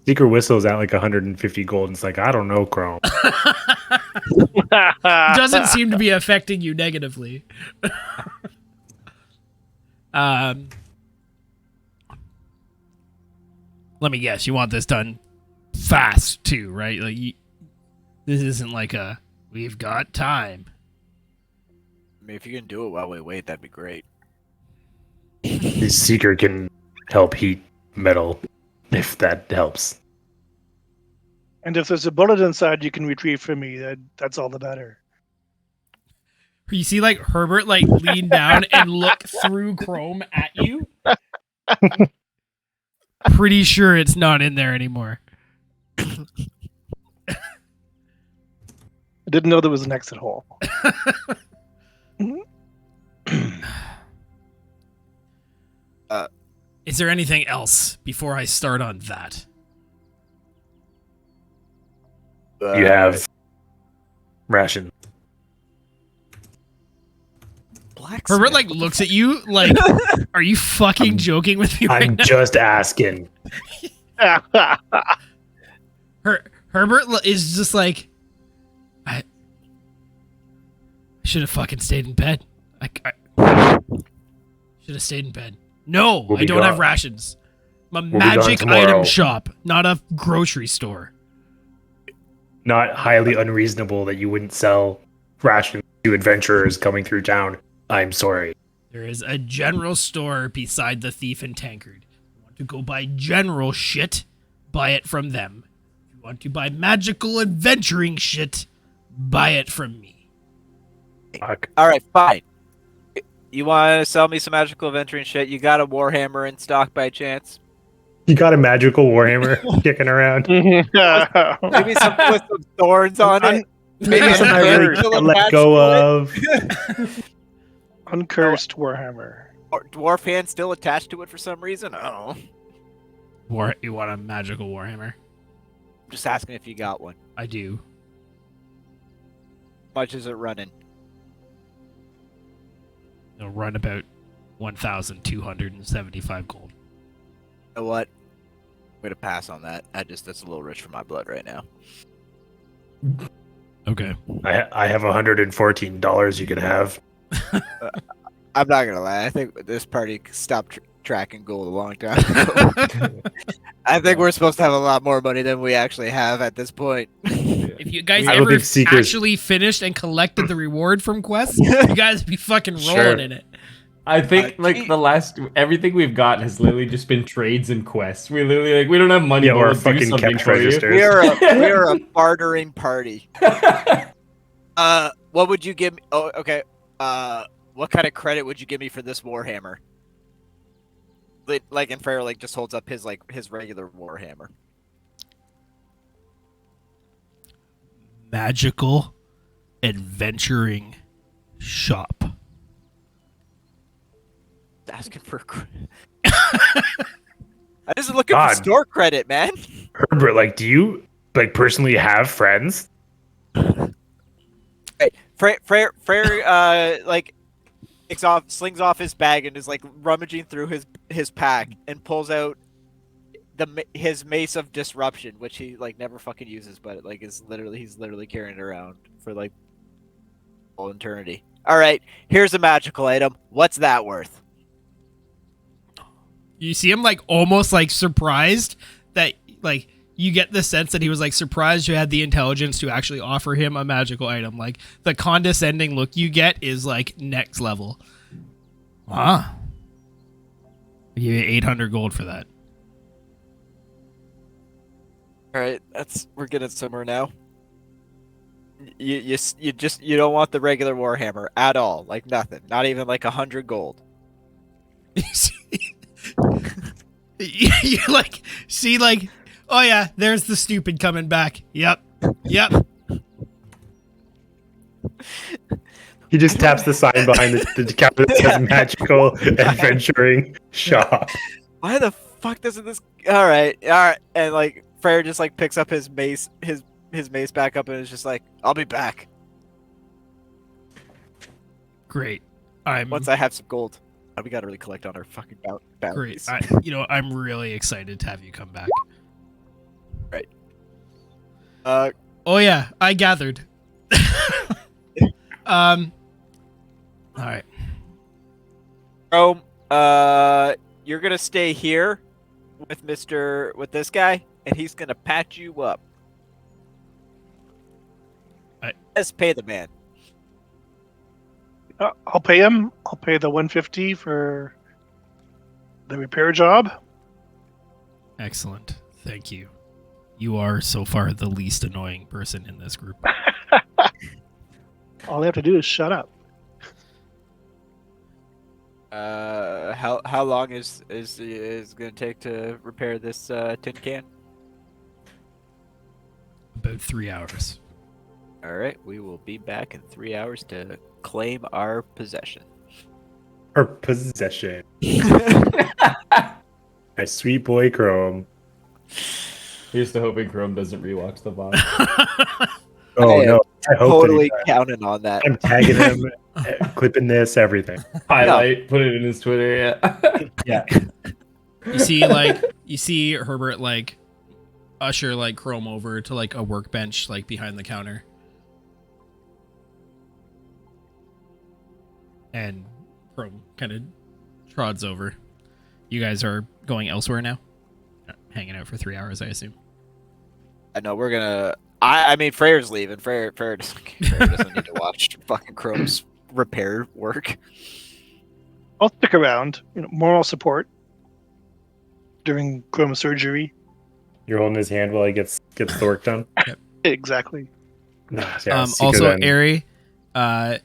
Seeker whistles at like 150 gold and it's like, I don't know, Chrome. Doesn't seem to be affecting you negatively. Let me guess. You want this done fast too, right? Like this isn't like a we've got time. I mean, if you can do it while we wait, that'd be great. His Seeker can help heat metal if that helps. And if there's a bullet inside you can retrieve for me, that's all the better. You see, like Herbert, like lean down and look through Chrome at you. Pretty sure it's not in there anymore. I didn't know there was an exit hole. Is there anything else before I start on that? You have ration. Herbert like looks at you like, are you fucking joking with me right I'm now? just asking. Herbert is just like, I should have fucking stayed in bed. I should have stayed in bed. No, We'll I be don't have gone. rations. I'm a We'll be gone magic tomorrow. item shop, not a grocery store. Not highly unreasonable that you wouldn't sell rations to adventurers coming through town. I'm sorry. There is a general store beside the Thief and Tankard. If you want to go buy general shit, buy it from them. If you want to buy magical adventuring shit, buy it from me. Fuck. All right, fine. You want to sell me some magical adventuring shit? You got a Warhammer in stock by chance? You got a magical warhammer kicking around. Maybe something with some thorns on it. Maybe something I really Still can't let attached go to it? of. Uncursed Warhammer. Or dwarf hand still attached to it for some reason? I don't know. You want a magical warhammer? I'm just asking if you got one. I do. How much is it running? It'll run about 1,275 gold. You know what? I'm gonna pass on that. That's a little rich for my blood right now. Okay. I have $114 you can have. I'm not gonna lie. I think this party stopped tracking gold a long time ago. I think we're supposed to have a lot more money than we actually have at this point. If you guys I don't ever think Seekers- actually finished and collected the reward from quests, you guys would be fucking rolling Sure. in it. I think gee. like the last everything we've gotten has literally just been trades and quests. We literally like we don't have money, Yeah, but or we'll do fucking something cash for you. registers. We are a bartering party. What would you give me? Oh, okay. What kind of credit would you give me for this Warhammer? Like, and Freyr just holds up his regular Warhammer. Magical adventuring shop. Asking for. I just looking God. for store credit, man. Herbert, like, do you like personally have friends? Hey, Freyr, like, slings off his bag and is like rummaging through his pack and pulls out his mace of disruption, which he like never fucking uses, but like he's literally carrying it around for like all eternity. All right, here's a magical item. What's that worth? You see him like almost like surprised that like you get the sense that he was like surprised you had the intelligence to actually offer him a magical item. Like the condescending look you get is like next level. Ah. I'll give you 800 gold for that. All right, we're getting somewhere now. You don't want the regular Warhammer at all, like nothing, not even like 100 gold. You like see like, oh yeah, there's the stupid coming back. Yep. He just taps the sign behind the counter that says magical adventuring shop. Why the fuck doesn't this? All right, and like Freyr just like picks up his mace, his mace back up, and is just like, I'll be back Great. once I have some gold. We gotta really collect on our fucking bounties. Great. I'm really excited to have you come back. Right. Oh yeah, I gathered. All right. Rome, you're gonna stay here with this guy, and he's gonna patch you up. Let's pay the man. I'll pay him. I'll pay the 150 for the repair job. Excellent. Thank you. You are so far the least annoying person in this group. All they have to do is shut up. How long is gonna take to repair this tin can? About 3 hours. All right, we will be back in 3 hours to claim our possession. Her possession. My sweet boy Chrome. Here's to hoping Chrome doesn't rewatch the VOD. Oh I am no! I hope Totally that counting on that. I'm tagging him, clipping this, everything. Highlight, put it in his Twitter. Yeah. Yeah. You see Herbert like usher like Chrome over to like a workbench like behind the counter. And Chrome kind of trods over. You guys are going elsewhere now? Hanging out for 3 hours, I assume. I know we're gonna. I mean, Freyr's leaving. Freyr doesn't need to watch fucking Chrome's repair work. I'll stick around. Moral support during Chrome's surgery. You're holding his hand while he gets the work done. Exactly. Nice. Also, Ari, I'm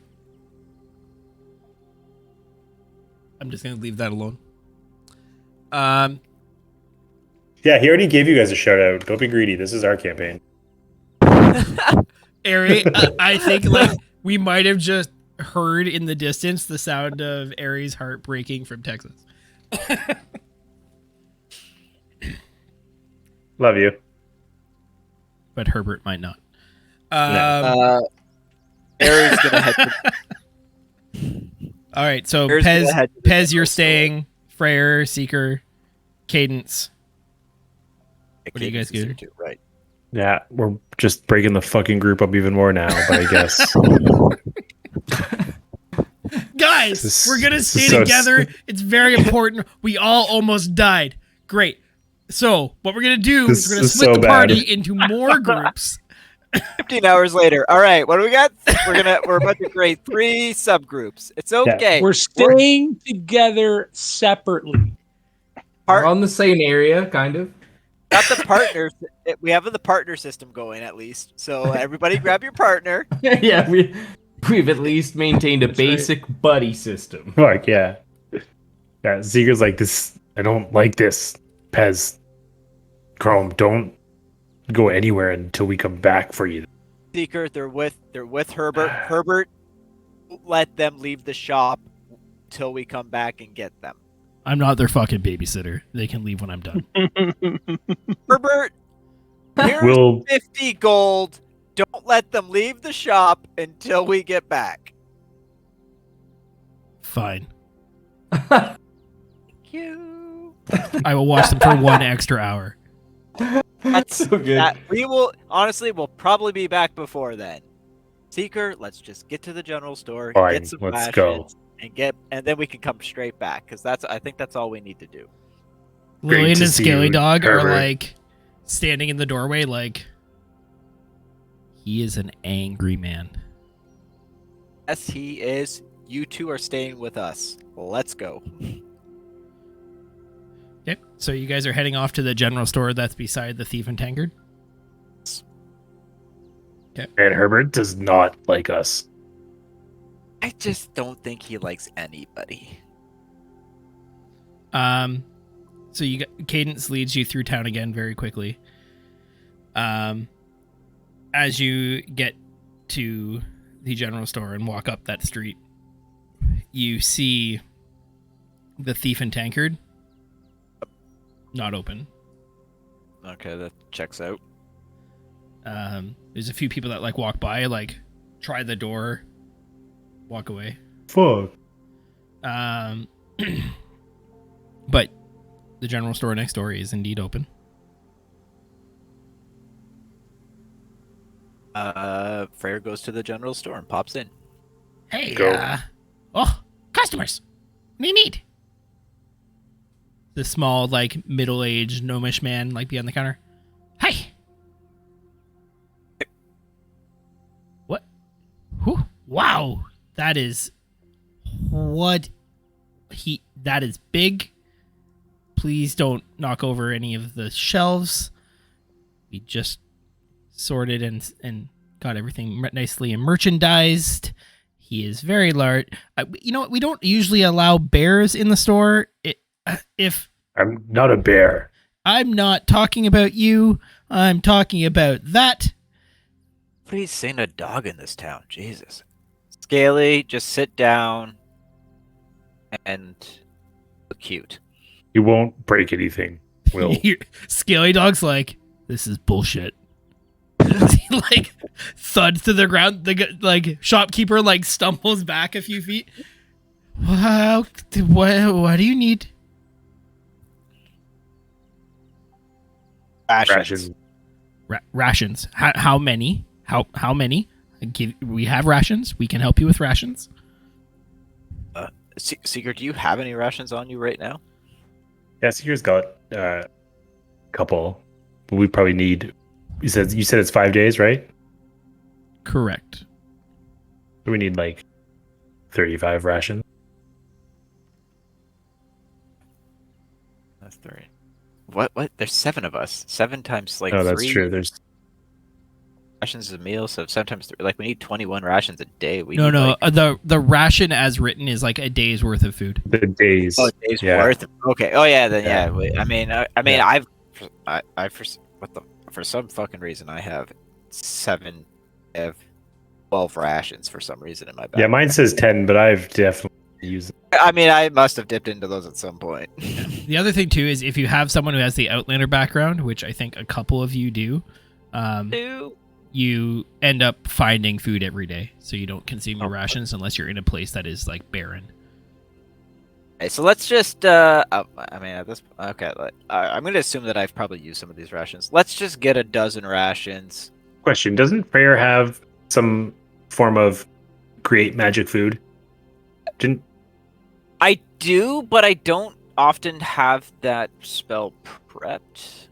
just gonna leave that alone. Yeah, he already gave you guys a shout out. Don't be greedy. This is our campaign. Ari, I think like we might have just heard in the distance the sound of Ari's heart breaking from Texas. Love you. But Herbert might not. Aries gonna head. All right, so Aries gonna head to the Pez, you're general store. staying. Freyr, Seeker, Cadence. What are you guys Cadence is doing? here too, right? Yeah, we're just breaking the fucking group up even more now, but I guess. Guys, This is- we're gonna this stay is so together. It's very important. We all almost died. Great. So what we're gonna do This is we're gonna is split so the bad. party into more groups. 15 hours later. All right, what do we got? We're about to create 3 subgroups. It's okay. We're staying together separately. We're on the same area, kind of. Got the partners. We have the partner system going at least. So everybody, grab your partner. Yeah, we've at least maintained a That's right. basic buddy system. Fuck yeah. Yeah, Zeger's like this. I don't like this. Pez, Chrome, don't go anywhere until we come back for you. Seeker, they're with Herbert. Herbert, let them leave the shop till we come back and get them. I'm not their fucking babysitter. They can leave when I'm done. Herbert, here's We'll 50 gold. Don't let them leave the shop until we get back. Fine. Thank you. I will watch them for 1 extra hour. That's So good. that. We will honestly. We'll probably be back before then. Seeker, let's just get to the general store, Fine, get some let's go. rations, and then we can come straight back because I think that's all we need to do. Great Lillian to and see Scaly you, Dog are Herbert. like standing in the doorway like he is an angry man. Yes, he is. You two are staying with us. Let's go. Yep. So you guys are heading off to the general store that's beside the Thief and Tankard? And Herbert does not like us. I just don't think he likes anybody. So you got, Cadence leads you through town again very quickly. As you get to the general store and walk up that street, you see the Thief and Tankard not open. Okay, that checks out. There's a few people that like walk by, like try the door, walk away. Fuck. But the general store next door is indeed open. Freyr goes to the general store and pops in. Hey, Go. Customers. What do you need? The small, like, middle-aged, gnomish man, like, behind the counter. Hey! What? Who? Wow! That is... What? That is big. Please don't knock over any of the shelves. We just sorted and got everything nicely and merchandised. He is very large. You know what? We don't usually allow bears in the store. If I'm not a bear. I'm not talking about you, I'm talking about that. Nobody's seen a dog in this town. Jesus. Scaly, just sit down and look cute. You won't break anything. Will. Scaly Dog's like, this is bullshit. He like thuds to the ground. The like shopkeeper like stumbles back a few feet. Wow, what do you need? Rations. Rations. How many? How many? We have rations. We can help you with rations. Seeker, do you have any rations on you right now? Yeah, Seeker's got a couple. But we probably need. You said it's 5 days, right? Correct. So we need like 35 rations. That's 3. What? There's 7 of us. 7 times like Oh, that's 3 true. There's rations a meal, so sometimes 3. Like we need 21 rations a day. We No, need, like, the ration as written is like a day's worth of food. the days. a day's yeah. worth. Okay. Oh yeah. Then Yeah. yeah. Wait, I mean, Yeah. for some fucking reason I have 12 rations for some reason in my bag. Yeah, mine says 10, but I've definitely used it. I mean, I must have dipped into those at some point. The other thing too is if you have someone who has the Outlander background, which I think a couple of you do, you end up finding food every day, so you don't consume your rations unless you're in a place that is like barren. Okay, so let's just. I mean, at this. Okay, I'm going to assume that I've probably used some of these rations. Let's just get a dozen rations. Question: doesn't Freyr have some form of create magic food? Didn't I do, but I don't often have that spell prepped.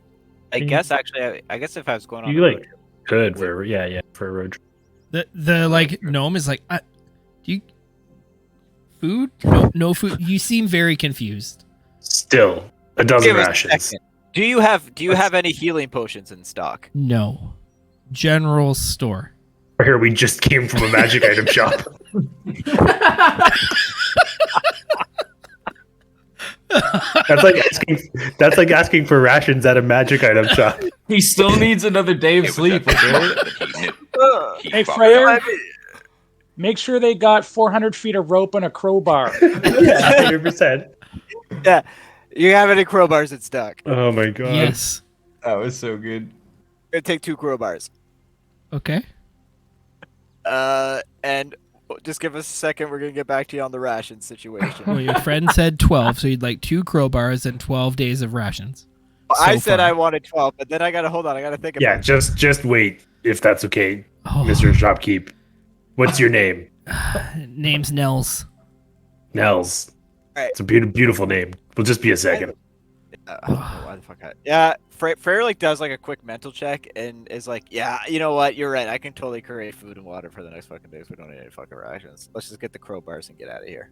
I Can guess actually, I guess if I was going on, you a like road- could for for a road trip? The like gnome is like, do you food? No food. You seem very confused. Still a dozen Give us a rations. second. Do you have any healing potions in stock? No, general store. Here we just came from a magic item shop. That's like asking for rations at a magic item shop. He still needs another day of sleep. Okay? Hey, Freyr, make sure they got 400 feet of rope and a crowbar. Yeah, 100%. Yeah. You have any crowbars in stock? Oh my god. Yes. That was so good. Gonna take 2 crowbars. Okay. And just give us a second. We're gonna get back to you on the ration situation. Well, your friend said 12, so you'd like 2 crowbars and 12 days of rations. I so said far. I wanted 12, but then I gotta hold on. I gotta think Yeah, about it. just wait if that's okay, Oh, Mr. Shopkeep. What's your name? name's Nels. Nels. Right. It's a beautiful name. We'll just be a second. I don't know why the fuck yeah, Freyr like does like a quick mental check and is like, yeah, you know what? You're right. I can totally create food and water for the next fucking days. We don't need any fucking rations. Let's just get the crowbars and get out of here.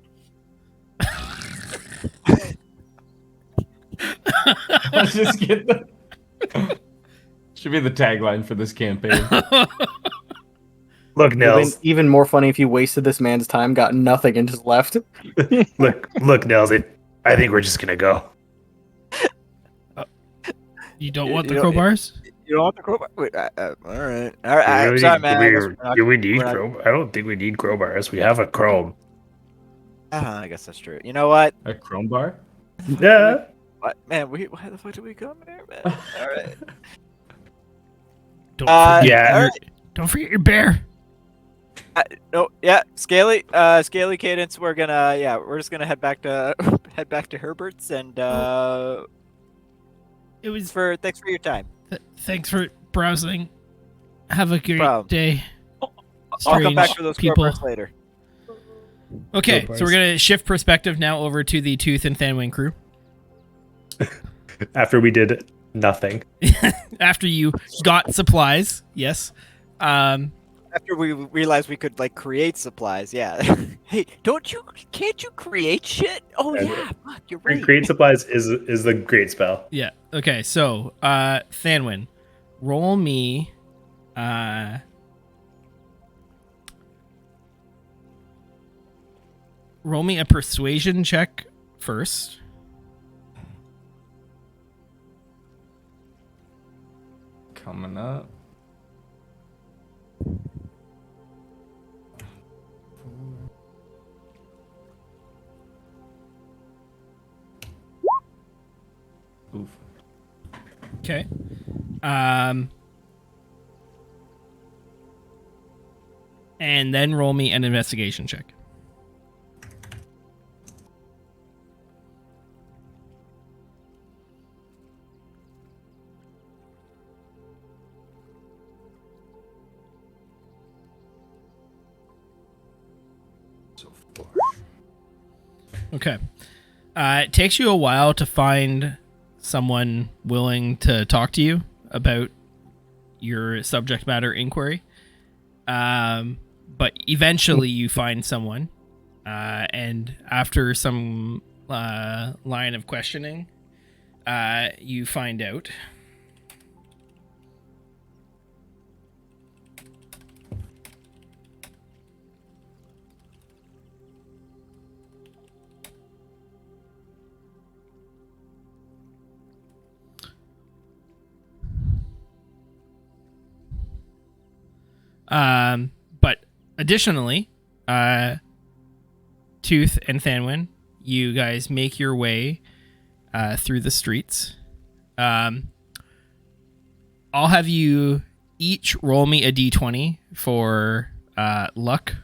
Let's just get the. Should be the tagline for this campaign. Look, Nels. Even more funny if you wasted this man's time, got nothing, and just left. Look, Nels. I think we're just gonna go. You don't You- want the you don't- crowbars? You don't want the crowbar? Wait, all right. I'm sorry, man. I guess we're not- Do we need we're not- crowbar? I don't think we need crowbars. We have a chrome. I guess that's true. You know what? A chrome bar? Yeah. What, man? Why the fuck did we come here, man? All right. Don't yeah. your, don't forget your bear. No, yeah, Scaly Cadence. We're just gonna head back to Herbert's, and It was thanks for your time. Thanks for browsing. Have a great problem. day. I'll come back for those people. crowbars later. Okay, Crowbars. so we're gonna shift perspective now over to the Tooth and Thanwing crew. After we did nothing. After you got supplies, yes. After we realized we could like create supplies, yeah. Hey, can't you create shit? Oh Yeah. yeah, fuck, you're right. Create supplies is the great spell. Yeah. Okay. So, Thanwin, roll me. Roll me a persuasion check first. Coming up. Oof. Okay. And then roll me an investigation check. So 4. Okay. It takes you a while to find someone willing to talk to you about your subject matter inquiry. But eventually you find someone. And after some line of questioning, you find out. But additionally, Tooth and Thanwin, you guys make your way through the streets. I'll have you each roll me a d20 for luck.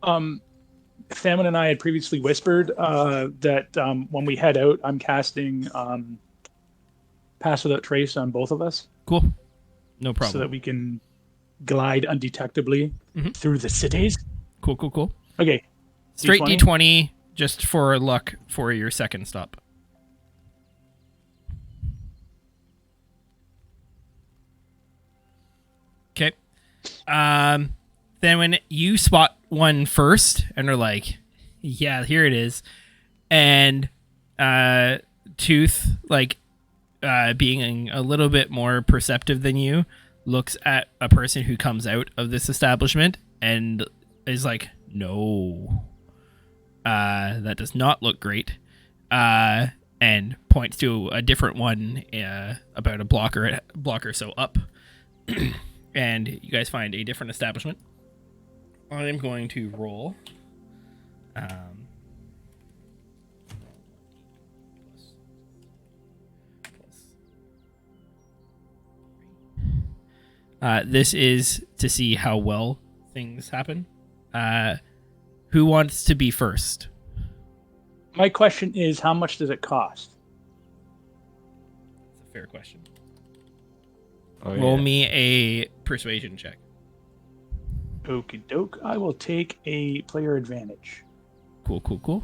Thaman and I had previously whispered that when we head out, I'm casting Pass Without Trace on both of us. Cool. No problem. So that we can glide undetectably through the cities. Cool. Okay. Straight D20? D20 just for luck for your second stop. Okay. Then when you spot one first and are like, yeah, here it is. And Tooth, like being a little bit more perceptive than you, looks at a person who comes out of this establishment and is like, no, that does not look great, and points to a different one about a block or so up. And you guys find a different establishment. I'm going to roll this is to see how well things happen. Who wants to be first? My question is, how much does it cost? That's a fair question. Oh, Roll yeah. me a persuasion check. Okie doke. I will take a player advantage. Cool.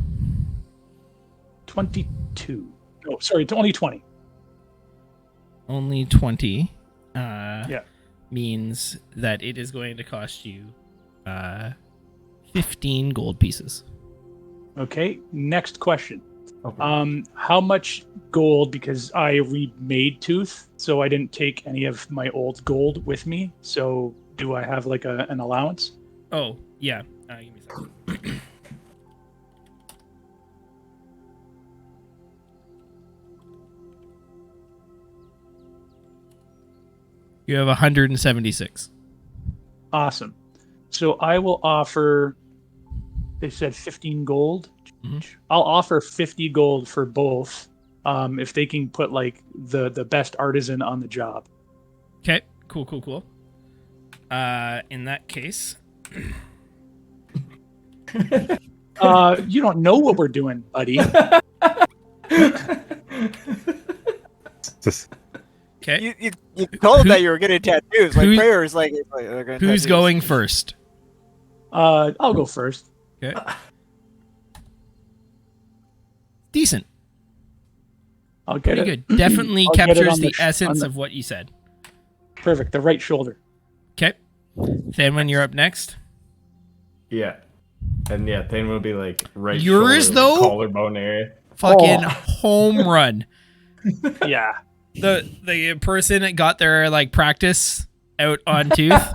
22. No, sorry, only 20. Only 20 Yeah. means that it is going to cost you 15 gold pieces. Okay, next question. Okay. How much gold, because I remade Tooth, so I didn't take any of my old gold with me. So do I have like an allowance? Oh, yeah. Give me a second. You have 176. Awesome. So I will offer. They said 15 gold. Mhm. I'll offer 50 gold for both. If they can put like the best artisan on the job. Okay. Cool. In that case, You don't know what we're doing, buddy. Just- okay. You told them Who- that you were getting tattoos. Like who's- Prayer is like they're getting Who's tattoos. going first? I'll go first. Okay. Decent. I'll get Pretty it. good. Definitely I'll get it captures on the on essence the- of what you said. Perfect. The right shoulder. Okay. Then when you're up next, Yeah. And yeah, Thane will be like right Yours, shoulder, though? collarbone area. fucking Oh. home run. Yeah. The person that got their like practice out on tooth.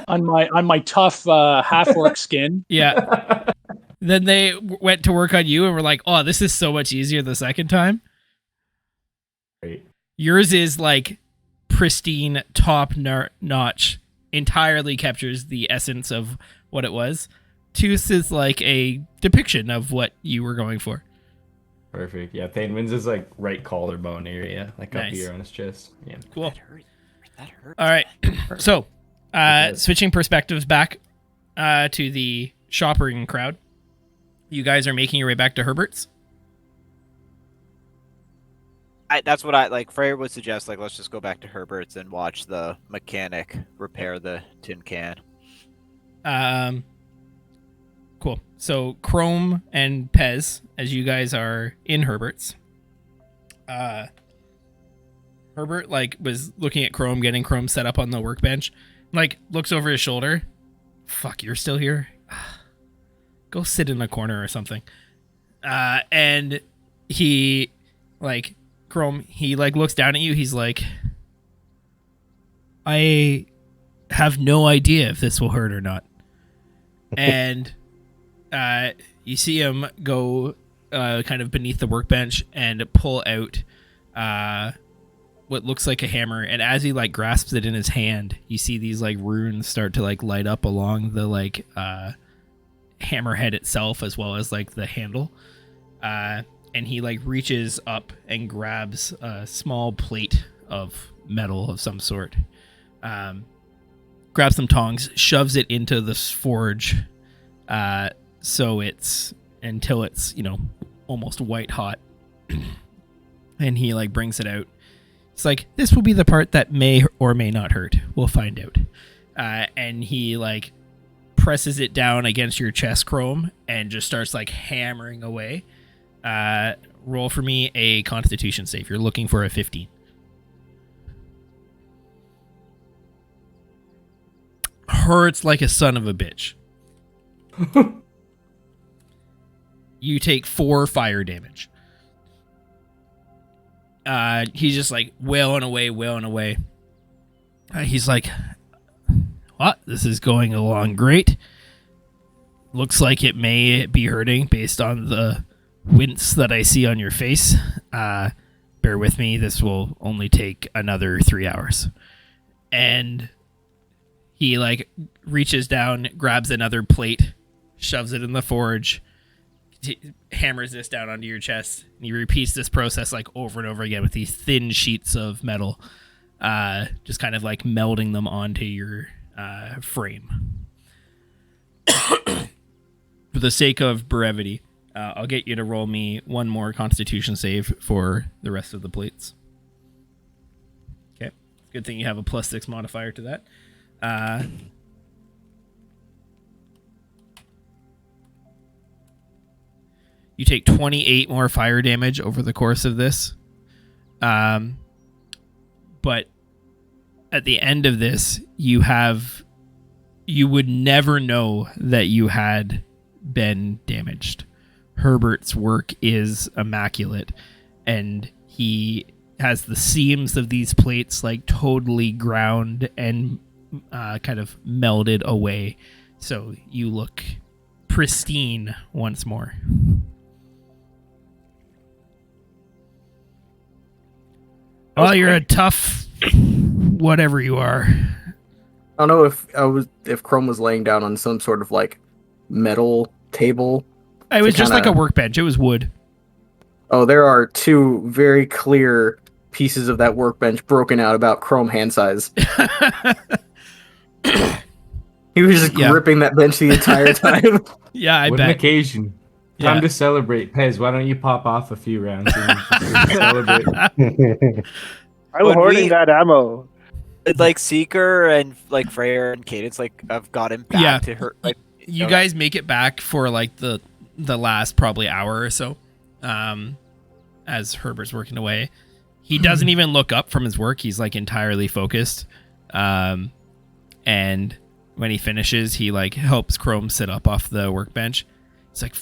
On my tough half orc skin. Yeah. Then they went to work on you and were like, "Oh, this is so much easier the second time." Right. Yours is like pristine, top notch, entirely captures the essence of what it was. Tooth is like a depiction of what you were going for. Perfect. Yeah, Thane wins his like right collarbone area, like up Nice. here on his chest. Yeah. Cool. That hurt. That hurt. All right. So, Okay. switching perspectives back to the shopping crowd. You guys are making your way back to Herbert's. That's what I like. Freyr would suggest, like, let's just go back to Herbert's and watch the mechanic repair the tin can. Cool. So Chrome and Pez, as you guys are in Herbert's, Herbert like was looking at Chrome, getting Chrome set up on the workbench, like looks over his shoulder. Fuck, you're still here? Go sit in a corner or something. And he like Chrome, he like looks down at you. He's like, I have no idea if this will hurt or not. And you see him go kind of beneath the workbench and pull out what looks like a hammer. And as he like grasps it in his hand, you see these like runes start to like light up along the like hammerhead itself, as well as like the handle. And he like reaches up and grabs a small plate of metal of some sort. Grabs some tongs, shoves it into the forge, so it's until it's, you know, almost white hot. And he like brings it out. It's like, this will be the part that may or may not hurt. We'll find out. And he like presses it down against your chest, Chrome, and just starts like hammering away. Roll for me a Constitution save. You're looking for a 15. Hurts like a son of a bitch. You take 4 fire damage. He's just like wailing away. He's like, what? This is going along great. Looks like it may be hurting based on the wince that I see on your face. Bear with me. This will only take another 3 hours. And he like reaches down, grabs another plate, shoves it in the forge, hammers this down onto your chest, and he repeats this process like over and over again with these thin sheets of metal, just kind of like melding them onto your frame. For the sake of brevity, I'll get you to roll me one more Constitution save for the rest of the plates. Okay, good thing you have a +6 modifier to that. You take 28 more fire damage over the course of this. But at the end of this, you would never know that you had been damaged. Herbert's work is immaculate, and he has the seams of these plates like totally ground and kind of melded away, so you look pristine once more. Well, you're a tough whatever you are. I don't know if Chrome was laying down on some sort of like metal table. It was to just like a kinda- workbench. It was wood. Oh, there are two very clear pieces of that workbench broken out about Chrome hand size. He was just Yeah. gripping that bench the entire time. Yeah, I What an bet. occasion. Yeah. Time to celebrate. Pez, why don't you pop off a few rounds and just celebrate? I'm Would hoarding we- that ammo. Like Seeker and like Freyr and Cadence like I've got him back Yeah. to her. Like You Okay. guys make it back for like the last probably hour or so, as Herbert's working away. He doesn't even look up from his work. He's like entirely focused. And when he finishes, he like helps Chrome sit up off the workbench. He's like,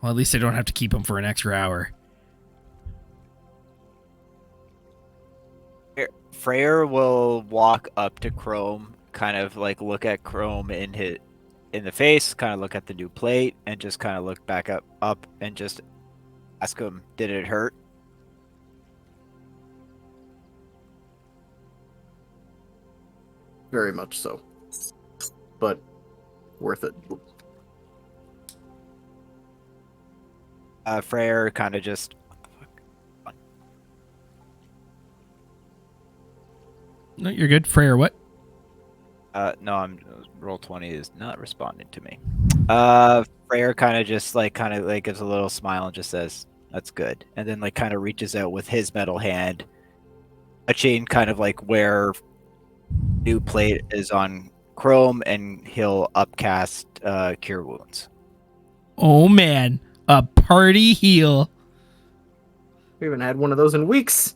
well, at least I don't have to keep him for an extra hour. Freyr will walk up to Chrome, kind of like look at Chrome in the face, kind of look at the new plate, and just kind of look back up and just ask him, "Did it hurt?" Very much so. But worth it. Freyr kind of just No, you're good. Freyr, what? no, I'm Roll20 is not responding to me. Freyr kind of gives a little smile and just says, "That's good," and then like kind of reaches out with his metal hand, a chain kind of like where new plate is on Chrome, and he'll upcast Cure Wounds. Oh man, a party heal. We haven't had one of those in weeks.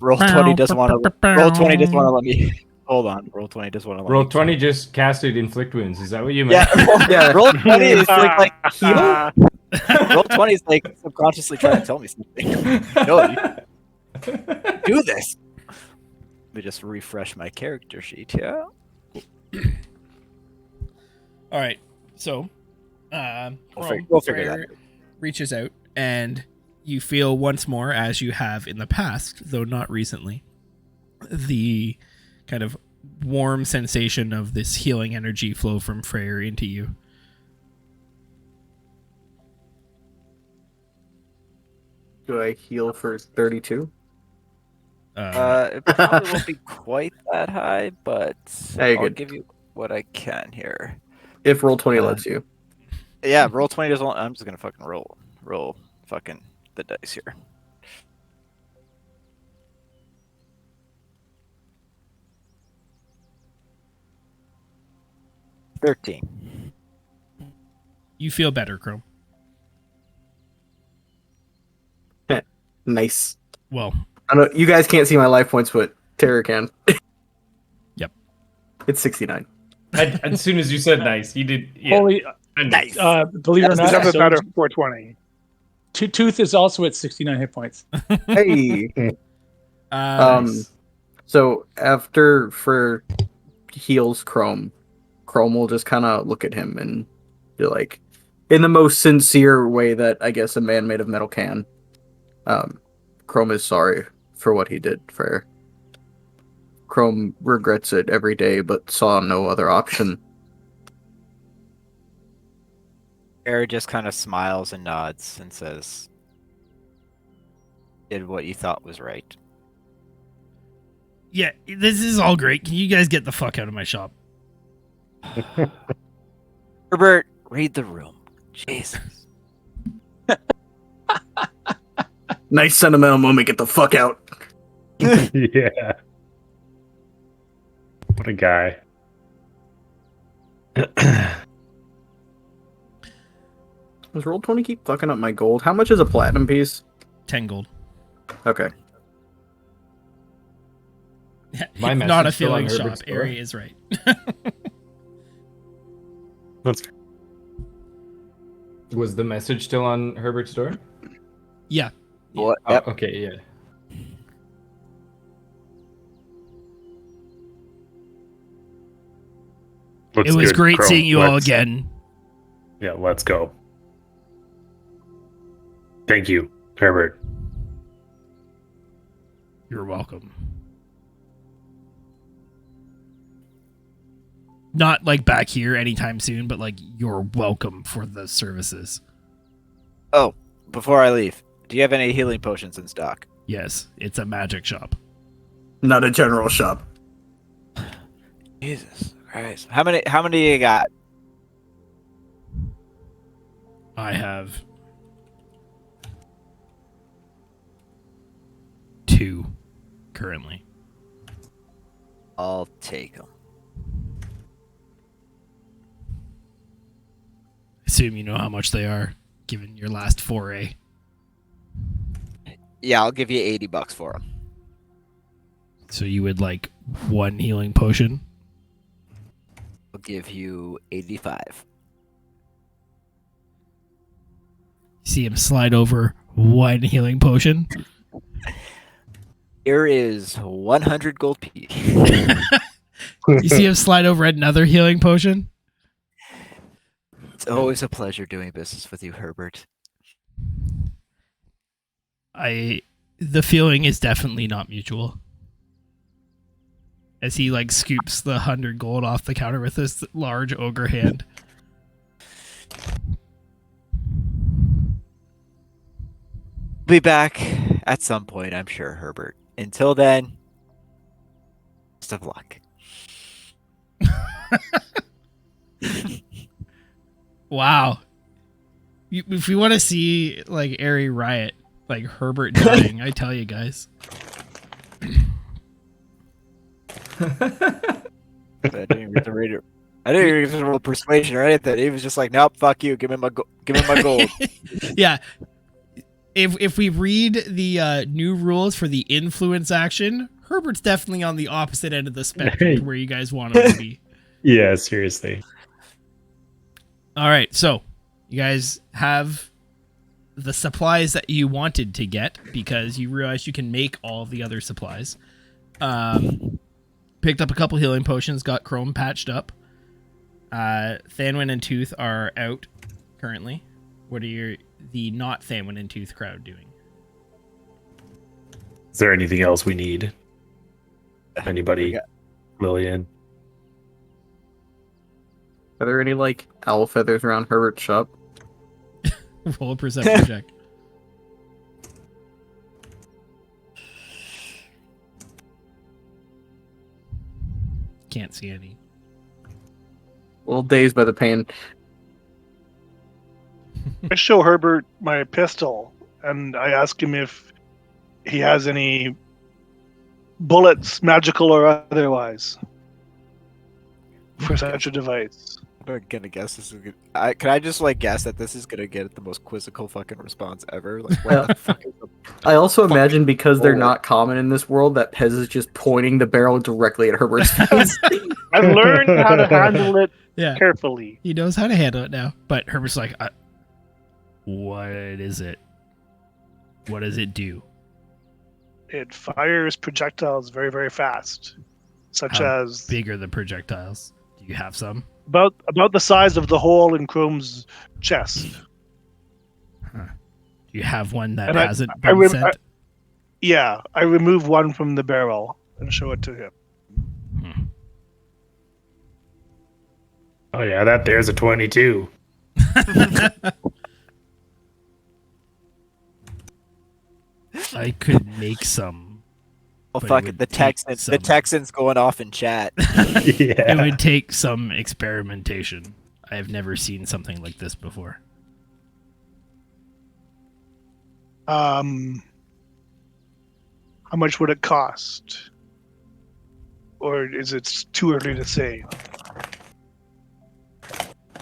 Roll20 doesn't want to. Roll20 doesn't want to let me. Hold on. Roll20 doesn't want to let Roll me. 20 just casted Inflict Wounds. Is that what you meant? Yeah. Yeah. Roll20 is like heal. Ah, Roll20 is like subconsciously trying to tell me something. No, you do this. Let me just refresh my character sheet. Yeah. All right, so We'll figure that Freyr reaches out, and you feel once more, as you have in the past, though not recently, the kind of warm sensation of this healing energy flow from Freyr into you. Do I heal for 32? It probably won't be quite that high, but Hey, I'll good. give you what I can here. If Roll20 lets you. Yeah, Roll20 doesn't want. I'm just gonna fucking roll fucking the dice here. $13. You feel better, Chrome. Nice. Well, I know you guys can't see my life points, but Terra can. Yep. It's 69. As soon as you said nice, you did. Yeah. Holy, Nice. believe it or not, Never so better 420. Tooth is also at 69 hit points. Hey. nice. So after for heals Chrome will just kind of look at him and be like, in the most sincere way that I guess a man made of metal can. Chrome is sorry for what he did for her. Chrome regrets it every day, but saw no other option. Eric just kind of smiles and nods and says, "Did what you thought was right." Yeah, this is all great. Can you guys get the fuck out of my shop? Herbert, read the room. Jesus. Nice sentimental moment. Get the fuck out. Yeah. What a guy. Does Roll20 keep fucking up my gold? How much is a platinum piece? 10 gold. Okay. My It's not a message still on filling shop. Herbert's door. Ari is right. That's Was the message still on Herbert's door? Yeah. What? Oh, Yep. okay, yeah. Looks It was good, great Crow. seeing you all Let's- again. Yeah, let's go. Thank you, Herbert. You're welcome. Not like back here anytime soon, but like you're welcome for the services. Oh, before I leave, do you have any healing potions in stock? Yes, it's a magic shop. Not a general shop. Jesus Christ. How many you got? I have 2 currently. I'll take them. Assume you know how much they are, given your last foray. Yeah, I'll give you $80 for them. So you would like 1 healing potion? I'll give you 85. See him slide over 1 healing potion? Here is 100 gold piece. You see him slide over another healing potion? It's always a pleasure doing business with you, Herbert. The feeling is definitely not mutual. As he like scoops the 100 gold off the counter with his large ogre hand. Be back at some point, I'm sure, Herbert. Until then, best of luck. Wow. If you want to see like Airy Riot, like Herbert dying, I tell you guys. I didn't even get to read it. I didn't even get to roll persuasion or anything. He was just like, "Nope, fuck you. Give me my gold." Yeah. If we read the new rules for the influence action, Herbert's definitely on the opposite end of the spectrum to where you guys want him to be. Yeah, seriously. All right, so you guys have the supplies that you wanted to get because you realized you can make all of the other supplies. Picked up a couple healing potions, got Chrome patched up. Thanwyn and Tooth are out currently. What are the not Thanwyn and Tooth crowd doing? Is there anything else we need? Anybody? Lillian? Are there any like owl feathers around Herbert's shop? Roll a perception check. Can't see any. A little dazed by the pain. I show Herbert my pistol, and I ask him if he has any bullets, magical or otherwise, for such a device. I'm gonna guess this is good. Can I just like guess that this is gonna get the most quizzical fucking response ever? Like, what the fuck is I also imagine because they're bullet? not common in this world that Pez is just pointing the barrel directly at Herbert's face. I've learned how to handle it Yeah, carefully. he knows how to handle it now. But Herbert's like, what is it? What does it do? It fires projectiles very, very fast, such How as big are the projectiles? Do you have some? about the size of the hole in Chrome's chest. Do you have one that And hasn't I been sent? Yeah, I remove one from the barrel and show it to him. Oh yeah, that there's a 22. I could make some. Oh But it fuck would it! The take Texans, some- the Texans going off in chat. It Yeah. would take some experimentation. I have never seen something like this before. How much would it cost? Or is it too early to say?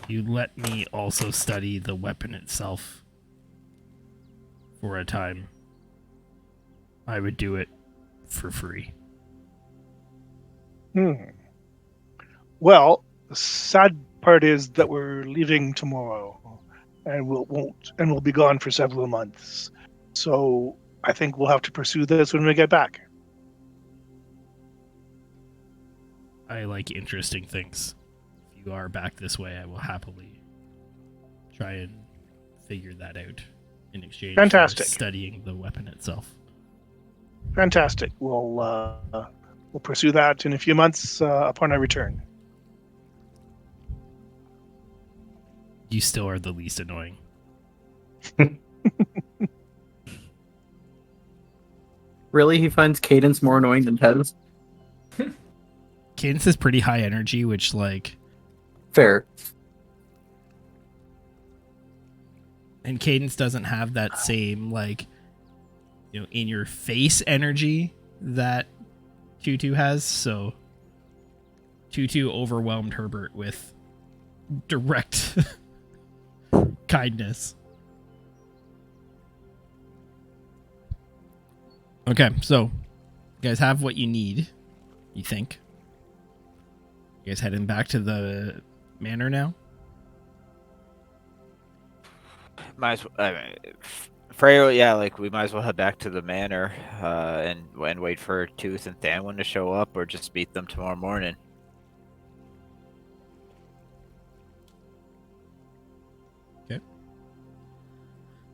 You let me also study the weapon itself for a time. I would do it for free. Well, the sad part is that we're leaving tomorrow, and we'll be gone for several months. So I think we'll have to pursue this when we get back. I like interesting things. If you you are back this way, I will happily try and figure that out in exchange Fantastic. for studying the weapon itself. Fantastic. We'll pursue that in a few months upon our return. You still are the least annoying. Really, he finds Cadence more annoying than Tez? Cadence is pretty high energy, which, like... Fair. And Cadence doesn't have that same, like, you know, in-your-face energy that Tutu has, so... Tutu overwhelmed Herbert with direct kindness. Okay, so you guys have what you need, you think. You guys heading back to the manor now? Might as well, Freya, yeah, like we might as well head back to the manor and wait for Tooth and Thanwin to show up, or just meet them tomorrow morning. Okay.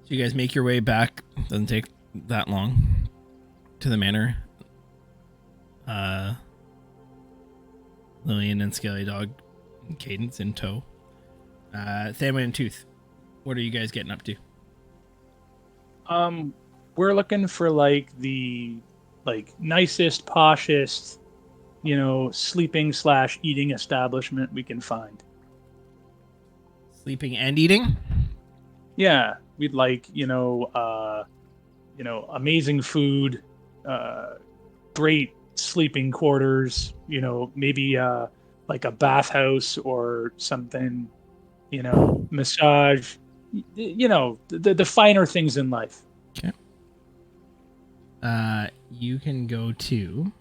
So you guys make your way back. Doesn't take that long to the manor. Lillian and Scaly Dog and Cadence in tow. Thanwin and Tooth, what are you guys getting up to? We're looking for the nicest, poshest, sleeping / eating establishment we can find. Sleeping and eating? Yeah, we'd like, amazing food, great sleeping quarters, maybe like a bathhouse or something, massage, the finer things in life. Okay. You can go to...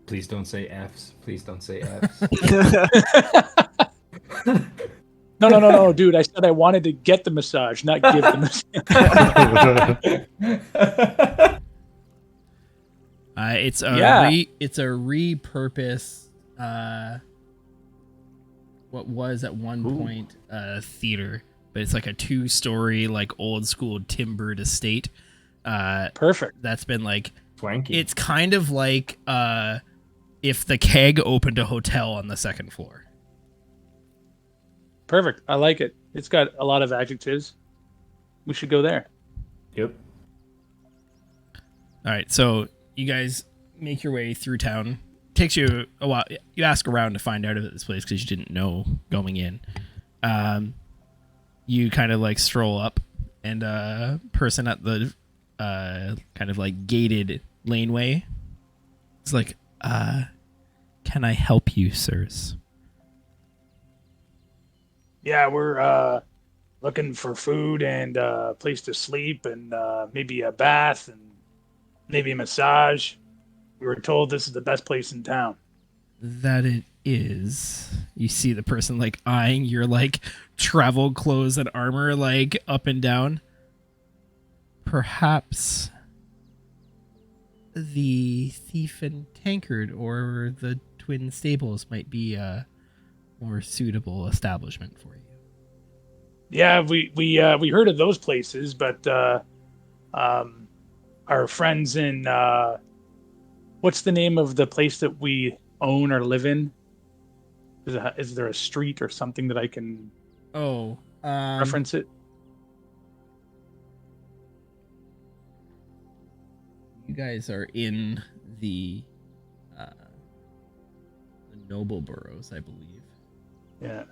Please don't say F's. Please don't say F's. No, dude. I said I wanted to get the massage, not give the massage. It's a repurpose. What was at one point a theater, but it's like a 2-story, like old school timbered estate. Perfect. That's been like Swanky. It's kind of like if the Keg opened a hotel on the 2nd floor. Perfect. I like it. It's got a lot of adjectives. We should go there. Yep. All right, so you guys make your way through town. Takes you a while. You ask around to find out about this place because you didn't know going in. You kind of like stroll up, and a person at the kind of like gated laneway is like, can I help you, sirs? Yeah, we're looking for food and a place to sleep and maybe a bath and maybe a massage. We were told this is the best place in town. That it is. You see the person like eyeing your like travel clothes and armor like up and down. Perhaps the Thief and Tankard or the Twin Stables might be a more suitable establishment for you. Yeah, we heard of those places, but our friends in what's the name of the place that we own or live in? Is there a street or something that I can reference it? You guys are in the noble boroughs, I believe. Yeah.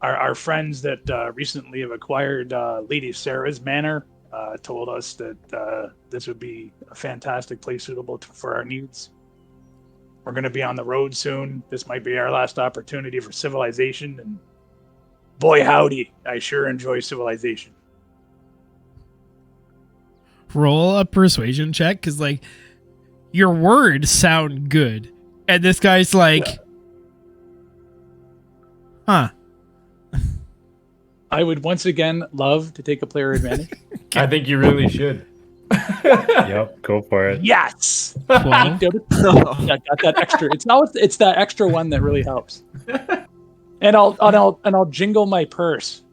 Our friends that recently have acquired Lady Sarah's manor told us that this would be a fantastic place suitable for our needs. We're going to be on the road soon. This might be our last opportunity for civilization, and boy howdy, I sure enjoy civilization. Roll a persuasion check, because like your words sound good, and this guy's like, huh. I would once again love to take a player advantage. I think you really should. Yep, go for it. Yes. 12. Yeah, got that extra. It's that extra one that really helps. And I'll jingle my purse.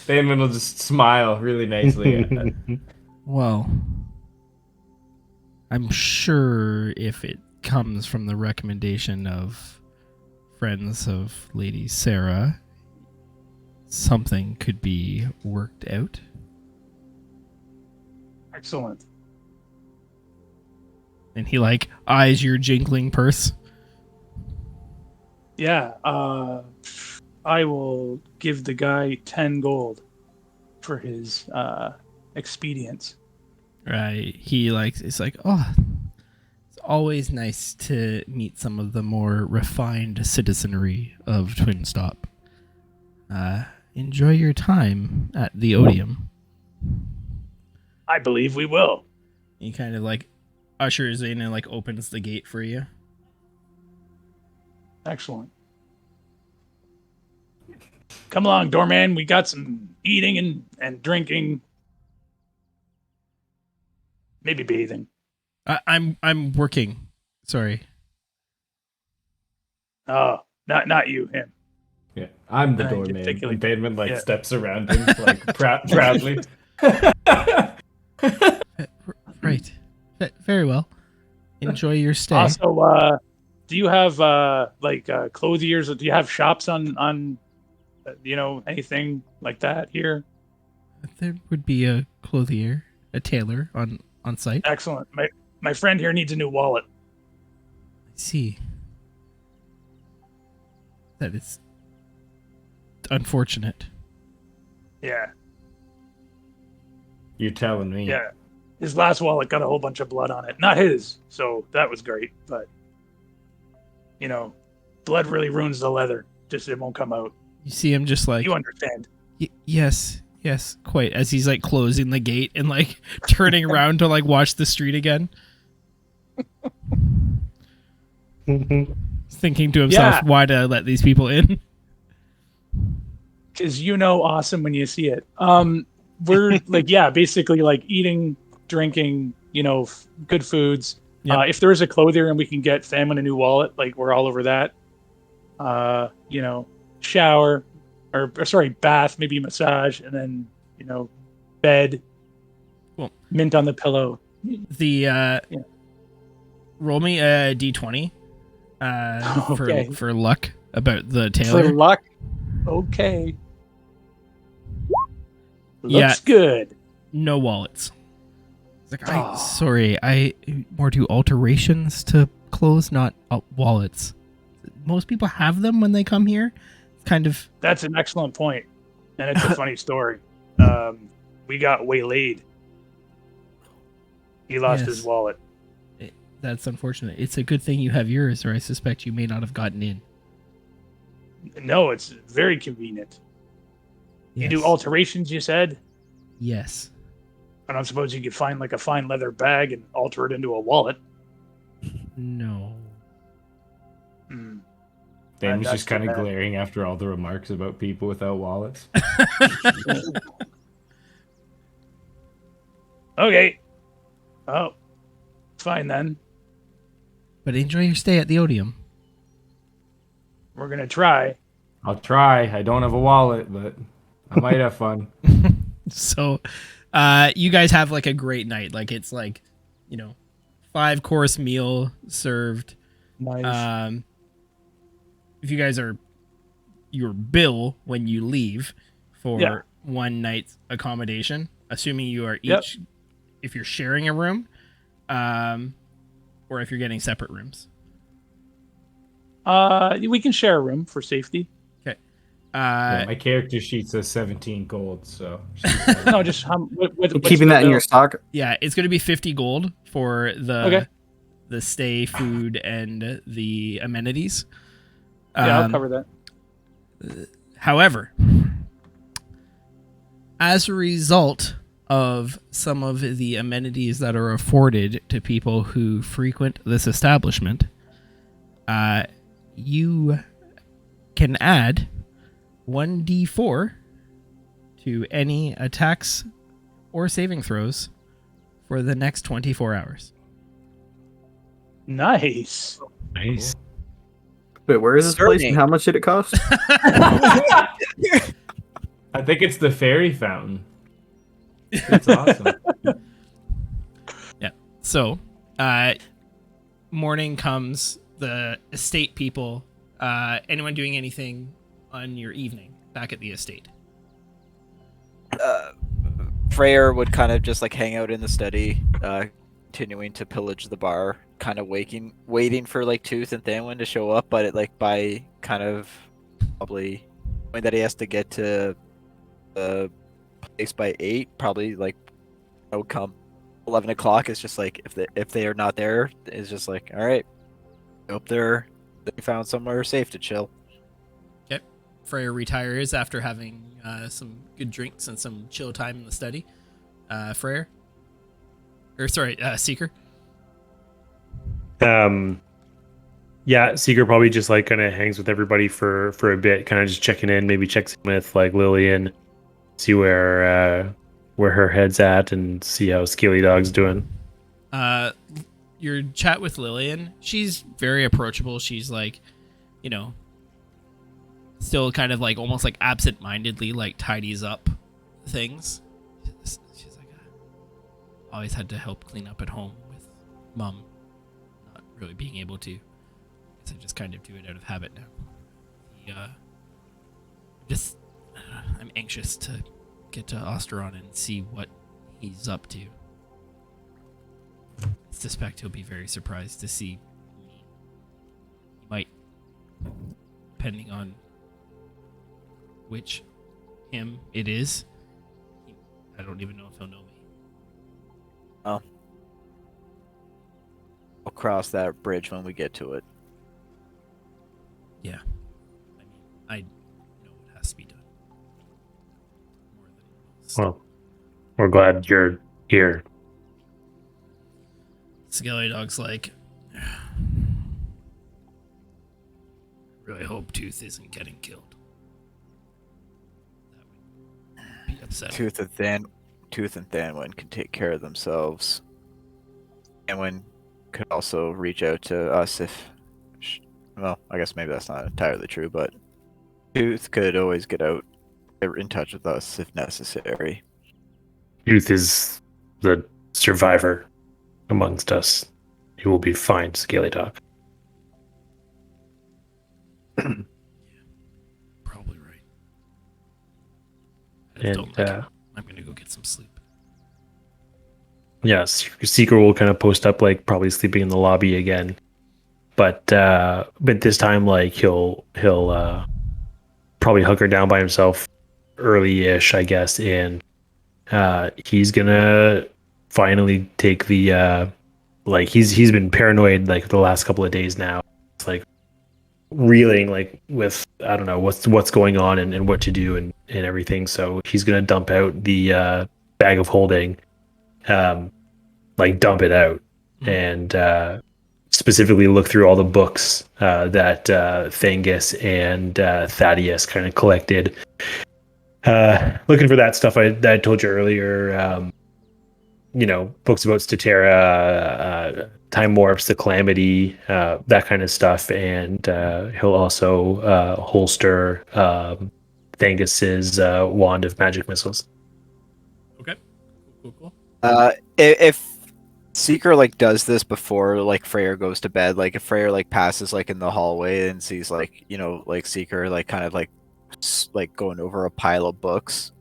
Damon will just smile really nicely at that. Well, I'm sure if it comes from the recommendation of friends of Lady Sarah, something could be worked out. Excellent. And he like eyes your jingling purse. Yeah. I will give the guy 10 gold for his expedience. Right. He like it's like, oh, it's always nice to meet some of the more refined citizenry of Twin Stop. Enjoy your time at the Odium. I believe we will. He kind of like ushers in and like opens the gate for you. Excellent. Come along, doorman. We got some eating and drinking. Maybe bathing. I'm working. Sorry. Oh, not you, him. Yeah, I'm the I doorman. particularly- And Damon like yeah. steps around him like proudly. Right. Very well. Enjoy your stay. Also, do you have clothiers? Or do you have shops on anything like that here? There would be a clothier, a tailor on site. Excellent. My friend here needs a new wallet. I see. That is unfortunate. Yeah, You're telling me. yeah. His last wallet got a whole bunch of blood on it. Not his, so that was great. But blood really ruins the leather. Just it won't come out. You see him just like You understand? yes, quite. As he's like closing the gate and like turning around to like watch the street again. Thinking to himself, Yeah. why did I let these people in? Because awesome when you see it. We're basically like eating, drinking, good foods. Yep. If there's a clothier and we can get Famine a new wallet, like we're all over that. Shower, bath, maybe massage, and then bed. Cool. Mint on the pillow. The roll me a d20 Okay. for luck about the For tailor. luck. Okay. Looks Yeah. good. No wallets. It's like, Aw. sorry, I more do alterations to clothes, not wallets. Most people have them when they come here. It's kind of That's an excellent point, and it's a funny story. We got waylaid. He lost his Yes. wallet. that's unfortunate. It's a good thing you have yours, or I suspect you may not have gotten in. No, it's very convenient. You do Yes. alterations, you said? Yes. I don't suppose you could find like a fine leather bag and alter it into a wallet. No. Hmm. Damon's That's just kind too of bad. glaring after all the remarks about people without wallets. Okay. Oh, fine then. But enjoy your stay at the Odium. We're gonna try. I'll try. I don't have a wallet, but I might have fun. So, you guys have like a great night. Like it's like, 5-course meal served. Nice. If you guys are your bill when you leave for Yeah. one night's accommodation, assuming you are each, Yep. if you're sharing a room, or if you're getting separate rooms. We can share a room for safety. Okay. Yeah, my character sheet says 17 gold, so. No, just what's Keeping the that in your bill? stock. yeah, it's going to be 50 gold for Okay. the stay, food, and the amenities. Yeah, I'll cover that. However, as a result of some of the amenities that are afforded to people who frequent this establishment, you can add 1d4 to any attacks or saving throws for the next 24 hours. Nice. Nice. Wait, where is this place and Concerning. how much did it cost? I think it's the fairy fountain. It's awesome. So, morning comes, the estate people, anyone doing anything on your evening back at the estate? Freyr would kind of just like hang out in the study, continuing to pillage the bar, kind of waiting for like Tooth and Thanwin to show up, but by kind of probably when that he has to get to the place by 8, probably like come 11 o'clock. It's just like if they are not there, it's just like, all right, hope they found somewhere safe to chill. Freyr retires after having some good drinks and some chill time in the study. Freyr? Seeker? Yeah, Seeker probably just like kind of hangs with everybody for a bit, kind of just checking in, maybe checks in with like Lillian, see where her head's at, and see how Scaly Dog's doing. Your chat with Lillian, she's very approachable. She's like, still kind of like almost like absent-mindedly like tidies up things. She's like, always had to help clean up at home with Mom not really being able to. Guess I just kind of do it out of habit now. I'm anxious to get to Osteron and see what he's up to. I suspect he'll be very surprised to see me. He might, depending on which him it is. I don't even know if he'll know me. Oh. We'll cross that bridge when we get to it. Yeah. I know it has to be done. More than most. Well, we're glad you're here. Skelly Dog's like, really hope Tooth isn't getting killed. That would be upsetting. Tooth and Thanwin can take care of themselves. Thanwin could also reach out to us if... Well, I guess maybe that's not entirely true, but Tooth could always get in touch with us if necessary. Youth is the survivor amongst us. He will be fine, Scaly Dog. Probably right. I just don't like it. I'm gonna go get some sleep. Yes, Seeker will kind of post up, like probably sleeping in the lobby again, but this time, like he'll probably hunker down by himself early-ish, I guess, and he's gonna finally take the like he's been paranoid like the last couple of days now. It's like reeling like with I don't know what's going on and what to do and everything. So he's gonna dump out the bag of holding, like dump it out and specifically look through all the books that Thangus and Thaddeus kind of collected. Looking for that stuff that I told you earlier. Books about Statera, Time Warps, the Calamity, that kind of stuff. And he'll also holster Thangus's wand of magic missiles. Okay. Cool. If Seeker like does this before like Freyr goes to bed, like if Freyr like passes like in the hallway and sees like like Seeker like kind of like going over a pile of books,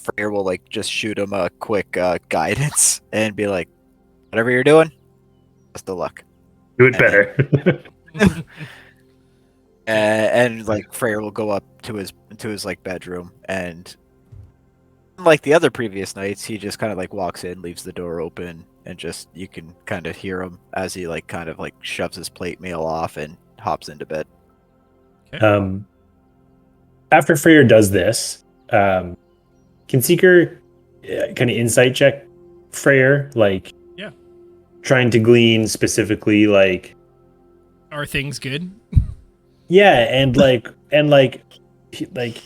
Freyr will like just shoot him a quick guidance and be like, whatever you're doing, best of luck. Do it better. And like Freyr will go up to his like bedroom, and like the other previous nights, he just kind of like walks in, leaves the door open, and just you can kind of hear him as he like kind of like shoves his plate mail off and hops into bed. Okay. After Freyr does this, can Seeker kind of insight check Freyr, like trying to glean specifically like are things good? yeah, and like like,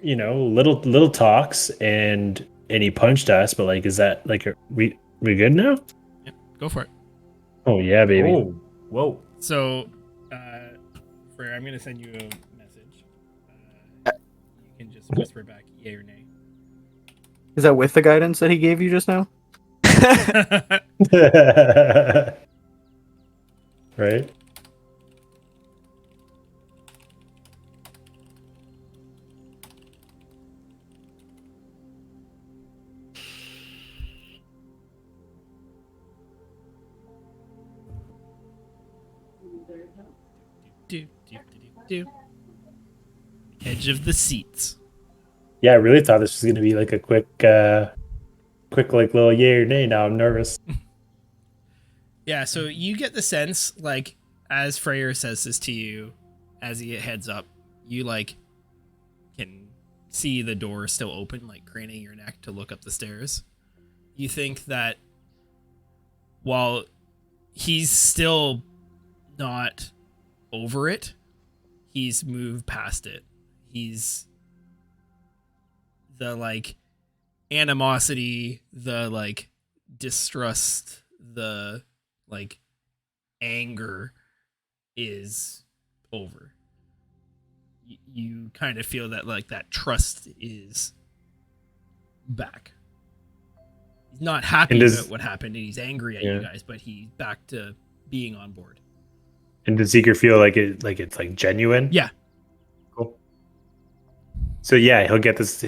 little talks and he punched us, but like, is that like, we good now? Yep, go for it. Oh yeah, baby. Oh, whoa. So, Freya, I'm gonna send you a message. You can just whisper back yay or nay. Is that with the guidance that he gave you just now? Right. Do, do, do, do, do. Edge of the seats. Yeah, I really thought this was gonna be like a quick like little yay or nay. Now I'm nervous. Yeah, so you get the sense, like, as Freyr says this to you, as he heads up, you, like, can see the door still open, like, craning your neck to look up the stairs. You think that while he's still not over it, he's moved past it. He's the, like, animosity, the, like, distrust, the, like, anger is over. You kind of feel that, like, that trust is back. He's not happy about what happened and he's angry at you guys, but he's back to being on board. And does Seeker feel like it's like genuine? Yeah. Cool. So yeah, he'll get this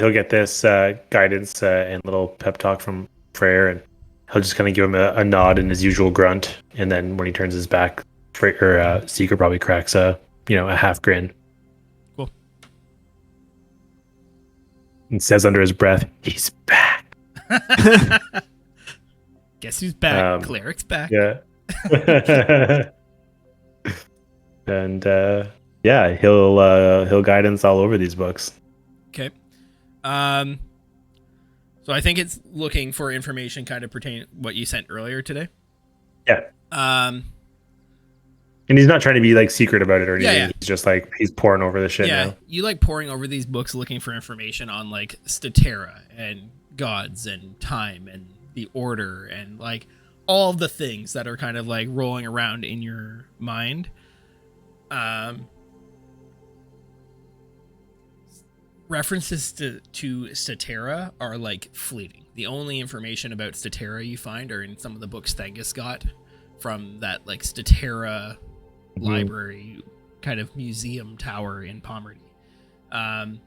guidance and little pep talk from Freyr, and he'll just kind of give him a nod and his usual grunt, and then when he turns his back, Seeker probably cracks a half grin. Cool. And says under his breath, "He's back." Guess who's back? Cleric's back. Yeah. And yeah, he'll guidance all over these books. Okay. So I think it's looking for information kind of pertaining what you sent earlier today. Yeah. Um, And he's not trying to be like secret about it or anything. Yeah. He's just like he's pouring over the shit yeah, now. you like pouring over these books looking for information on like Statera and gods and time and the order and like all of the things that are kind of like rolling around in your mind. References to Statera are like fleeting. The only information about Statera you find are in some of the books Thengus got from that like Statera library kind of museum tower in Pomerty. And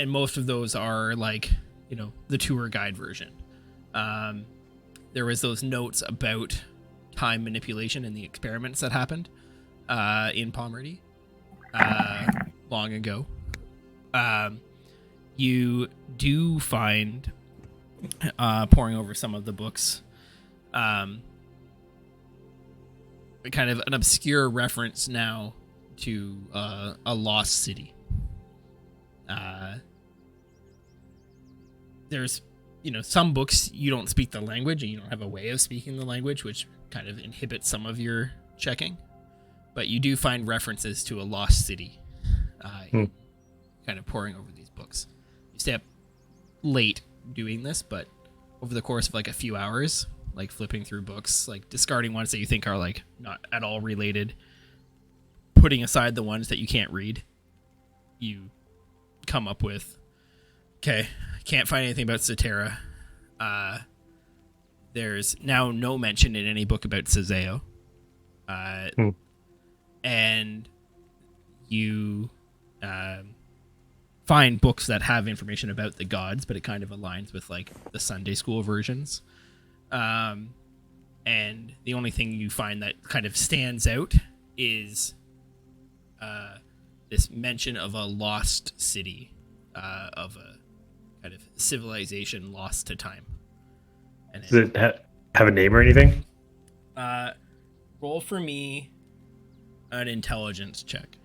most of those are like, the tour guide version. There was those notes about time manipulation and the experiments that happened in Pomerty long ago. You do find, pouring over some of the books, kind of an obscure reference now to a lost city. There's, some books you don't speak the language and you don't have a way of speaking the language, which kind of inhibits some of your checking. But you do find references to a lost city, kind of pouring over these books. You stay up late doing this, but over the course of like a few hours, like flipping through books, like discarding ones that you think are like not at all related, putting aside the ones that you can't read, you come up with, okay, I can't find anything about Statera. There's now no mention in any book about Sazeo. And you find books that have information about the gods, but it kind of aligns with like the Sunday school versions. And the only thing you find that kind of stands out is this mention of a lost city, of a kind of civilization lost to time. And Does it have a name or anything? Roll for me an intelligence check.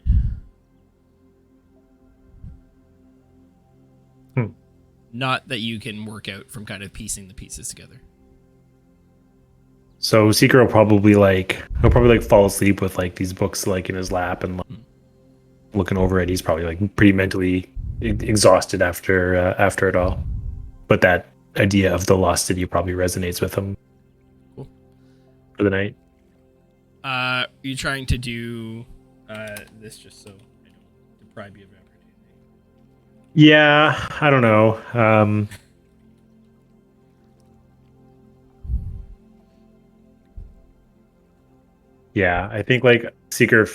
Not that you can work out from kind of piecing the pieces together. So Seeker will probably fall asleep with like these books like in his lap and like, looking over it. He's probably like pretty mentally exhausted after it all. But that idea of the lost city probably resonates with him. Cool. For the night. Are you trying to do this just so I don't deprive you of opportunity? Yeah, I don't know. Yeah, I think like Seeker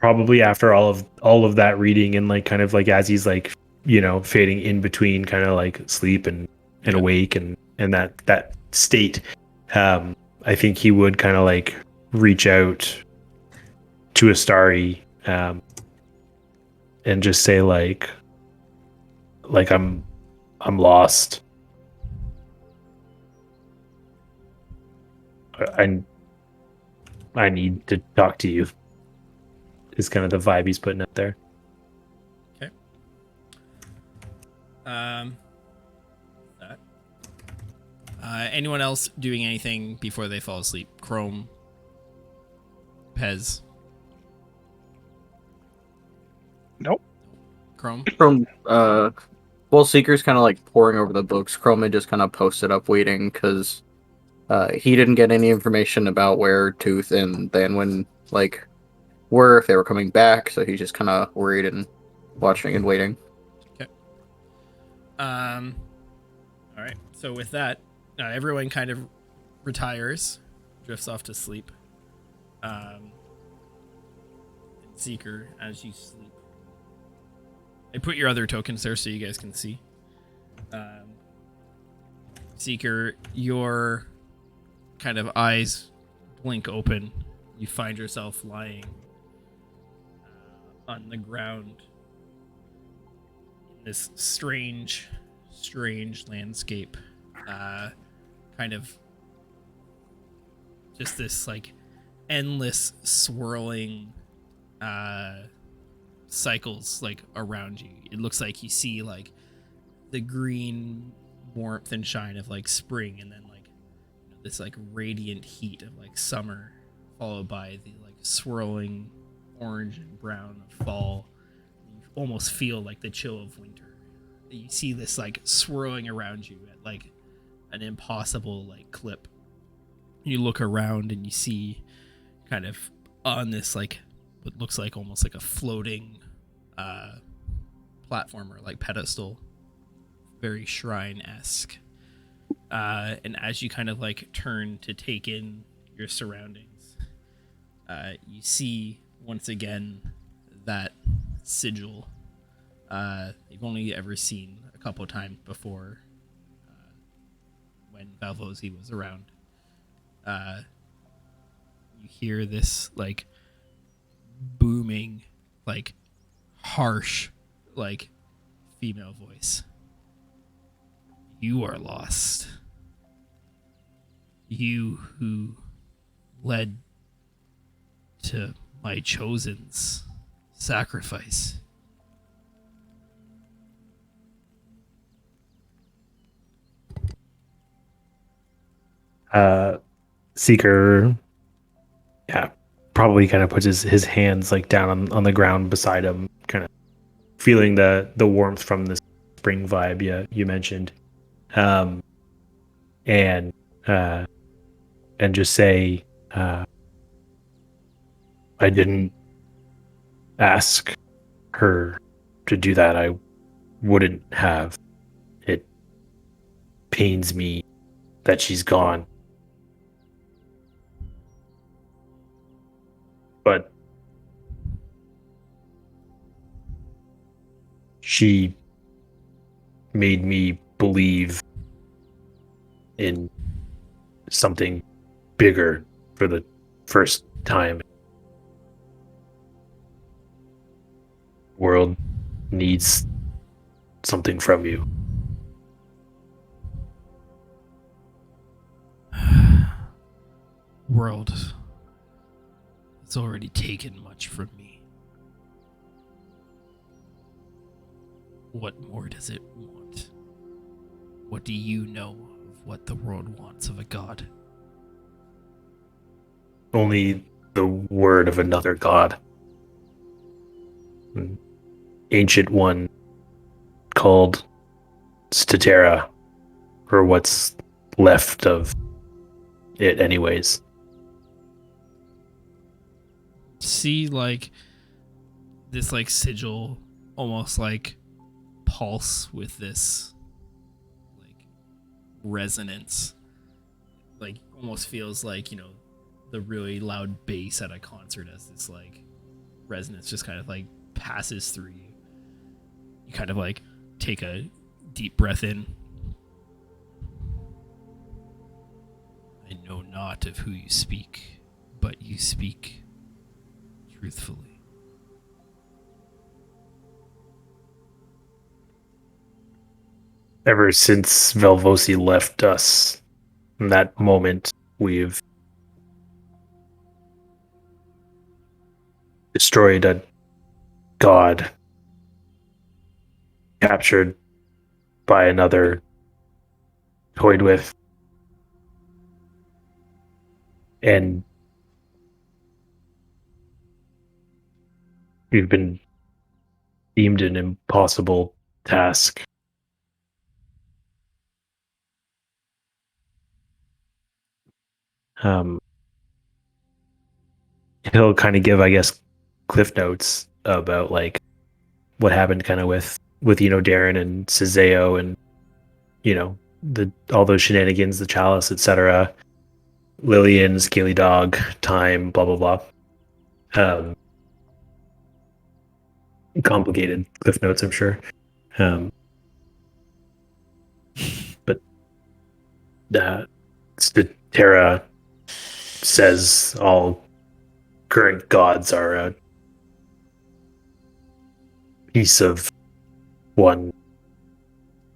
probably after all of that reading and like kind of like as he's like, fading in between kind of like sleep and awake and that state, I think he would kind of like reach out to Astari, and just say like I'm lost. I need to talk to you. Is kind of the vibe he's putting out there. Okay. That. Anyone else doing anything before they fall asleep? Chrome, Pez. Nope. Chrome. Well, Seeker's kind of like poring over the books. Chrome had just kind of posted up waiting because he didn't get any information about where Tooth and Thanwyn like were, if they were coming back, so he's just kind of worried and watching and waiting. Okay. All right. So with that, everyone kind of retires, drifts off to sleep. Seeker, as you sleep, I put your other tokens there so you guys can see. Seeker, your kind of eyes blink open. You find yourself lying on the ground in this strange landscape. Kind of just this like endless swirling cycles like around you. It looks like you see like the green warmth and shine of like spring, and then like this like radiant heat of like summer, followed by the like swirling orange and brown of fall. You almost feel like the chill of winter. You see this like swirling around you at like an impossible like clip. You look around and you see kind of on this like what looks like almost like a floating platform or like pedestal, very shrine-esque. And as you kind of like turn to take in your surroundings, you see once again that sigil you've only ever seen a couple times before, when Valvosi was around. You hear this like booming, like harsh, like female voice. You are lost. You who led to my chosen's sacrifice. Seeker, yeah, probably kind of puts his hands like down on the ground beside him, kind of feeling the warmth from the spring vibe you mentioned, and just say, I didn't ask her to do that. I wouldn't have. It pains me that she's gone. But she made me believe in something bigger for the first time. World needs something from you. World has already taken much from me. What more does it want? What do you know of what the world wants of a god? Only the word of another god. An ancient one called Statera, or what's left of it anyways. See, like, this, like, sigil almost, like, pulse with this, like, resonance. Like, almost feels like, you know, the really loud bass at a concert as this, like, resonance just kind of, like, passes through you. You kind of, like, take a deep breath in. I know not of who you speak, but you speak truthfully. Ever since Velvosi left us, in that moment, we've destroyed a god, captured by another, toyed with, and we've been deemed an impossible task. He'll kind of give, I guess, cliff notes about like what happened kind of with Darren and Cizeo and the all those shenanigans, the chalice, etc. Lillian, Scaly Dog, time, blah blah blah. Complicated cliff notes, I'm sure. But Statera says all current gods are a piece of one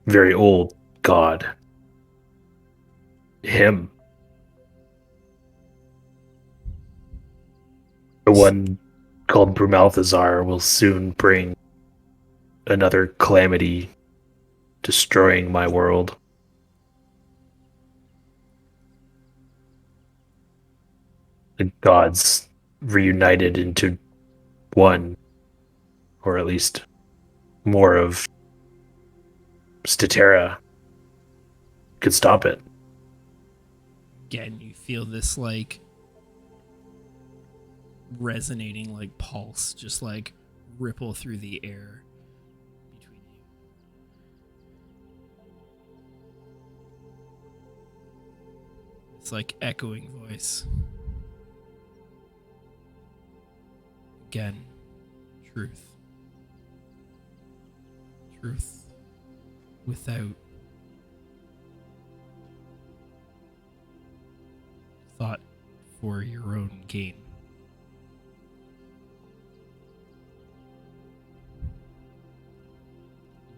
very old god. Him. The one called Brumalthazar will soon bring another calamity, destroying my world. The gods reunited into one, or at least more of Statera, could stop it. Again, you feel this, like, resonating, like, pulse just, like, ripple through the air between you. It's like echoing voice. Again, truth. Truth without thought for your own gain.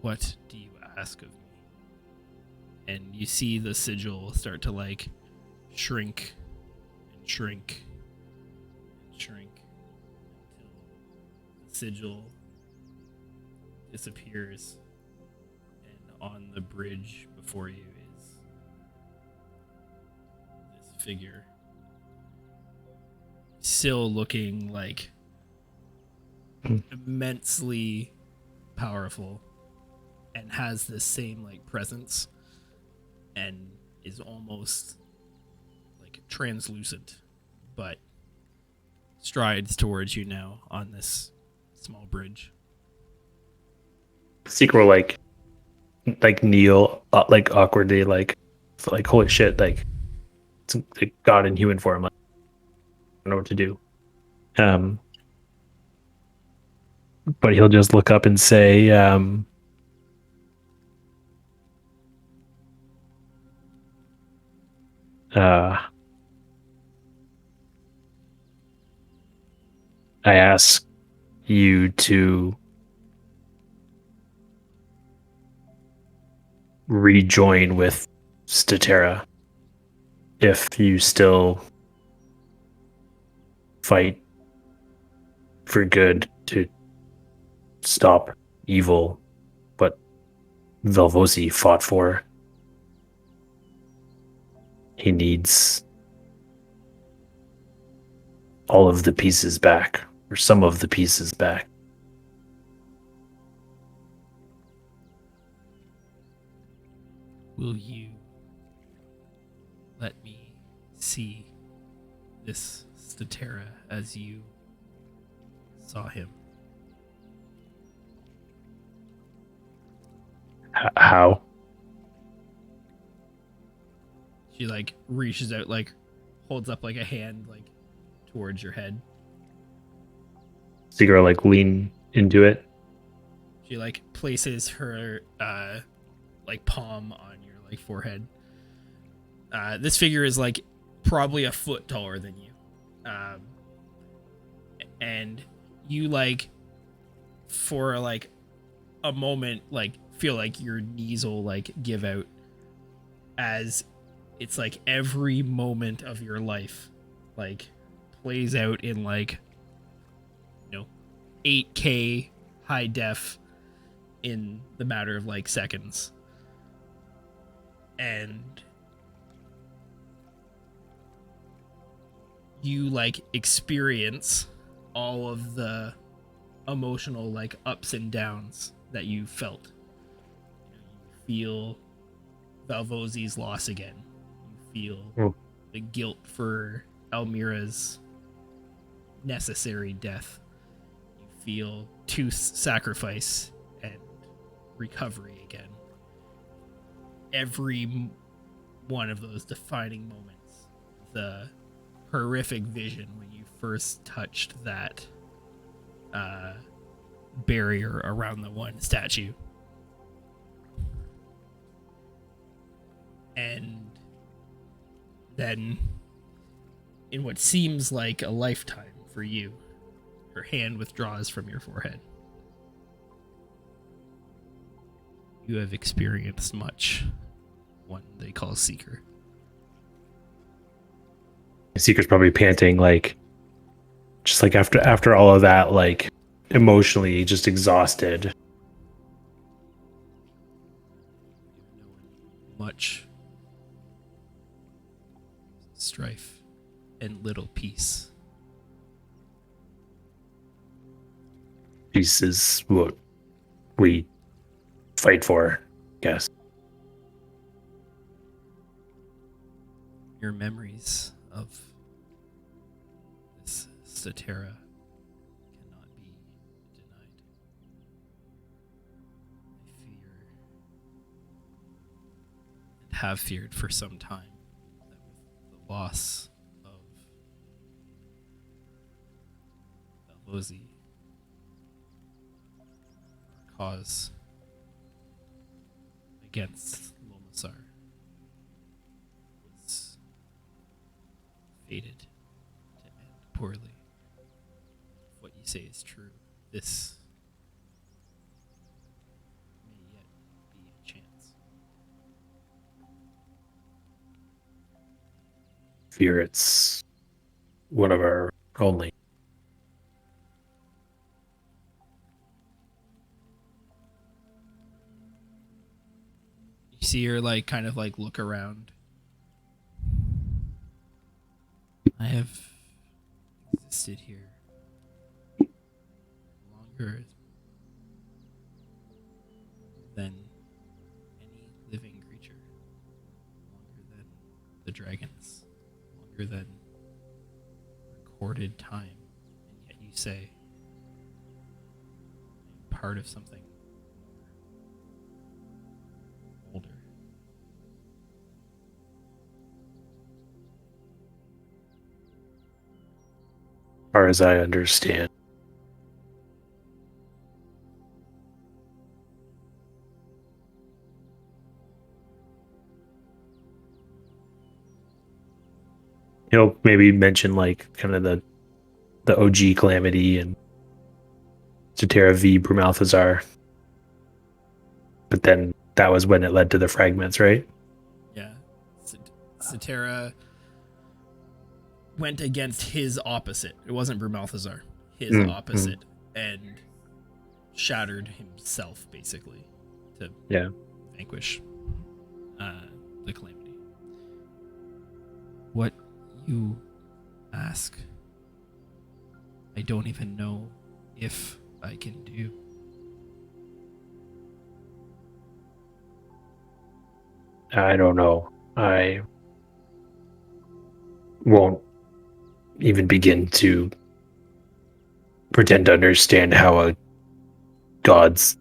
What do you ask of me? And you see the sigil start to, like, shrink and shrink and shrink until the sigil disappears, and on the bridge before you is this figure, still looking like immensely powerful, and has this same, like, presence, and is almost like translucent, but strides towards you now on this small bridge. Seeker will like kneel, like awkwardly, like holy shit, like it's like God in human form. Like, I don't know what to do. But he'll just look up and say, I ask you to rejoin with Statera if you still fight for good to stop evil, what Velvosi fought for. He needs all of the pieces back, or some of the pieces back. Will you let me see this Statera as you saw him? How? She like reaches out, like holds up like a hand like towards your head. Seeker like lean into it. She like places her like palm on your like forehead. This figure is like probably a foot taller than you. And you like for like a moment like feel like your knees will like give out as it's like every moment of your life like plays out in like 8K high def in the matter of like seconds. And you like experience all of the emotional like ups and downs that you felt. You feel Valvosi's loss again. You feel the guilt for Elmira's necessary death. You feel Tooth's sacrifice and recovery again. Every one of those defining moments. The horrific vision when you first touched that barrier around the one statue. And then, in what seems like a lifetime for you, her hand withdraws from your forehead. You have experienced much, one they call Seeker. Seeker's probably panting, like, just like after all of that, like, emotionally just exhausted. Much strife and little peace. Peace is what we fight for, I guess. Your memories of this Statera cannot be denied. I fear and have feared for some time that with the loss of Valvosi, our cause against Lomasar was fated to end poorly. If what you say is true, this may yet be a chance. Fear it's one of our only. You see her like kind of like look around. I have existed here longer than any living creature, longer than the dragons, longer than recorded time, and yet you say I'm part of something older. As far as I understand. Maybe mention like kind of the OG Calamity and Statera v. Brumalthazar. But then that was when it led to the fragments, right? Yeah. Statera went against his opposite. It wasn't Brumalthazar. His opposite. And shattered himself, basically, to vanquish the Calamity. What you ask don't even know if I can do. I don't know. I won't even begin to pretend to understand how gods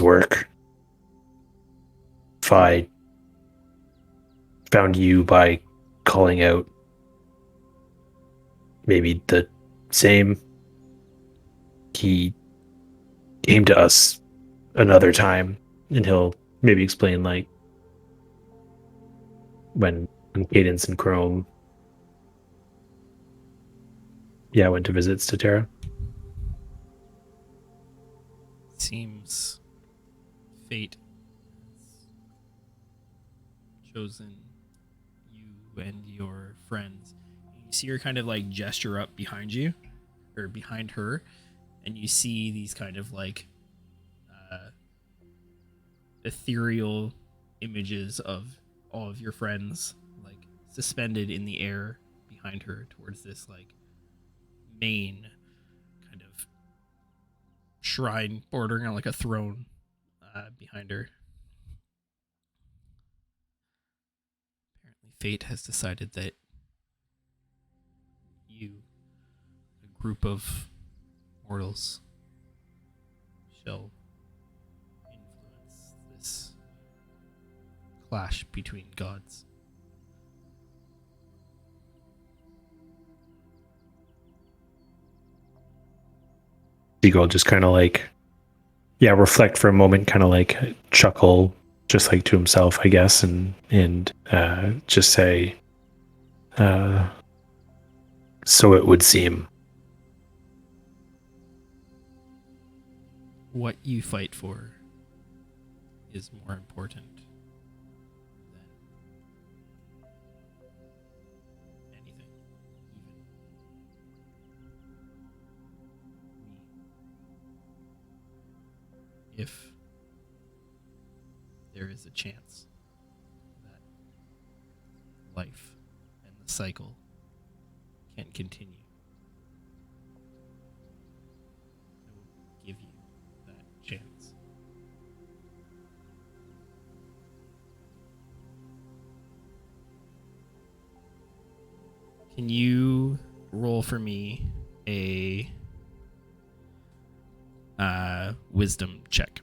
work. If I found you by calling out maybe the same, he came to us another time, and he'll maybe explain like when Cadence and Chrome went to visit Statera. Seems fate has chosen you and your friends. You see her kind of like gesture up behind you, or behind her, and you see these kind of like ethereal images of all of your friends like suspended in the air behind her towards this like main kind of shrine bordering on like a throne behind her. Apparently fate has decided that you, a group of mortals, shall influence this clash between gods. Seagull just kind of like, reflect for a moment, kind of like chuckle, just like to himself, I guess, and just say, so it would seem. What you fight for is more important than anything, even me. If there is a chance that life and the cycle can continue, I will give you that chance. Can you roll for me a wisdom check?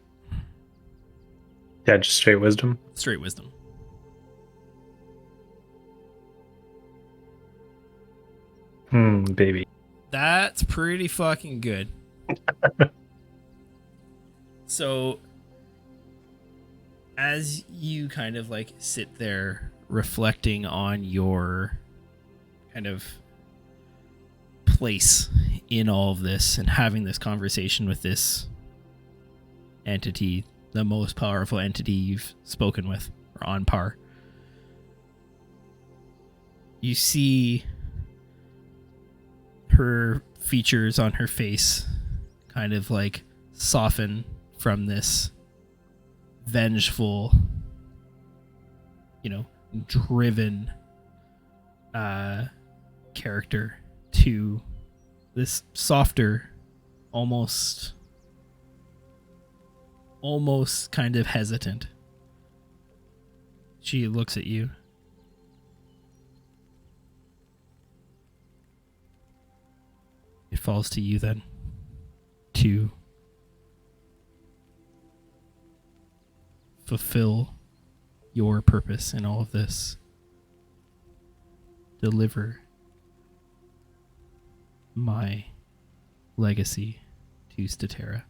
Yeah, just straight wisdom. Straight wisdom. Baby. That's pretty fucking good. So, as you kind of like sit there reflecting on your kind of place in all of this and having this conversation with this entity, the most powerful entity you've spoken with, or on par, you see her features on her face kind of like soften from this vengeful, driven character to this softer, almost kind of hesitant. She looks at you. It falls to you then to fulfill your purpose in all of this. Deliver my legacy to Statera.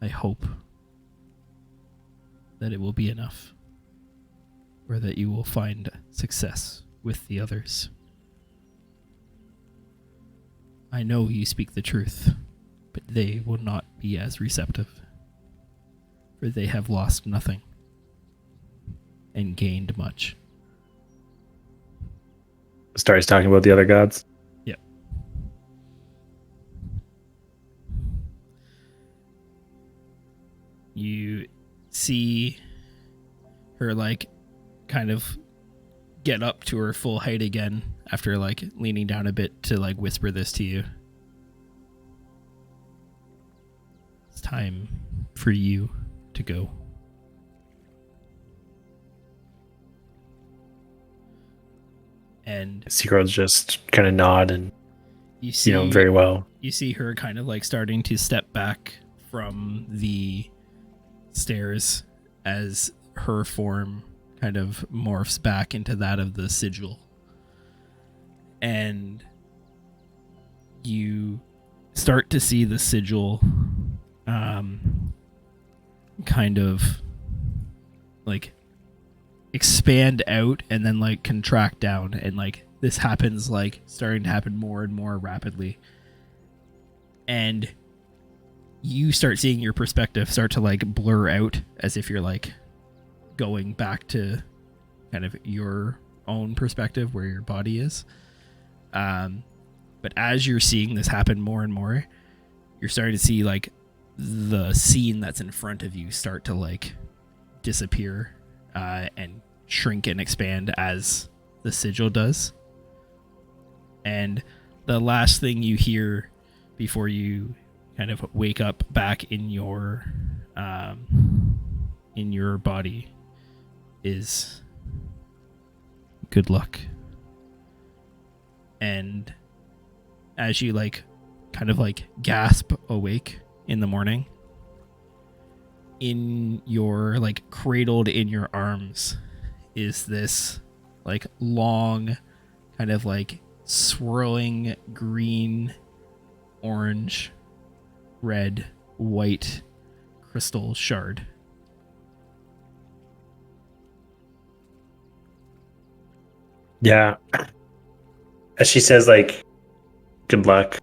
I hope that it will be enough, or that you will find success with the others. I know you speak the truth, but they will not be as receptive, for they have lost nothing and gained much. Starts talking about the other gods. Yep. You see her like kind of get up to her full height again after like leaning down a bit to like whisper this to you. It's time for you to go. And Seagirls just kind of nod and, you see, very well. You see her kind of like starting to step back from the stairs as her form kind of morphs back into that of the sigil. And you start to see the sigil kind of like expand out and then like contract down, and like this happens like starting to happen more and more rapidly, and you start seeing your perspective start to like blur out as if you're like going back to kind of your own perspective where your body is. But as you're seeing this happen more and more, you're starting to see like the scene that's in front of you start to like disappear and shrink and expand as the sigil does. And the last thing you hear before you kind of wake up back in your body is good luck. And as you like kind of like gasp awake in the morning, in your like cradled in your arms is this like long kind of like swirling green, orange, red, white crystal shard. Yeah. As she says, like, good luck,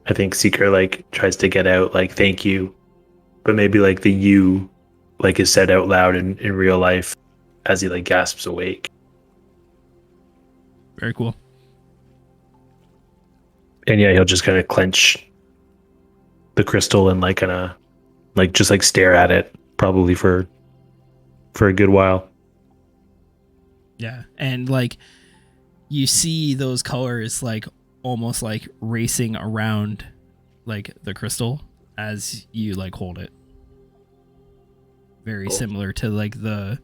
I think Seeker, like, tries to get out, like, thank you. But maybe, like, the you, like, is said out loud in real life as he, like, gasps awake. Very cool. And yeah, he'll just kind of clench the crystal and, like, kind of, like, just, like, stare at it probably for a good while. Yeah. And, like, you see those colors like almost like racing around like the crystal as you like hold it. Very similar to like the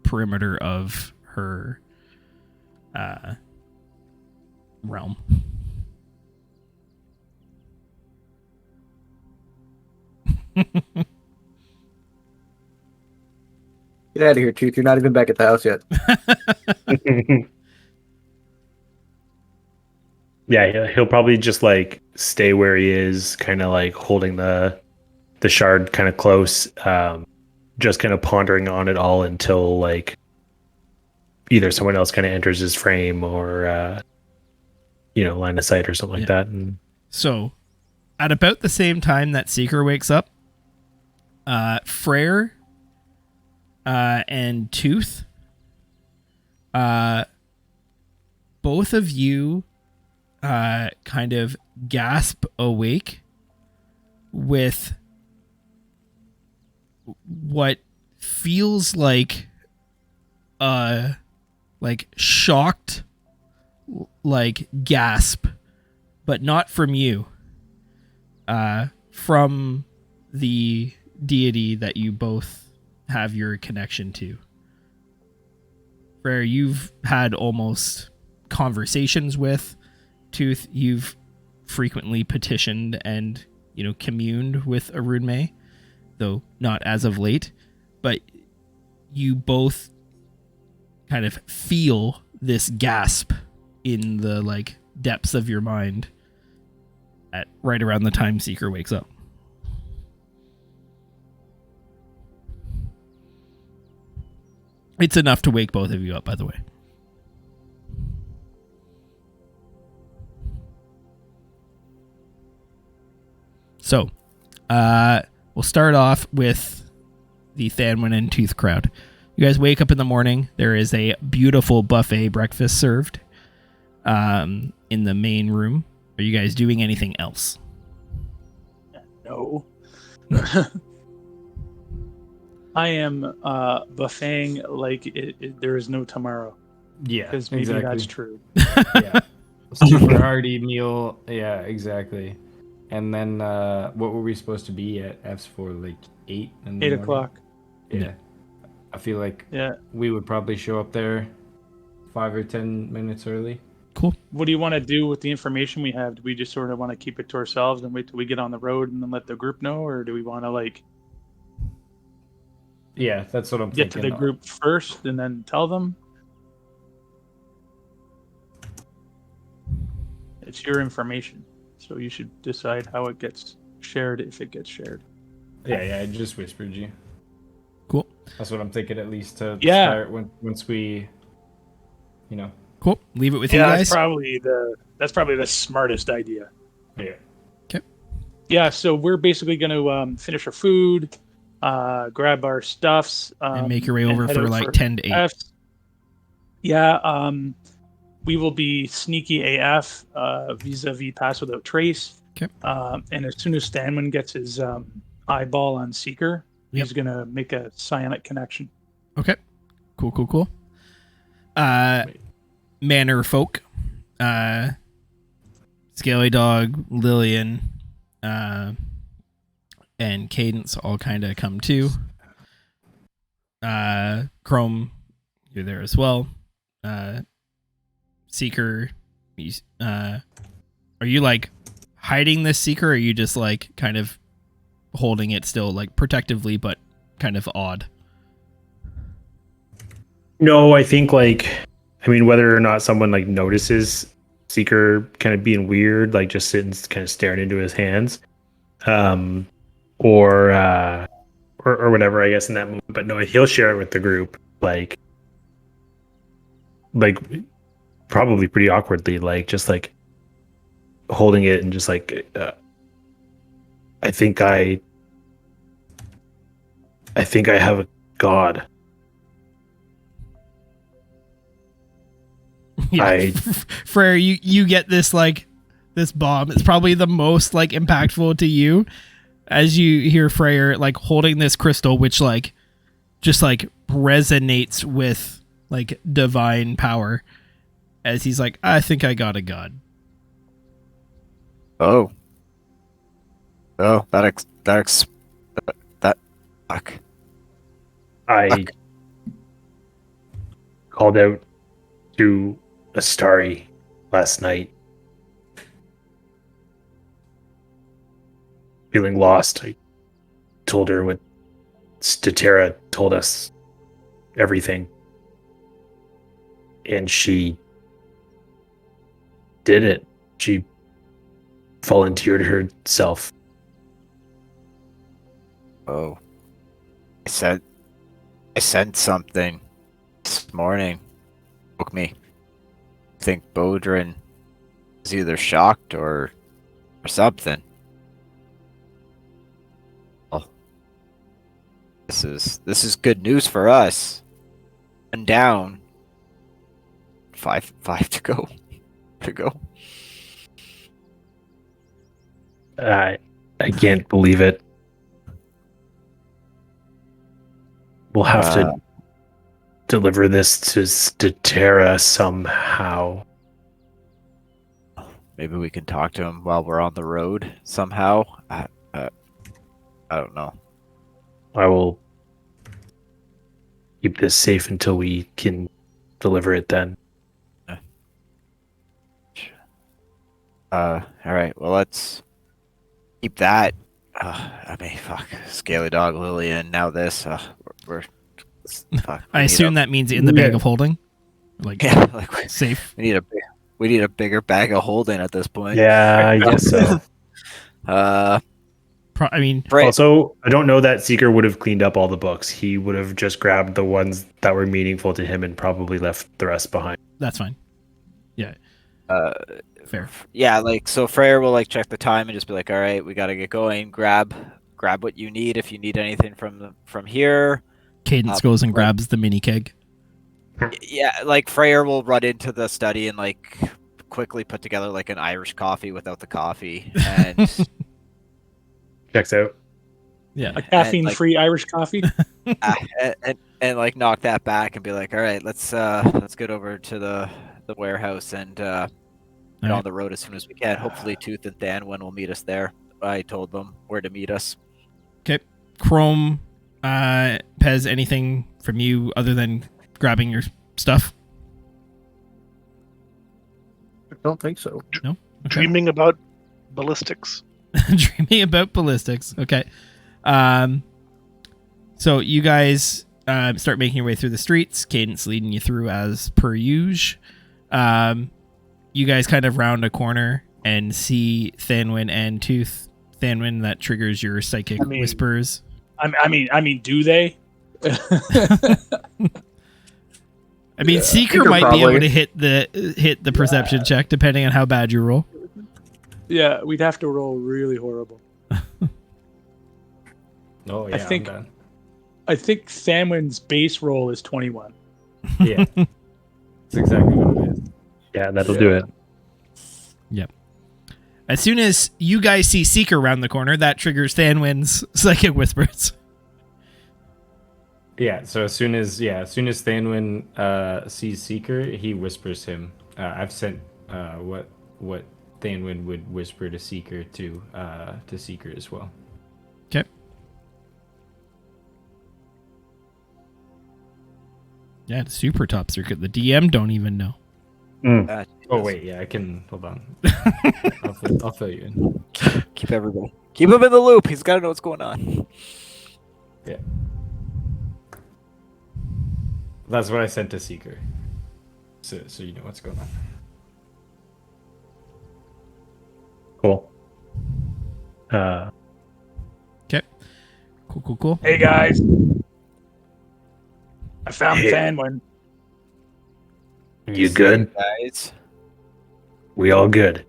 perimeter of her realm. Get out of here, Tooth. You're not even back at the house yet. Yeah, he'll probably just like stay where he is, kind of like holding the shard kind of close, just kind of pondering on it all until like either someone else kind of enters his frame or line of sight or something like that. And so at about the same time that Seeker wakes up, Freyr and Tooth, both of you kind of gasp awake with what feels like shocked like gasp, but not from you, from the deity that you both have your connection to. Freyr, you've had almost conversations with. Tooth, you've frequently petitioned and communed with Arun May, though not as of late, but you both kind of feel this gasp in the like depths of your mind at right around the time Seeker wakes up. It's enough to wake both of you up, by the way. So, we'll start off with the Thanwyn and Tooth crowd. You guys wake up in the morning. There is a beautiful buffet breakfast served in the main room. Are you guys doing anything else? No. I am buffeting like there is no tomorrow. Yeah, because maybe exactly. that's true. Yeah. Super hearty meal. Yeah, exactly. And then what were we supposed to be at F's for? Like 8 in the 8 morning? o'clock. Yeah. I feel like Yeah. we would probably show up there 5 or 10 minutes early. Cool. What do you want to do with the information we have? Do we just sort of want to keep it to ourselves and wait till we get on the road and then let the group know, or do we want to like Yeah, that's what I'm get to thinking. the group first and then tell them? It's your information, so you should decide how it gets shared, if it gets shared. Yeah, I just whispered you. Cool. That's what I'm thinking, at least to Yeah. start once we, Cool. Leave it with you Yeah, guys. that's probably the smartest idea. Yeah. Yeah, so we're basically going to finish our food, grab our stuffs, And make your way over head for out like 10 to 8. F's. Yeah, we will be sneaky AF vis-a-vis Pass Without Trace. Okay. And as soon as Stanman gets his eyeball on Seeker, he's going to make a psionic connection. Okay. Cool. Manor folk. Scaly Dog, Lillian, and Cadence all kind of come too. Chrome, you're there as well. Seeker, are you like hiding this Seeker, or are you just like kind of holding it still, like protectively, but kind of odd? No, I think whether or not someone like notices Seeker kind of being weird, like just sitting kind of staring into his hands, or whatever, I guess in that moment. But no, he'll share it with the group, like probably pretty awkwardly, like just like holding it and just like I think I have a god. Yeah. Frere, you get this like this bomb. It's probably the most like impactful to you as you hear Freyr like holding this crystal, which like just like resonates with like divine power, as he's like, I think I got a god. Oh, that fuck. I called out to Astari last night, feeling lost. I told her what Statera told us, everything, and she did it. She volunteered herself. Oh, I sent something this morning. Woke me. I think Bodrin is either shocked or something. Oh, this is good news for us. And down. Five to go. I can't believe it. We'll have to deliver this to Statera somehow. Maybe we can talk to him while we're on the road somehow. I don't know. I will keep this safe until we can deliver it then. All right. Well, let's keep that. Fuck. Scaly Dog, Lillian. Now this. Fuck. I assume that memeans in the bag of holding. Like, Yeah, safe. We need a bigger bag of holding at this point. Yeah, I guess so. Right. Also, I don't know that Seeker would have cleaned up all the books. He would have just grabbed the ones that were meaningful to him and probably left the rest behind. That's fine. Yeah. Fair. Yeah, so Freyr will check the time and just be like, all right, we gotta get going. Grab what you need if you need anything from here. Cadence goes and grabs the mini keg. Yeah, Freyr will run into the study and quickly put together an Irish coffee without the coffee and Checks out. Yeah. A caffeine-free Irish coffee. and and like knock that back and be like, all right, let's get over to the warehouse and get on Alright. the road as soon as we can. Hopefully, Tooth and Thanwin will meet us there. I told them where to meet us. Okay. Chrome, Pez, anything from you other than grabbing your stuff? I don't think so. No? Okay. Dreaming about ballistics. Dreaming about ballistics. Okay. So you guys start making your way through the streets. Cadence leading you through as per usual. You guys kind of round a corner and see Thanwin and Tooth. Thanwin, that triggers your psychic whispers. I mean, do they? I mean, Seeker Seeker might be probably. able to hit the perception check depending on how bad you roll. Yeah, we'd have to roll really horrible. Oh yeah, think- I'm done. I think Thanwin's base roll is 21. Yeah, that's exactly what it is. Yeah, that'll do it. As soon as you guys see Seeker around the corner, that triggers Thanwin's psychic whispers. Yeah, so as soon as Thanwin sees Seeker, he whispers him. I've sent what Thanwin would whisper to Seeker to Seeker as well. Okay. Yeah, it's super top secret. The DM don't even know. Oh wait, yeah, I can hold on. I'll fill you in. Keep him in the loop. He's got to know what's going on. Yeah, that's what I sent to Seeker. So you know what's going on. Cool. Okay. Cool. Hey guys, I found Hey. Thanwin. You good? Guys, We all good.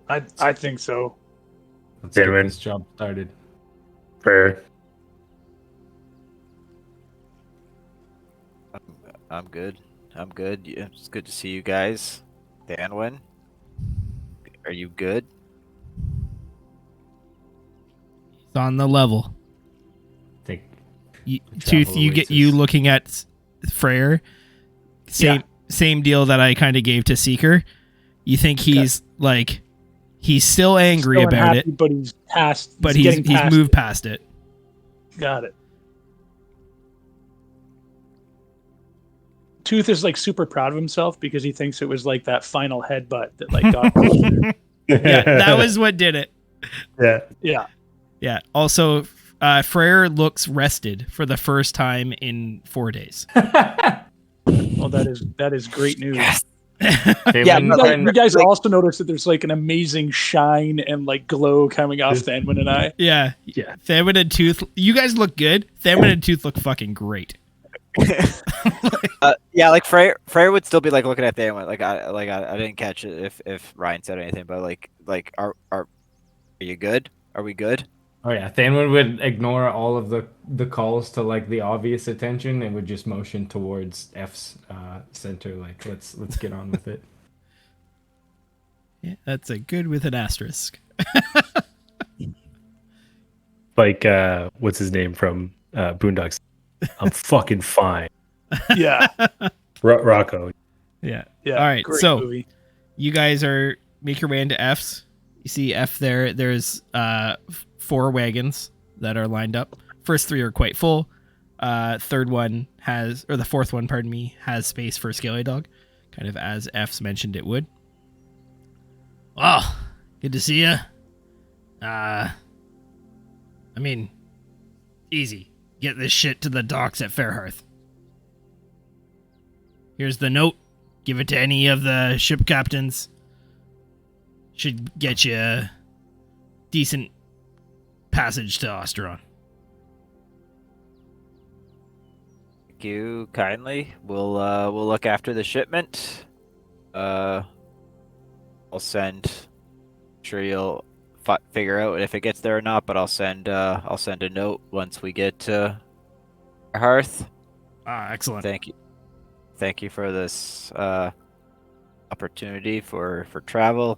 I think so. Let's get Thanwin. this job started. Fair. I'm good. Yeah, it's good to see you guys. Thanwin, are you good? It's on the level. I think Tooth, travel you get awaits you us. looking at Freyr. Same deal that I kind of gave to Seeker. You think he's like he's still angry Still about unhappy, it, but he's past. but getting he's past moved it. past it. Got it. Tooth is like super proud of himself because he thinks it was like that final headbutt that like got. Yeah, that was what did it. Yeah. Yeah. Yeah. Also, Freyr looks rested for the first time in 4 days. Well, that is great news. Yes. Yeah, You guys also notice that there's like an amazing shine and like glow coming off Thanwin and I. Yeah. Yeah. Thanwin and Tooth, you guys look good. Thanwin and Tooth look fucking great. Yeah, like Freyr would still be like looking at Thanwin. I didn't catch it if Ryan said anything, but like are you good? Are we good? Oh yeah, Thanwin would ignore all of the calls to like the obvious attention and would just motion towards F's center. Like let's get on with it. Yeah, that's a good with an asterisk. Like, what's his name from Boondocks? I'm fucking fine. Yeah. Rocco. Yeah. Yeah. All right, great so- movie. You guys make your way into F's. You see F there. There's 4 wagons that are lined up. First 3 are quite full. The fourth one, pardon me, has space for a scaly dog, kind of as F's mentioned it would. Well, good to see you. I mean, easy. Get this shit to the docks at Fairhearth. Here's the note. Give it to any of the ship captains. Should get you a decent passage to Osteron. Thank you kindly. We'll look after the shipment. I'll send. Sure you'll figure out if it gets there or not, but I'll send a note once we get to Hearth. Excellent. Thank you for this opportunity for travel,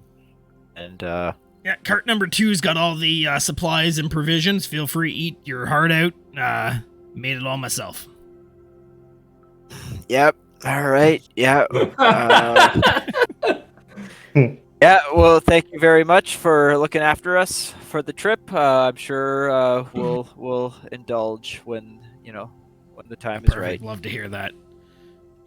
and Yeah, cart number 2's got all the supplies and provisions. Feel free to eat your heart out. Made it all myself. Yep. All right. Yeah. Yeah. Well, thank you very much for looking after us for the trip. I'm sure we'll indulge when when the time is Perfect. right. Love to hear that.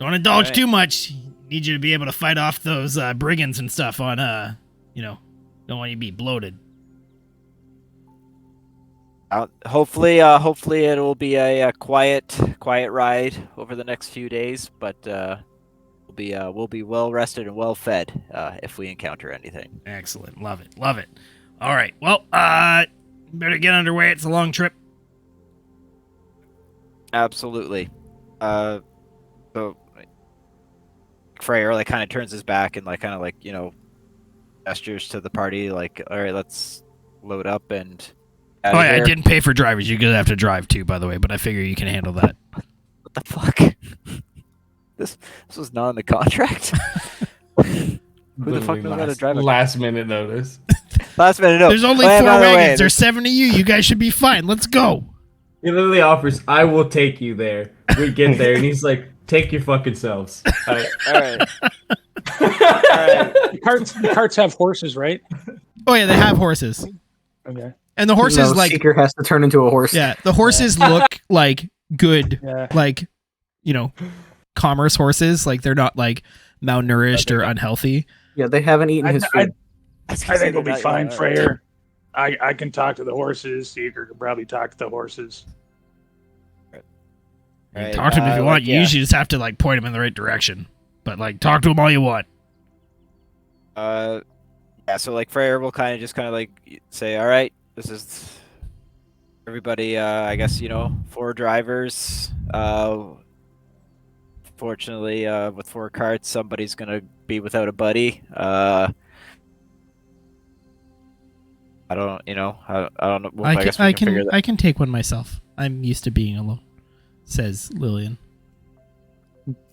Don't indulge Alright. too much. Need you to be able to fight off those brigands and stuff on don't want you to be bloated. Hopefully it will be a quiet ride over the next few days, but we'll be well rested and well fed if we encounter anything. Excellent. Love it. Love it. All right. Well, better get underway. It's a long trip. Absolutely. So Freyr kind of turns his back and gestures to the party like, all right, let's load up and. Oh yeah, I didn't pay for drivers. You're gonna have to drive too, by the way. But I figure you can handle that. What the fuck? This was not in the contract. Who the fuck knows how to drive a last minute notice? last minute? No. There's only 4 wagons. There's 7 of you. You guys should be fine. Let's go. He literally offers, "I will take you there." We get there, and he's like, "Take your fucking selves." All right. The carts have horses, right? Oh yeah, they have horses, Okay. and the horses Seeker has to turn into a horse. yeah, the horses look like good, Yeah. commerce horses. Like they're not like malnourished or unhealthy. Yeah, they haven't eaten his food. I think we'll be fine, Freyr. I can talk to the horses. Seeker can probably talk to the horses. Right, Talk to them if you want. You yeah. usually just have to point them in the right direction. But talk to them all you want. Yeah. So Freyr will kind of say, all right, this is everybody. I guess 4 drivers. Fortunately, with 4 carts, somebody's gonna be without a buddy. I don't know. Well, I guess we can figure that. I can take one myself. I'm used to being alone, says Lillian.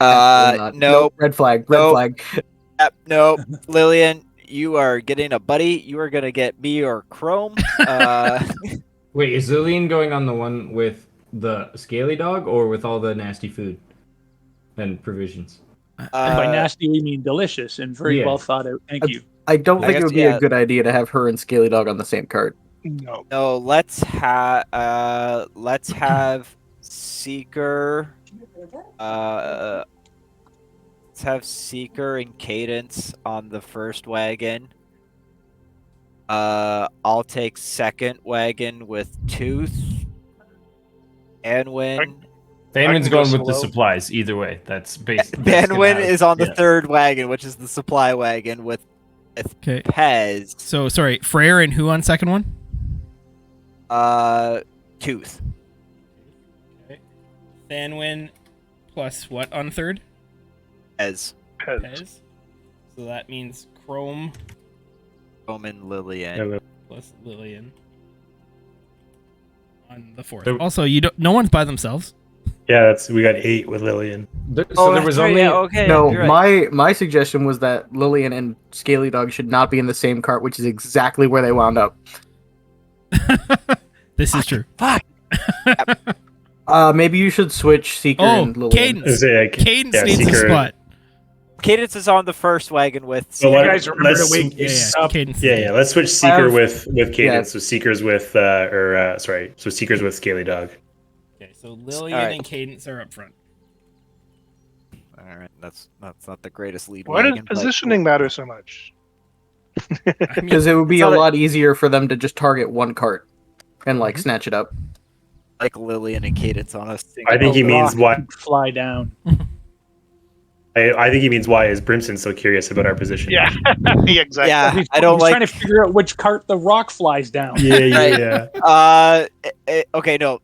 No. Red flag. No, Lillian, you are getting a buddy. You are gonna get me or Chrome. Wait, is Lillian going on the one with the scaly dog or with all the nasty food and provisions? And by nasty, we mean delicious and very well thought out. Thank you. I don't think guess, it would be a good idea to have her and Scaly Dog on the same cart. No. Let's have Seeker. Let's have Seeker and Cadence on the first wagon. I'll take second wagon with Tooth. Anwin. Damon's going with the supplies. Either way, that's basically. Banwin is on the third wagon, which is the supply wagon with Pez. So sorry, Freyr and who on second one? Tooth. Okay. Banwin plus what on third? Pez. So that means Chrome and Lillian. plus Lillian on the fourth. So- Also, no one's by themselves. Yeah, we got 8 with Lillian. There was only No, you're right. my suggestion was that Lillian and Scaly Dog should not be in the same cart, which is exactly where they wound up. This is true. Fuck. Maybe you should switch Seeker and Lillian. Cadence. Cadence needs a spot. Cadence is on the first wagon with. So You guys remember to wake up. Cadence. Yeah. Let's switch Seeker with Cadence. Yeah. So Seeker's with So Seeker's with Scaly Dog. Okay, so Lillian and Cadence are up front. All right, that's not the greatest lead. Why does wagon, but- positioning matter so much? Because it would be it's a not a- lot easier for them to just target one cart and snatch it up. Like Lillian and Cadence on a single. I think he means why. Fly down. I think he means why is Brimson so curious about our position? Yeah, yeah, exactly. Yeah, I don't He's like. trying to figure out which cart the rock flies down. Yeah. Okay, no.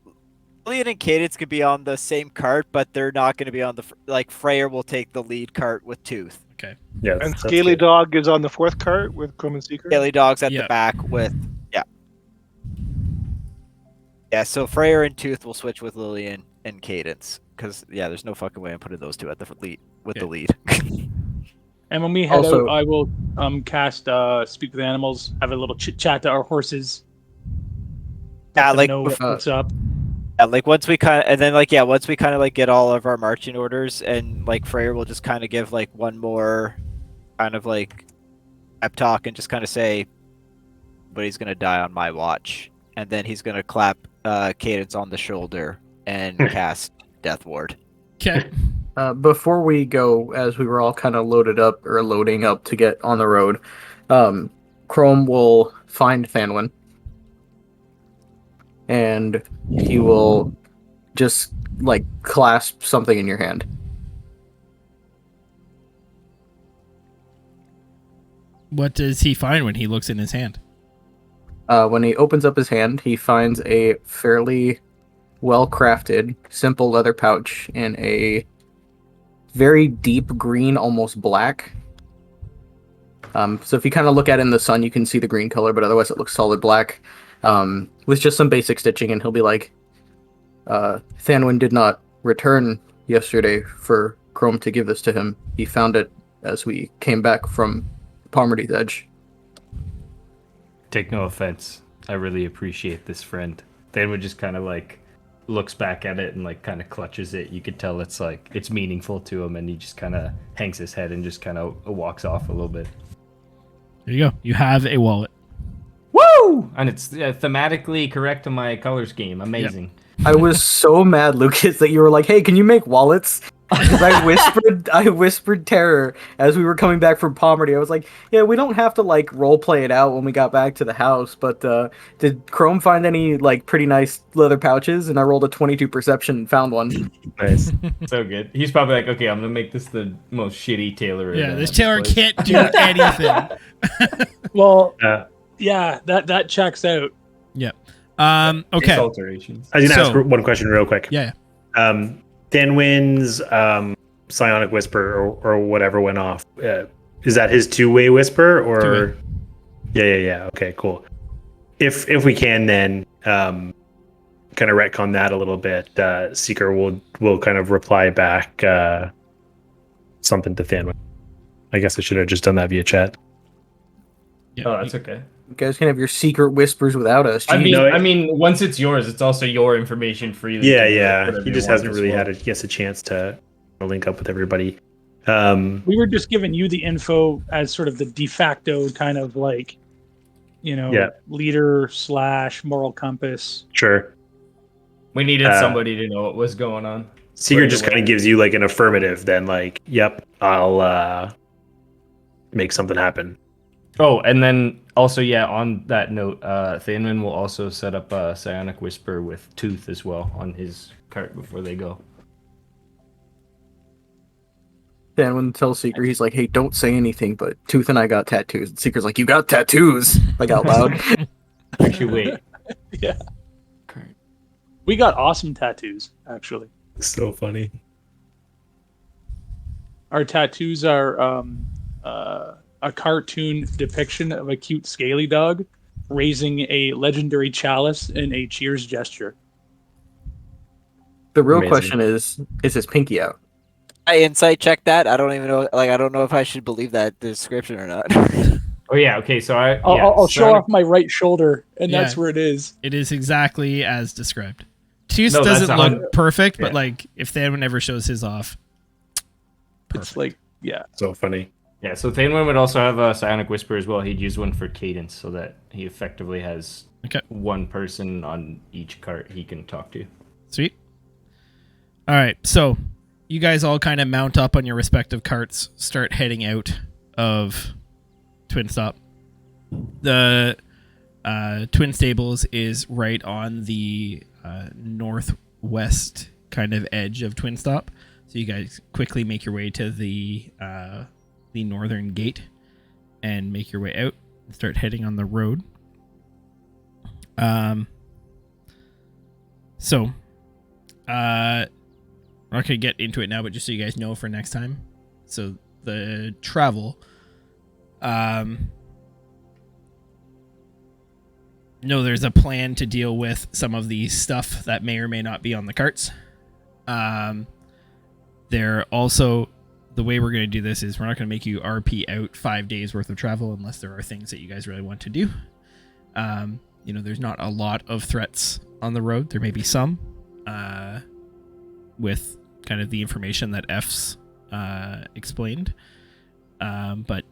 Lillian and Cadence could be on the same cart, but they're not going to be on the. Freyr will take the lead cart with Tooth. Okay. Yeah. And that's Scaly good. Dog is on the fourth cart with Chrome and Seeker. Scaly Dog's at Yeah. the back with. Yeah. Yeah, so Freyr and Tooth will switch with Lillian and Cadence. Because, there's no fucking way I'm putting those two at the lead with the lead. And when we head Also- out, I will cast Speak with Animals, have a little chit chat to our horses. Yeah, Let them like know what's up. like once we kind of, and then like, yeah, once we kind of like get all of our marching orders, and like Freyr will just kind of give like one more kind of like pep talk and just kind of say, but he's gonna die on my watch, and then he's gonna clap Cadence on the shoulder and cast Death Ward. Okay. Before we go, as we were all kind of loading up to get on the road, Chrome will find Thanwyn, and he will just like clasp something in your hand. What does he find when he looks in his hand? When he opens up his hand, he finds a fairly well-crafted, simple leather pouch in a very deep green, almost black. So if you kind of look at it in the sun, you can see the green color, but otherwise it looks solid black, with just some basic stitching. And he'll be like, Thanwyn did not return yesterday for Chrome to give this to him. He found it as we came back from Poverty's Edge. Take no offense. I really appreciate this, friend. Thanwyn just kind of like looks back at it and like kind of clutches it. You could tell it's like it's meaningful to him, and he just kind of hangs his head and just kind of walks off a little bit. There you go. You have a wallet. Woo! And it's thematically correct to my color scheme. Amazing. I was so mad, Lucas, that you were like, "Hey, can you make wallets?" Because I whispered terror as we were coming back from Poverty. I was like, "Yeah, we don't have to like role play it out when we got back to the house." But did Chrome find any like pretty nice leather pouches? And I rolled a 22 perception and found one. Nice. So good. He's probably like, okay, I'm gonna make this the most shitty tailor. Yeah, in this this tailor place. can't do anything. Well, Uh, yeah, that checks out. Okay. It's alterations. I was gonna So- ask one question real quick. Yeah. Thanwyn's psionic whisper or whatever went off. Is that his two-way whisper or? Two-way. Yeah. Okay, cool. If we can then kind of retcon that a little bit, Seeker will kind of reply back something to Thanwyn. I guess I should have just done that via chat. Yeah. Oh, that's okay. You guys can have your secret whispers without us. I Jeez. mean, know, I mean, once it's yours, it's also your information freely. Yeah. to do whatever He you just want hasn't as really well. had a chance to link up with everybody. We were just giving you the info as sort of the de facto kind of like, Yeah. leader / moral compass. Sure. We needed Uh, somebody to know what was going on. Seeker Right just away. kind of gives you like an affirmative, then like, yep, I'll make something happen. Oh, and then also, yeah, on that note, Thanwyn will also set up a psionic whisper with Tooth as well on his cart before they go. Thanwyn tells Seeker, he's like, "Hey, don't say anything, but Tooth and I got tattoos." And Seeker's like, "You got tattoos?" Like out loud. Actually, wait. Yeah. We got awesome tattoos, actually. So funny. Our tattoos are a cartoon depiction of a cute scaly dog raising a legendary chalice in a cheers gesture. The real Amazing. question is his pinky out? I insight check that. I don't even know. Like, I don't know if I should believe that description or not. Oh yeah, okay. So I'll show psionic- off my right shoulder, and that's Yeah. where it is. It is exactly as described. Tooth No, that's doesn't 100 look perfect, but yeah. like if Thanwyn ever shows his off, It's like, yeah. So funny. Yeah, so Thanwyn would also have a psionic whisper as well. He'd use one for cadence, so that he effectively has Okay. one person on each cart he can talk to. sweet. All right, so you guys all kind of mount up on your respective carts, start heading out of Twin Stop. The Twin Stables is right on the northwest kind of edge of Twin Stop, so you guys quickly make your way to the northern gate and make your way out and start heading on the road. So I'm not going to get into it now, but just so you guys know for next time. So the travel, no, there's a plan to deal with some of the stuff that may or may not be on the carts. They're also, the way we're going to do this is we're not going to make you RP out 5 days worth of travel unless there are things that you guys really want to do. There's not a lot of threats on the road. There may be some, with kind of the information that F's explained. But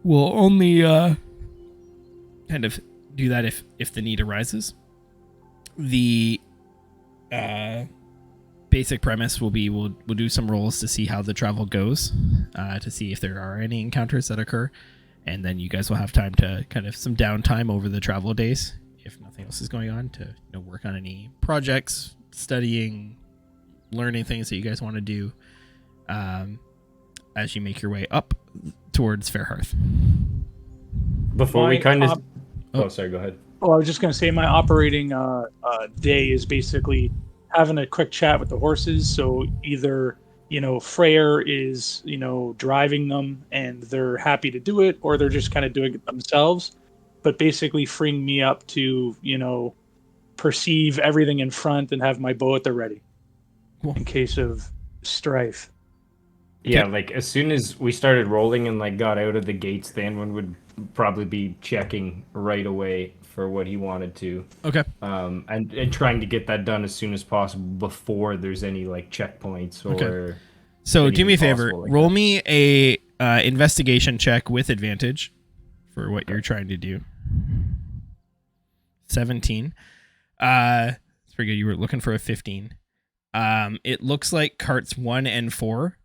we'll only kind of do that if the need arises. The basic premise will be we'll do some rolls to see how the travel goes, to see if there are any encounters that occur, and then you guys will have time to kind of some downtime over the travel days if nothing else is going on to work on any projects, studying, learning things that you guys want to do as you make your way up towards Fairhearth. Before we My kind of... op- Oh, sorry, go ahead. Well, I was just going to say my operating day is basically having a quick chat with the horses. So either, Freyr is, driving them and they're happy to do it, or they're just kind of doing it themselves. But basically freeing me up to, perceive everything in front and have my bow at the ready in case of strife. Yeah, like as soon as we started rolling and like got out of the gates, Thanwin would probably be checking right away for what he wanted to. Okay. And trying to get that done as soon as possible before there's any like checkpoints or. Okay. So do me a favor, like roll that. me a investigation check with advantage for what you're trying to do. 17. It's pretty good. You were looking for a 15. It looks like carts 1 and 4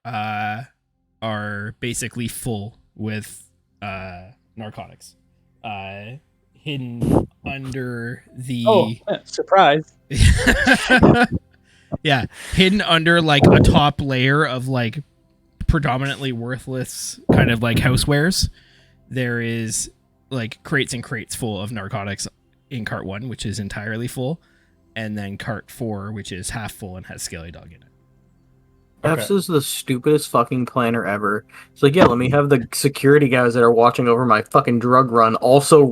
are basically full with narcotics, hidden under the. Oh, surprise. Yeah, hidden under like a top layer of like predominantly worthless kind of like housewares. There is like crates and crates full of narcotics in cart 1, which is entirely full, and then cart 4, which is half full and has Scaly Dog in it. F's is the stupidest fucking planner ever. It's like, yeah, let me have the security guys that are watching over my fucking drug run also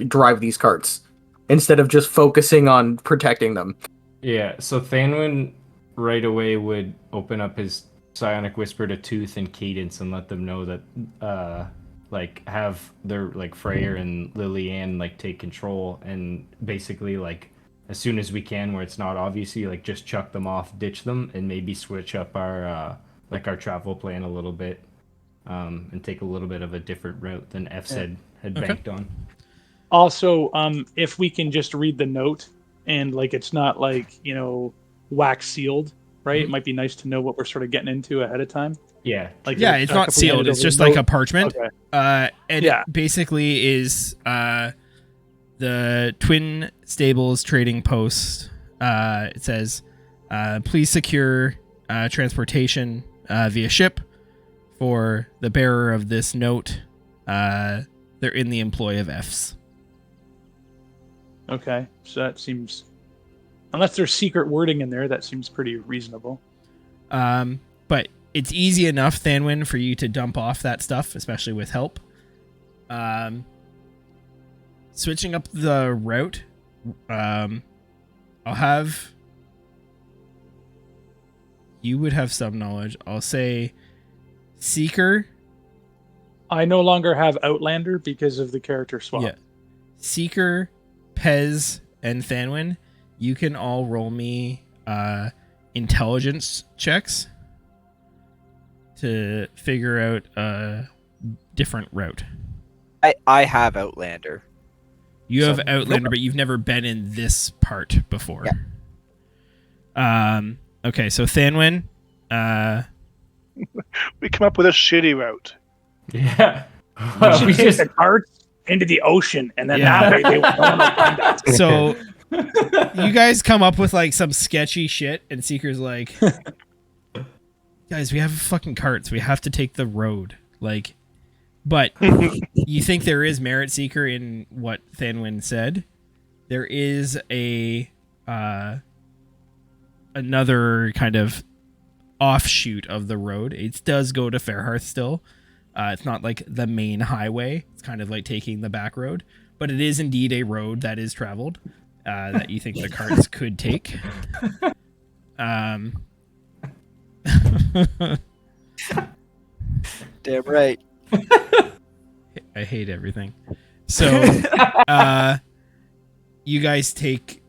drive these carts instead of just focusing on protecting them. Yeah, so Thanwin right away would open up his psionic whisper to Tooth and Cadence and let them know that like have their like Freyr and Lillianne like take control, and basically like as soon as we can where it's not obviously like just chuck them off, ditch them, and maybe switch up our like our travel plan a little bit, and take a little bit of a different route than F said had banked on. Also, if we can just read the note and like it's not like, wax sealed, right? It might be nice to know what we're sort of getting into ahead of time. Yeah. Like Yeah, it's not sealed. It's just like a parchment. Okay. And Yeah. it basically is the Twin Stables Trading Post. It says, please secure transportation via ship for the bearer of this note. They're in the employ of F's. Okay, so that seems, unless there's secret wording in there, that seems pretty reasonable. But it's easy enough, Thanwin, for you to dump off that stuff, especially with help. Switching up the route, I'll have... You would have some knowledge. I'll say Seeker. I no longer have Outlander because of the character swap. Yeah. Seeker, Pez, and Thanwin, you can all roll me intelligence checks to figure out a different route. I have Outlander. You have So- Outlander, but you've never been in this part before. Okay, so Thanwin, We come up with a shitty route. Yeah. We we take just the carts into the ocean, and then Yeah. that way they won't find us. so you guys come up with like some sketchy shit, and Seeker's like, guys, we have fucking carts. We have to take the road. Like, but you think there is merit, Seeker, in what Thanwin said. There is a another kind of offshoot of the road. It does go to Fairhearth still. It's not like the main highway. It's kind of like taking the back road, but it is indeed a road that is traveled that you think the carts could take. Damn right. I hate everything. So you guys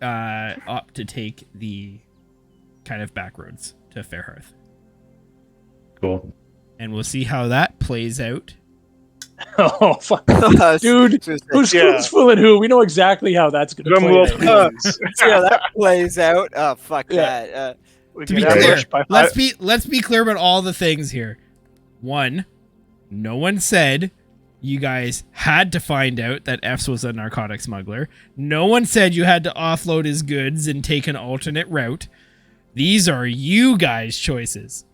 opt to take the kind of back roads to Fairhearth. Cool. And we'll see how that plays out. Oh fuck, dude! Who's fooling who? We know exactly how that's going to Drum play roll, out. please. See how that plays out. Oh fuck Yeah. that. We To get be ambushed clear, by let's be clear about all the things here. One, no one said you guys had to find out that F's was a narcotic smuggler. No one said you had to offload his goods and take an alternate route. These are you guys' choices.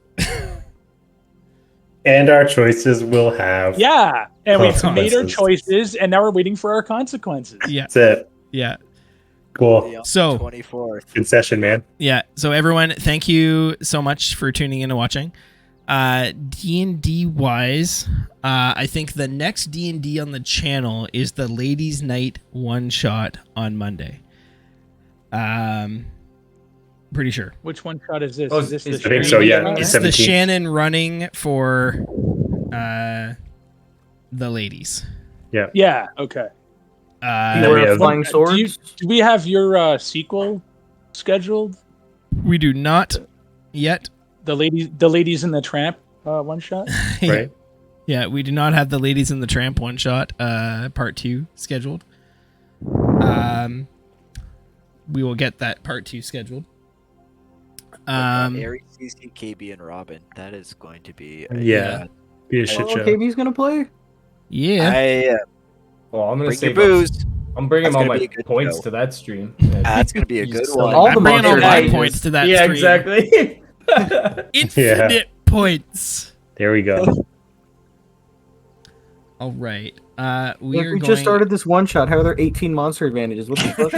And our choices will have. Yeah, and we've made our Consequences. choices, and now we're waiting for our consequences. Yeah, That's it. yeah. Cool. So 24th. Good session, man. yeah, so everyone, thank you so much for tuning in and watching. D&D wise, I think the next D&D on the channel is the Ladies Night one shot on Monday. Pretty sure. Which one shot is this? Oh, Is this the I think so, yeah. Shannon? It's the 17th. Shannon running for the ladies. Yeah. Okay. And then we Wear have- flying swords. Do we have your sequel scheduled? We do not yet. The ladies in the tramp one shot. Right. Yeah, we do not have the Ladies in the Tramp one shot part 2 scheduled. We will get that part 2 scheduled. Aries, CC, KB, and Robin. That is going to be Yeah. Be a shit Oh, show. KB's gonna play. Yeah. Well, I'm gonna Bring save your booze. I'm bringing That's all gonna my be a good points show. to that stream. That's going to be a You good just one. All I'm the bringing all monster my ranges. points to that Yeah, stream. exactly. Infinite points. There we go. All right. We Like, are we going... just started this one shot. How are there 18 monster advantages? What the fuck?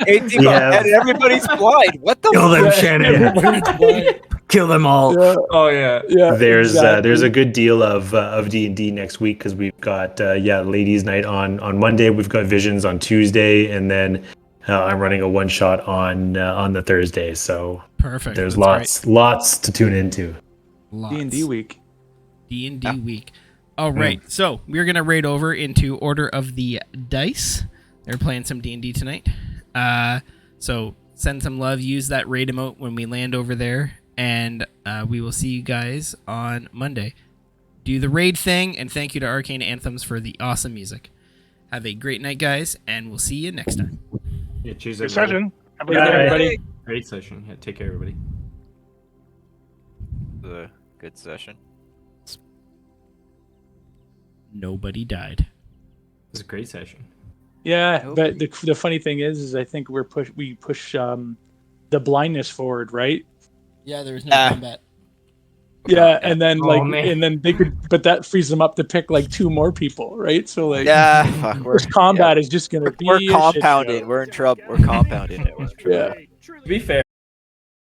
18 Yeah. and everybody's blind. What the Kill them, fuck? Shannon. Kill them all. Oh yeah. Yeah. There's exactly. a good deal of D&D next week because we've got Ladies Night on Monday. We've got Visions on Tuesday, and then I'm running a one shot on the Thursday. So Perfect. there's That's lots to tune into. great. Lots. D&D week. D&D week. All right. So we're going to raid over into Order of the Dice. They're playing some D&D tonight. So send some love. Use that raid emote when we land over there. And we will see you guys on Monday. Do the raid thing. And thank you to Arcane Anthems for the awesome music. Have a great night, guys. And we'll see you next time. Yeah, cheers, Good everybody. session. Have a Yeah, good night. everybody. Great session. Yeah, take care, everybody. Good session. Nobody died. It was a great session. Yeah, but the funny thing is I think we push the blindness forward, right? Yeah, there was no Ah. combat. Yeah, and then Oh, man. and then they could, but that frees them up to pick like 2 more people, right? So like, Yeah, fuck. this combat is just gonna be We're a shit show. compounding. We're in trouble. We're compounding it. We're in trouble. Yeah. To be fair.